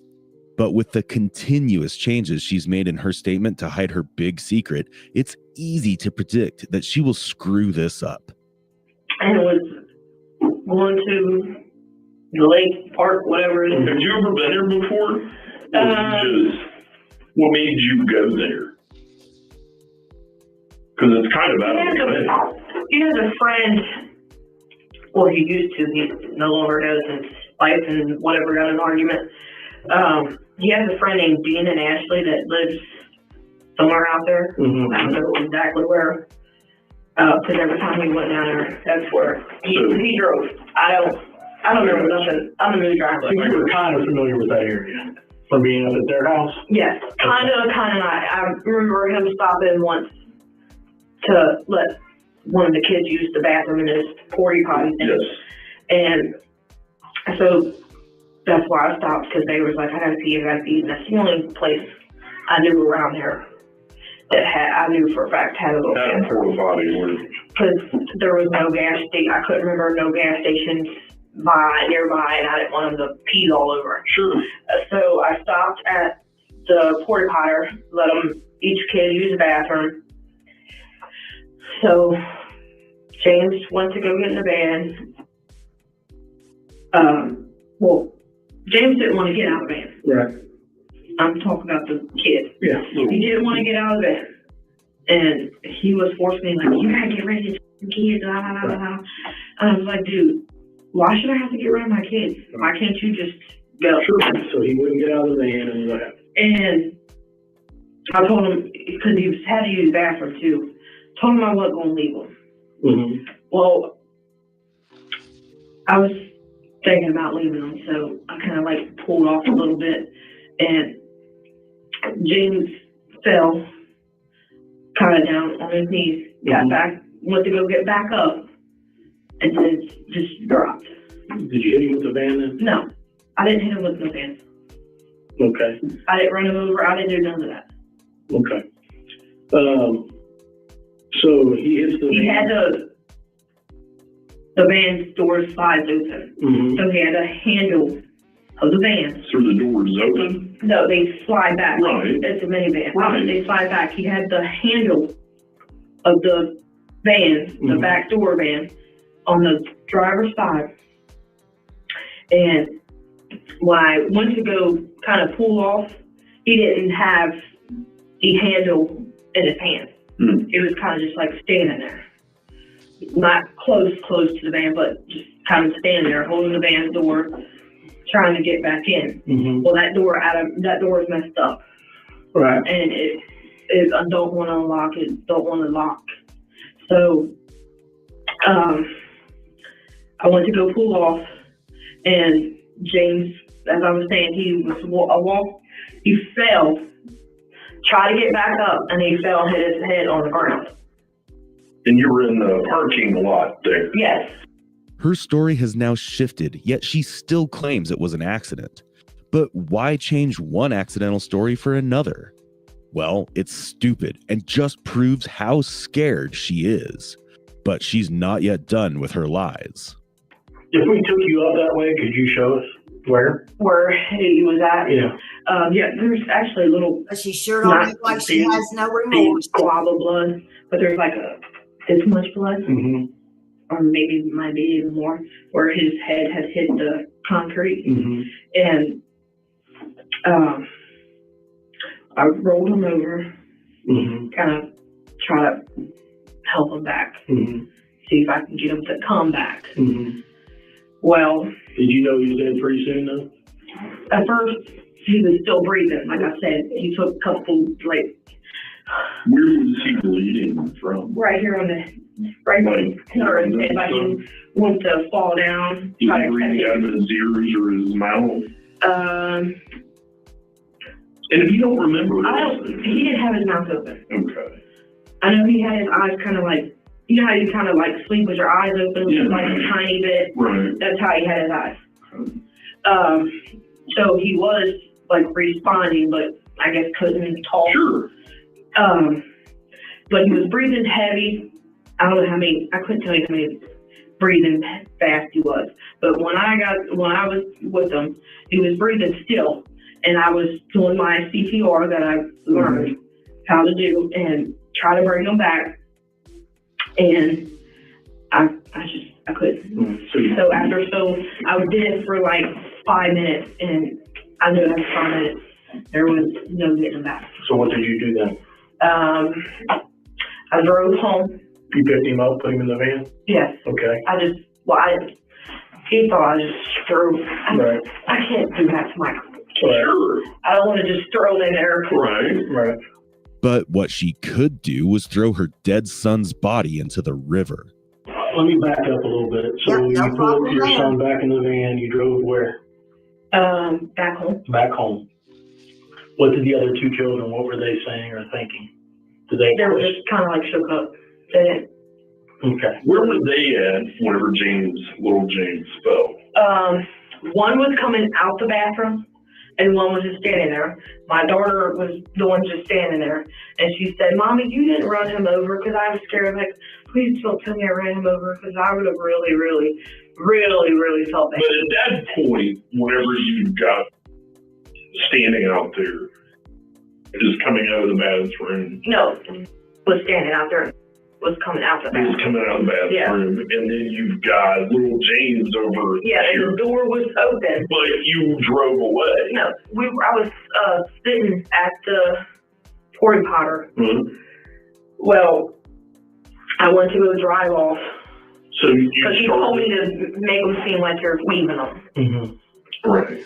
S7: But with the continuous changes she's made in her statement to hide her big secret, it's easy to predict that she will screw this up.
S6: And it was going to the lake, park, whatever it is.
S9: Have you ever been there before? What made you go there? Because it's kind of out of the way.
S6: He has a friend, well, he used to, he no longer does, his wife and whatever got in an argument. He has a friend named Dean and Ashley that lives somewhere out there.
S5: Mm-hmm.
S6: I don't know exactly where. Because every time he went down there, that's where he drove. I don't know nothing. I'm a new driver.
S5: So you were kind of familiar with that area from being up at their house?
S6: Yes, kind of not. I remember him stopping once to let one of the kids use the bathroom in his porta potty thing.
S9: Yes.
S6: And so that's why I stopped, because they was like, I gotta pee. And that's the only place I knew around here that I knew for a fact had a little
S9: porta potty.
S6: Because there was no gas station. I couldn't remember no gas stations nearby, and I didn't want them to pee all over.
S5: Sure.
S6: So I stopped at the porta potty, let them, each kid use the bathroom. So James went to go get in the van. Well, James didn't want to get out of the van.
S5: Right.
S6: I'm talking about the kid.
S5: Yeah.
S6: He didn't want to get out of the van. And he was forcing me, like, you gotta get rid of the kids, blah, blah, blah, blah. And I was like, dude, why should I have to get rid of my kids? Why can't you just go?
S5: Sure. So he wouldn't get out of the van and what happened?
S6: And I told him, because he had to use the bathroom too, told him I wasn't going to leave him.
S5: Mm-hmm.
S6: Well, I was thinking about leaving him, so I kind of like pulled off a little bit, and James fell kind of down on his knees, got back, went to go get back up, and then just dropped.
S5: Did you hit him with the van then?
S6: No, I didn't hit him with the van.
S5: Okay.
S6: I didn't run him over. I didn't do none of that.
S5: Okay. So he hits the
S6: He had the van's door slides open.
S5: Mm-hmm.
S6: So he had a handle of the van.
S9: So the door is open?
S6: No, they slide back.
S9: Right.
S6: It's a minivan.
S9: Right.
S6: They slide back. He had the handle of the van, the
S5: Mhm.
S6: back door van, on the driver's side. And when I went to go kind of pull off, he didn't have the handle in his hand.
S9: Mm.
S6: It was kind of just like standing there. Not close to the van, but just kind of standing there, holding the van door, trying to get back in.
S5: Mm-hmm.
S6: Well, that door is messed up.
S5: Right.
S6: And I don't want to unlock it, don't want to lock. So, I went to go pull off, and James, as I was saying, he fell, tried to get back up, and he fell and hit his head on the ground.
S9: And you were in the parking lot there?
S6: Yes.
S7: Her story has now shifted, yet she still claims it was an accident. But why change one accidental story for another? Well, it's stupid and just proves how scared she is. But she's not yet done with her lies.
S5: If we took you up that way, could you show us where?
S6: Where he was at?
S5: Yeah.
S6: Yeah, there's actually a little
S1: But she sure don't look like she has no remorse.
S6: squab of blood, but there's like this much blood,
S5: Mm-hmm.
S6: or maybe might be even more, where his head had hit the concrete.
S5: Mm-hmm.
S6: And I rolled him over,
S5: Mm-hmm.
S6: kind of try to help him back,
S5: Mm-hmm.
S6: see if I can get him to come back.
S5: Mm-hmm.
S6: Well,
S5: Did you know he was dead pretty soon though?
S6: at first he was still breathing. Like I said, he took a couple, like,
S9: Where was he bleeding from?
S6: right here on the, right here, and like he wants to fall down.
S9: He
S6: try
S9: was
S6: to
S9: breathing
S6: catch
S9: out of his ears or his mouth?
S6: it.
S9: And if you don't remember,
S6: He didn't have his mouth open.
S9: Okay.
S6: I know he had his eyes kind of like, you know how you kind of like sleep with your eyes open,
S9: Yeah.
S6: like a tiny bit?
S9: Right.
S6: That's how he had his eyes. So he was like responding, but I guess couldn't talk.
S9: Sure.
S6: But he was breathing heavy. I don't know how many, I couldn't tell you how many breathing fast he was. But when I was with him, he was breathing still. And I was doing my CPR that I learned how to do and try to bring him back. And I couldn't. So I did it for like 5 minutes, and I knew after 5 minutes there was no getting back.
S5: So what did you do then?
S6: I drove home.
S5: You picked him up, put him in the van?
S6: Yes.
S5: Okay.
S6: He thought I just threw.
S5: Right.
S6: I can't do that to my.
S9: Sure.
S6: I don't want to just throw it in there.
S9: Right.
S5: Right.
S7: But what she could do was throw her dead son's body into the river.
S5: Let me back up a little bit. So
S1: Yep, no
S5: you put
S1: problem
S5: your
S1: there.
S5: son back in the van, you drove where?
S6: Back home.
S5: Back home. What did the other two children, what were they saying or thinking? Did they
S6: They were just kind of like shook up. They didn't.
S5: Okay.
S9: Where were they at whenever little James fell?
S6: One was coming out the bathroom, and one was just standing there. My daughter was the one just standing there, and she said, "Mommy, you didn't run him over," because I was scared. I'm like, please don't tell me I ran him over, because I would have really, really, really, really felt bad.
S9: But at that point, whenever you got standing out there, just coming out of the bathroom,
S6: No, was standing out there, was coming out the
S9: he was
S6: bathroom.
S9: coming out of the bathroom, and then you've got little James over
S6: Yeah,
S9: here,
S6: and the door was open.
S9: but you drove away.
S6: No, I was sitting at the porta potter.
S9: Mhm.
S6: Well, I went to go drive off,
S9: So you
S6: because he told me
S9: started,
S6: to make them seem like you're leaving them.
S5: Mm-hmm.
S9: right.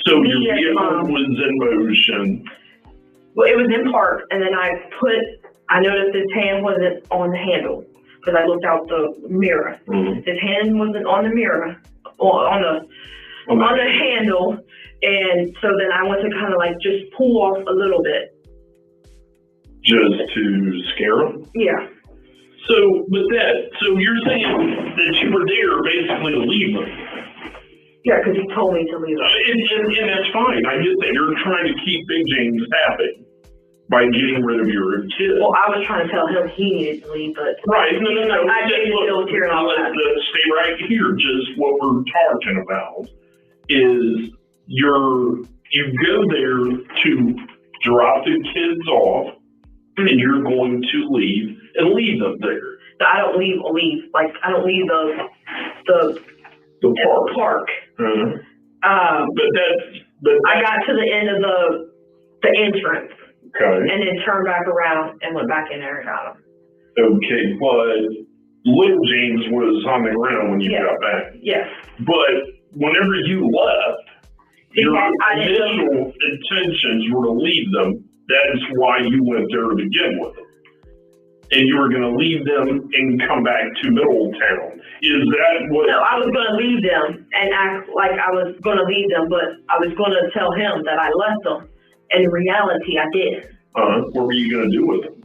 S9: So your
S6: Yes,
S9: vehicle
S6: Mom.
S9: was in motion.
S6: Well, it was in park, and then I noticed his hand wasn't on the handle, because I looked out the mirror.
S9: Mhm.
S6: His hand wasn't on the mirror, or on the handle, and so then I went to kind of like just pull off a little bit.
S9: Just to scare him?
S6: Yeah.
S9: So you're saying that you were there basically to leave them.
S6: Yeah, because he told me to leave.
S9: And that's fine. I get that. You're trying to keep Big James happy. by getting rid of your kid.
S6: Well, I was trying to tell him he needed to leave, but
S9: Right, no.
S6: I didn't feel here and all that.
S9: Let's stay right here. Just what we're talking about is you go there to drop the kids off, and you're going to leave and leave them there.
S6: I don't leave. Like, I don't leave the park.
S9: Uh-huh. But
S6: I got to the end of the entrance.
S9: Okay.
S6: And then turned back around and went back in there and got him.
S9: Okay, but little James was on the ground when you got back.
S6: Yes.
S9: But whenever you left, your initial intentions were to leave them. That's why you went there to begin with them. And you were going to leave them and come back to Middletown. Is that what?
S6: No, I was going to leave them and act like I was going to leave them, but I was going to tell him that I left them. And in reality, I did.
S9: What were you going to do with them?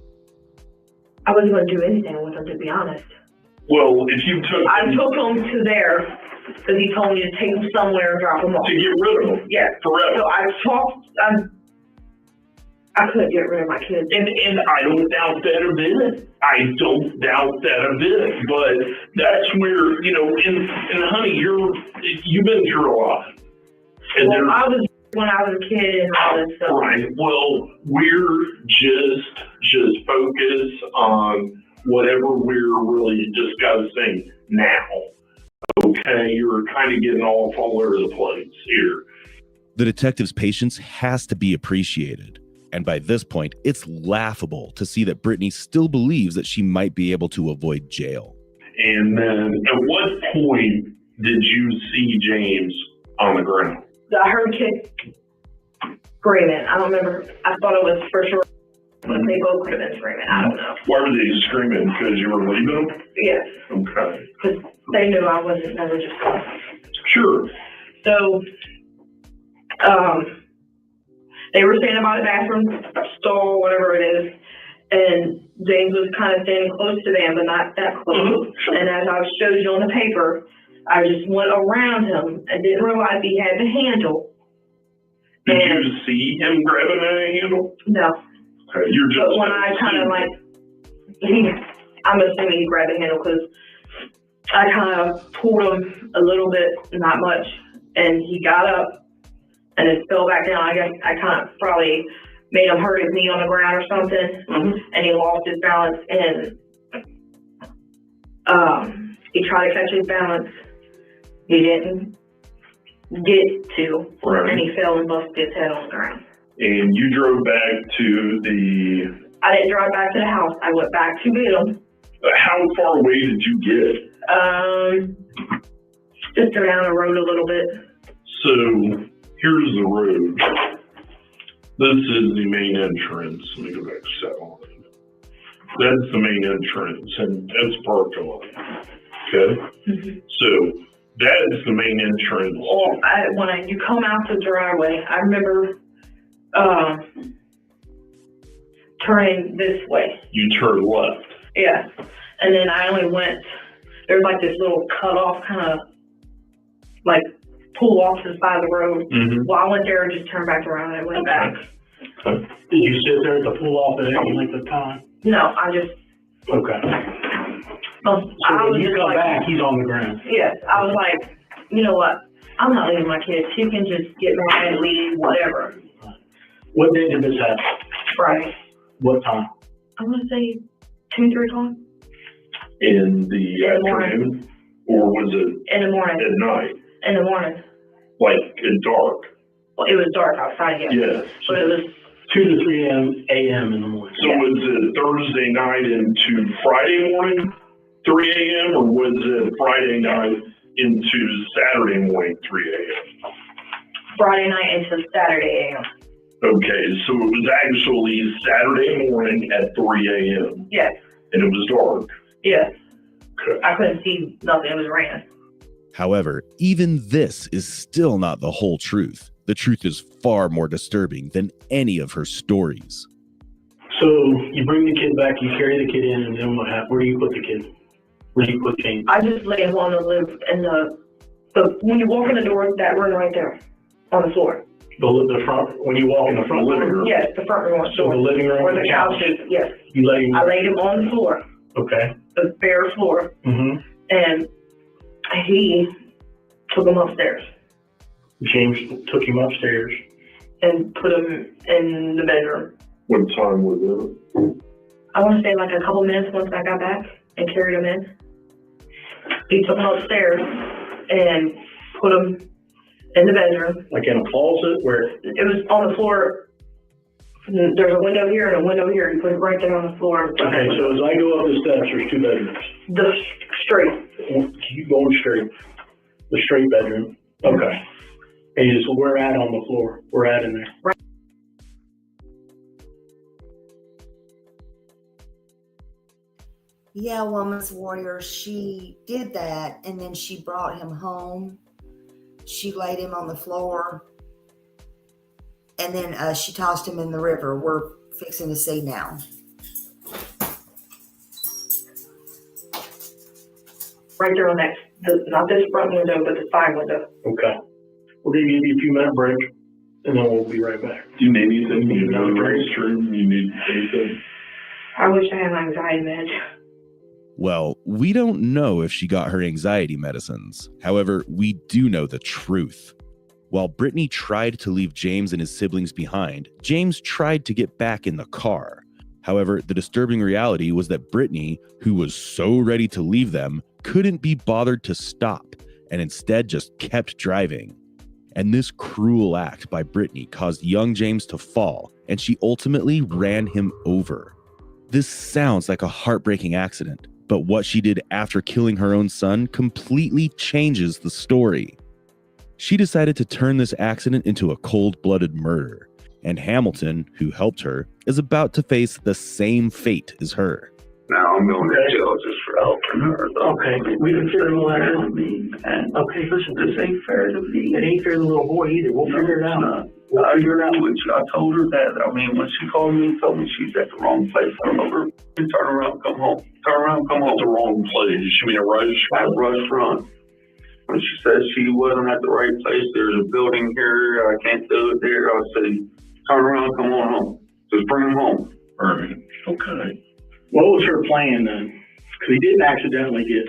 S6: I wasn't going to do anything with them, to be honest.
S9: Well, if you took
S6: I took them to there because he told me to take them somewhere and drop them off.
S9: To get rid of them?
S6: Yeah.
S9: Forever.
S6: So I couldn't get rid of my kids.
S9: And I don't doubt that a bit. But that's where, and honey, you've been through a lot. And
S6: well, when I was a kid and all this stuff.
S9: Right. Well, we're just focused on whatever we're really discussing now. Okay, you're kind of getting all over the place here.
S7: The detective's patience has to be appreciated. And by this point, it's laughable to see that Brittany still believes that she might be able to avoid jail.
S9: And then at what point did you see James on the ground?
S6: I heard kids screaming. I don't remember. I thought it was for sure, but they both could have been screaming. I don't know.
S9: Why were they screaming? Because you were leaving them?
S6: Yes.
S9: Okay.
S6: Because they knew I wasn't never just going.
S9: Sure.
S6: So, they were standing by the bathroom stall, whatever it is, and James was kind of standing close to them, but not that close.
S9: Sure.
S6: And as I showed you on the paper, I just went around him and didn't realize he had the handle.
S9: Did you see him grabbing a handle?
S6: No.
S9: Okay, you're just.
S6: But when I kind of I'm assuming he grabbed the handle because I kind of pulled him a little bit, not much, and he got up and then fell back down. I guess I kind of probably made him hurt his knee on the ground or something, and he lost his balance and he tried to catch his balance. He didn't get to, and he fell and busted his head on the ground.
S9: And you drove back to
S6: I didn't drive back to the house. I went back to get him.
S9: How far away did you get?
S6: Just down the road a little bit.
S9: So here's the road. This is the main entrance. Let me go back to that. That's the main entrance, and that's parking lot. Okay?
S6: Mm-hmm.
S9: So that is the main entrance.
S6: Well, when you come out the driveway, I remember turning this way.
S9: You turn left.
S6: Yeah. And then I only went, there's like this little cut off kind of like pull off to the side of the road.
S9: Mm-hmm.
S6: Well, I went there and just turned back around and went back.
S9: Okay.
S10: Did you sit there at the pull off at any length of time?
S6: No, I just.
S10: Okay.
S6: So
S10: when you come back, he's on the ground.
S6: Yes, I was like, you know what? I'm not leaving my kids. She can just get mad and leave, whatever.
S10: What day did this happen?
S6: Friday.
S10: What time?
S6: I'm gonna say 2, 3 o'clock.
S9: In the afternoon? Or was it
S6: in the morning?
S9: At night?
S6: In the morning.
S9: Like in dark?
S6: Well, it was dark outside, yes.
S9: Yes.
S6: But it was
S10: 2 to 3 a.m. in the morning.
S9: So was it Thursday night into Friday morning, 3 a.m., or was it Friday night into Saturday morning, 3 a.m.?
S6: Friday night into Saturday a.m.
S9: Okay, so it was actually Saturday morning at 3 a.m.
S6: Yes.
S9: And it was dark.
S6: Yes.
S9: Okay.
S6: I couldn't see nothing. It was raining.
S7: However, even this is still not the whole truth. The truth is far more disturbing than any of her stories.
S10: So you bring the kid back, you carry the kid in, and then what happened? Where do you put the kid? Where do you put James?
S6: I just laid him on the lip in the when you walk in the door, that room right there on the floor.
S10: The front, when you walk in the front living room?
S6: Yes, the front room.
S10: So the living room
S6: Where
S10: and
S6: the
S10: the
S6: couch
S10: couch?
S6: is, yes.
S10: You laid him?
S6: I laid him on the floor,
S10: Okay.
S6: the bare floor,
S10: Mm-hmm.
S6: and he took him upstairs
S10: James took him upstairs.
S6: and put him in the bedroom.
S8: What time was it?
S6: I want to say like a couple minutes once I got back and carried him in. He took him upstairs and put him in the bedroom.
S10: Like in a closet where?
S6: It was on the floor. There's a window here and a window here. He put it right there on the floor.
S10: Okay, so as I go up the steps, there's 2 bedrooms.
S6: The straight.
S10: Keep going straight. The straight bedroom. Okay. And you just, we're at on the floor. We're at in there.
S6: Right.
S1: Yeah, Woman's Warrior, she did that, and then she brought him home. She laid him on the floor, and then she tossed him in the river. We're fixing to see now.
S6: Right there on that, not this front window, but the side window.
S10: Okay. We're going to give you a few minute break, and then we'll be right back.
S8: Do you need anything? You know the restroom? You need anything?
S6: I wish I had my anxiety meds.
S7: Well, we don't know if she got her anxiety medicines. However, we do know the truth. While Brittany tried to leave James and his siblings behind, James tried to get back in the car. However, the disturbing reality was that Brittany, who was so ready to leave them, couldn't be bothered to stop and instead just kept driving. And this cruel act by Brittany caused young James to fall, and she ultimately ran him over. This sounds like a heartbreaking accident, but what she did after killing her own son completely changes the story. She decided to turn this accident into a cold-blooded murder, and Hamilton, who helped her, is about to face the same fate as her.
S8: Now I'm going to jail just for helping her.
S10: Okay, we can figure it out.
S8: Okay, listen, this ain't fair to me.
S10: It ain't fair to the little boy either. We'll figure it out.
S8: I figured out with you. I told her that. I mean, when she called me and told me she's at the wrong place, I told her, turn around, come home. Turn around, come home.
S9: The wrong place. You mean a
S8: At restaurant. When she said she wasn't at the right place, there's a building here, I can't do it there. I said, turn around, come on home. Just bring him home.
S9: restaurant? Okay.
S10: What was her plan then? Because he didn't accidentally get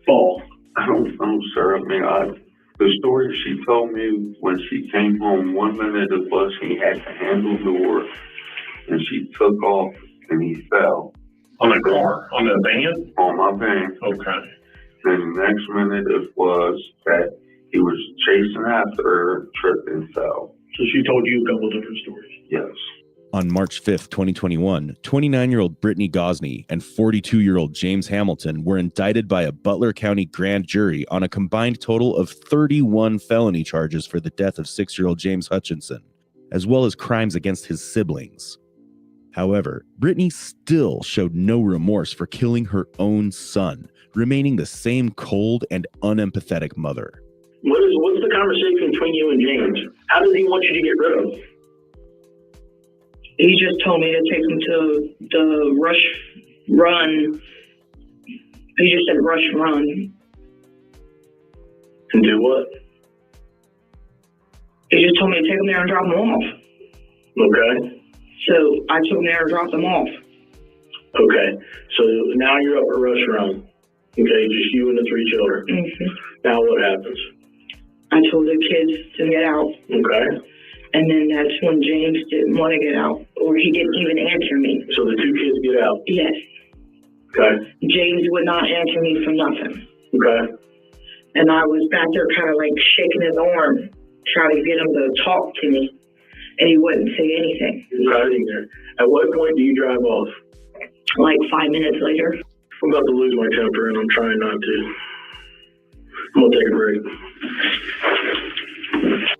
S10: fall.
S8: I don't know, sir. I mean, the story she told me when she came home, 1 minute it was he had the handle door and she took off and he fell.
S9: On the car? On the van?
S8: On my van.
S9: Okay.
S8: Then the next minute it was that he was chasing after her, tripped and fell.
S10: So she told you a couple of different stories.
S8: Yes.
S7: On March 5th, 2021, 29-year-old Brittany Gosney and 42-year-old James Hamilton were indicted by a Butler County grand jury on a combined total of 31 felony charges for the death of 6-year-old James Hutchinson, as well as crimes against his siblings. However, Brittany still showed no remorse for killing her own son, remaining the same cold and unempathetic mother.
S10: What's the conversation between you and James? How does he want you to get rid of him?
S6: He just told me to take him to the run. He just said rush run.
S10: And do what?
S6: He just told me to take him there and drop him off.
S10: Okay.
S6: So I took him there and dropped him off.
S10: Okay. So now you're up at Rush Run. Okay, just you and the 3 children.
S6: Mm-hmm.
S10: Now what happens?
S6: I told the kids to get out.
S10: Okay.
S6: And then that's when James didn't want to get out, or he didn't even answer me.
S10: So the 2 kids get out.
S6: Yes.
S10: Okay.
S6: James would not answer me for nothing.
S10: Okay.
S6: And I was back there kind of like shaking his arm, trying to get him to talk to me. And he wouldn't say anything.
S10: Hiding there. At what point do you drive off?
S6: Like 5 minutes later.
S10: I'm about to lose my temper and I'm trying not to. I'm going to take a break.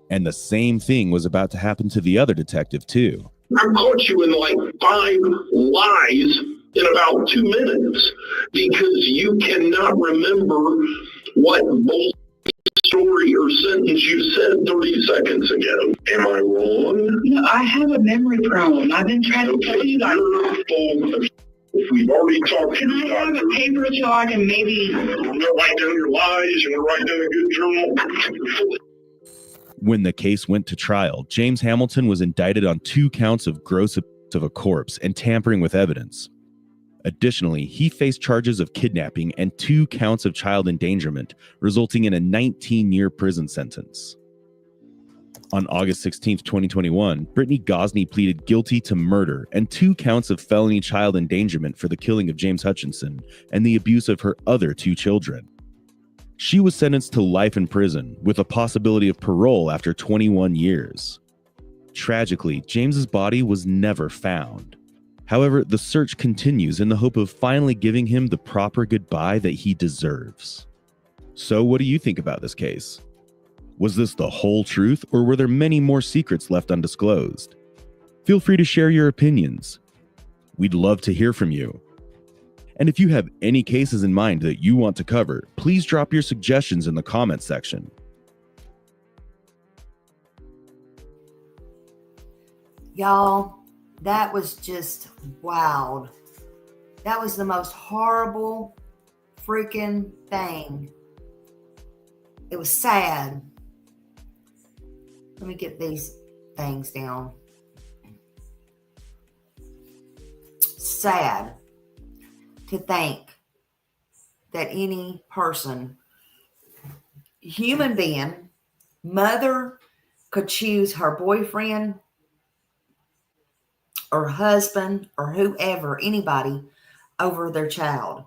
S7: And the same thing was about to happen to the other detective, too.
S9: I caught you in like 5 lies in about 2 minutes because you cannot remember what bull story or sentence you said 30 seconds ago. Am I wrong?
S6: No, I have a memory problem. I've been trying to tell you that.
S9: You're full of We've already talked to
S6: Can
S9: you,
S6: I have
S9: doctor.
S6: a paper so I can maybe...
S9: I'm going to write down your lies and write down a good journal.
S7: When the case went to trial, James Hamilton was indicted on 2 counts of gross abuse of a corpse and tampering with evidence. Additionally, he faced charges of kidnapping and 2 counts of child endangerment, resulting in a 19-year prison sentence. On August 16, 2021, Brittany Gosney pleaded guilty to murder and 2 counts of felony child endangerment for the killing of James Hutchinson and the abuse of her other 2 children. She was sentenced to life in prison with a possibility of parole after 21 years. Tragically, James's body was never found. However, the search continues in the hope of finally giving him the proper goodbye that he deserves. So what do you think about this case? Was this the whole truth, or were there many more secrets left undisclosed? Feel free to share your opinions. We'd love to hear from you. And if you have any cases in mind that you want to cover, please drop your suggestions in the comments section.
S1: Y'all, that was just wild. That was the most horrible freaking thing. It was sad. Let me get these things down. Sad to think that any person, human being, mother, could choose her boyfriend or husband or whoever, anybody, over their child.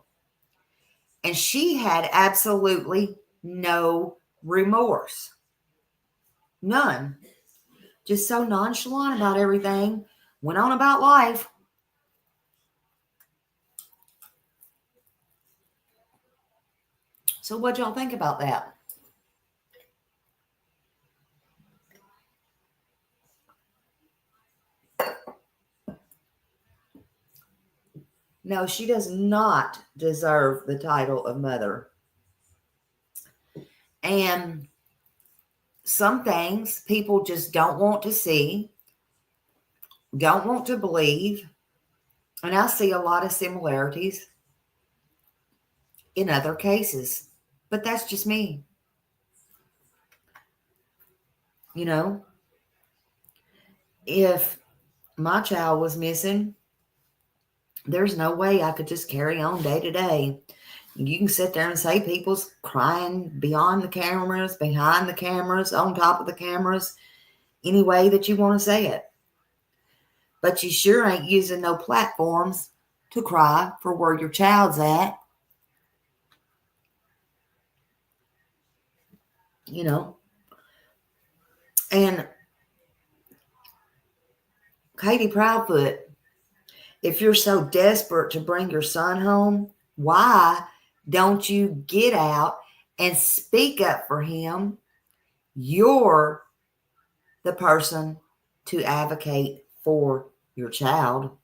S1: And she had absolutely no remorse. None. Just so nonchalant about everything. Went on about life. So what y'all think about that? No, she does not deserve the title of mother. And some things people just don't want to see, don't want to believe. And I see a lot of similarities in other cases. But that's just me. You know, if my child was missing, there's no way I could just carry on day to day. You can sit there and say people's crying beyond the cameras, behind the cameras, on top of the cameras, any way that you want to say it. But you sure ain't using no platforms to cry for where your child's at. You know. And Katie Proudfoot, if you're so desperate to bring your son home, why don't you get out and speak up for him? You're the person to advocate for your child.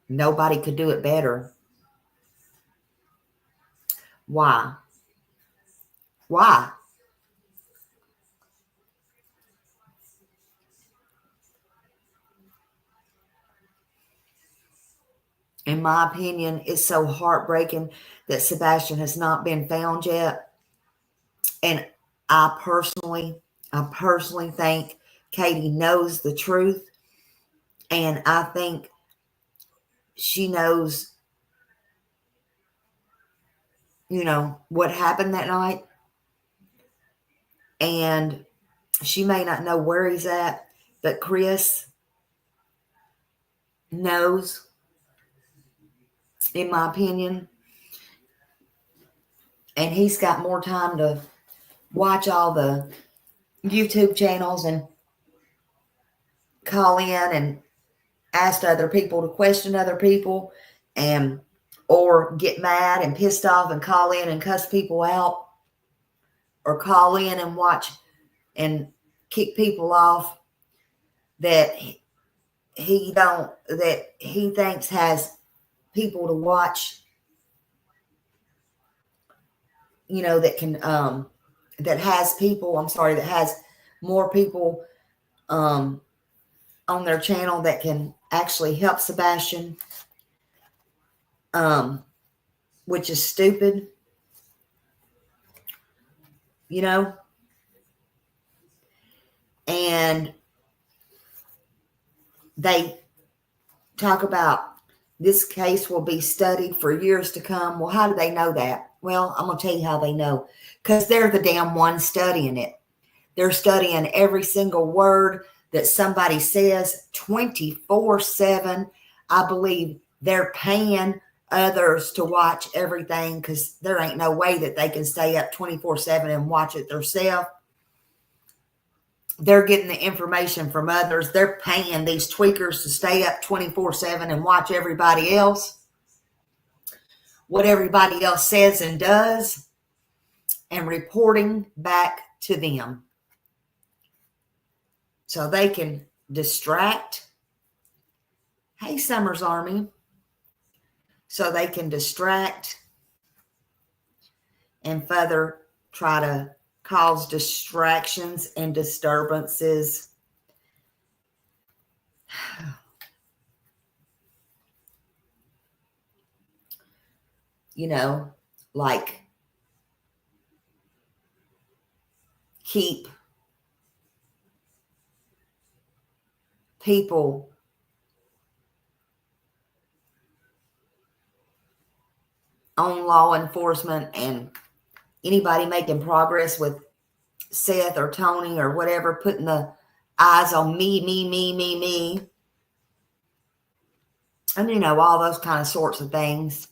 S1: Nobody could do it better. Why? Why? In my opinion, it's so heartbreaking that Sebastian has not been found yet. And I personally think Katie knows the truth. And I think she knows, you know, what happened that night. And she may not know where he's at, but Chris knows, in my opinion. And he's got more time to watch all the YouTube channels and call in and ask other people to question other people, and or get mad and pissed off and call in and cuss people out, or call in and watch and kick people off that he thinks has people to watch, you know, that can that has more people on their channel that can actually help Sebastian, which is stupid, you know. And they talk about this case will be studied for years to come. Well, how do they know that? Well, I'm going to tell you how they know. Because they're the damn ones studying it. They're studying every single word that somebody says 24/7. I believe they're paying others to watch everything because there ain't no way that they can stay up 24/7 and watch it themselves. They're getting the information from others. They're paying these tweakers to stay up 24/7 and watch everybody else, what everybody else says and does, and reporting back to them. So they can distract. Hey, Summers Army. So they can distract and further try to cause distractions and disturbances. You know, like keep people on law enforcement and anybody making progress with Seth or Tony or whatever, putting the eyes on me. And, you know, all those kind of sorts of things.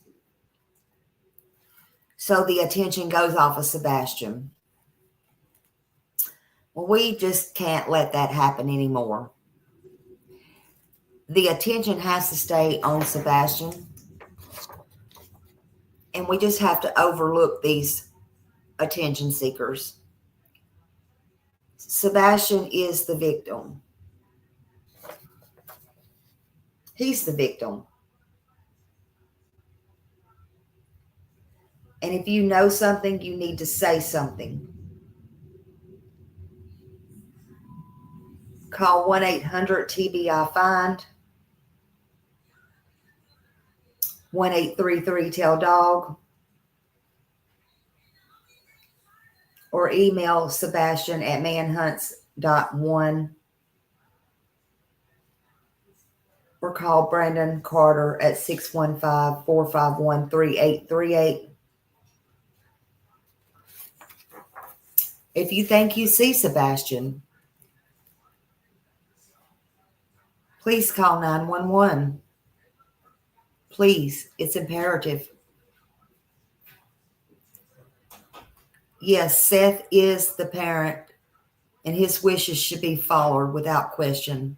S1: So the attention goes off of Sebastian. Well, we just can't let that happen anymore. The attention has to stay on Sebastian. And we just have to overlook these attention seekers. Sebastian is the victim. He's the victim. And if you know something, you need to say something. Call 1-800-TBI-FIND. 1-833-TELL-DOG. Or email Sebastian at manhunts.1. Or call Brandon Carter at 615-451-3838. If you think you see Sebastian, please call 911. Please, it's imperative. Yes, Seth is the parent, and his wishes should be followed without question.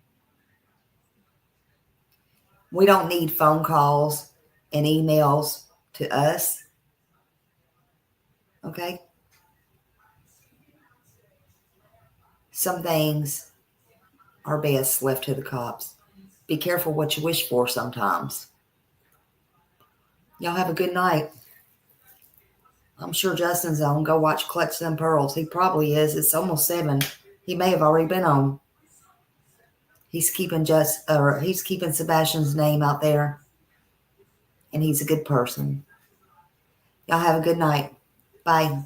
S1: We don't need phone calls and emails to us. Okay? Some things are best left to the cops. Be careful what you wish for sometimes. Y'all have a good night. I'm sure Justin's on. Go watch Clutch Them Pearls. He probably is. It's almost 7. He may have already been on. He's keeping Sebastian's name out there. And he's a good person. Y'all have a good night. Bye.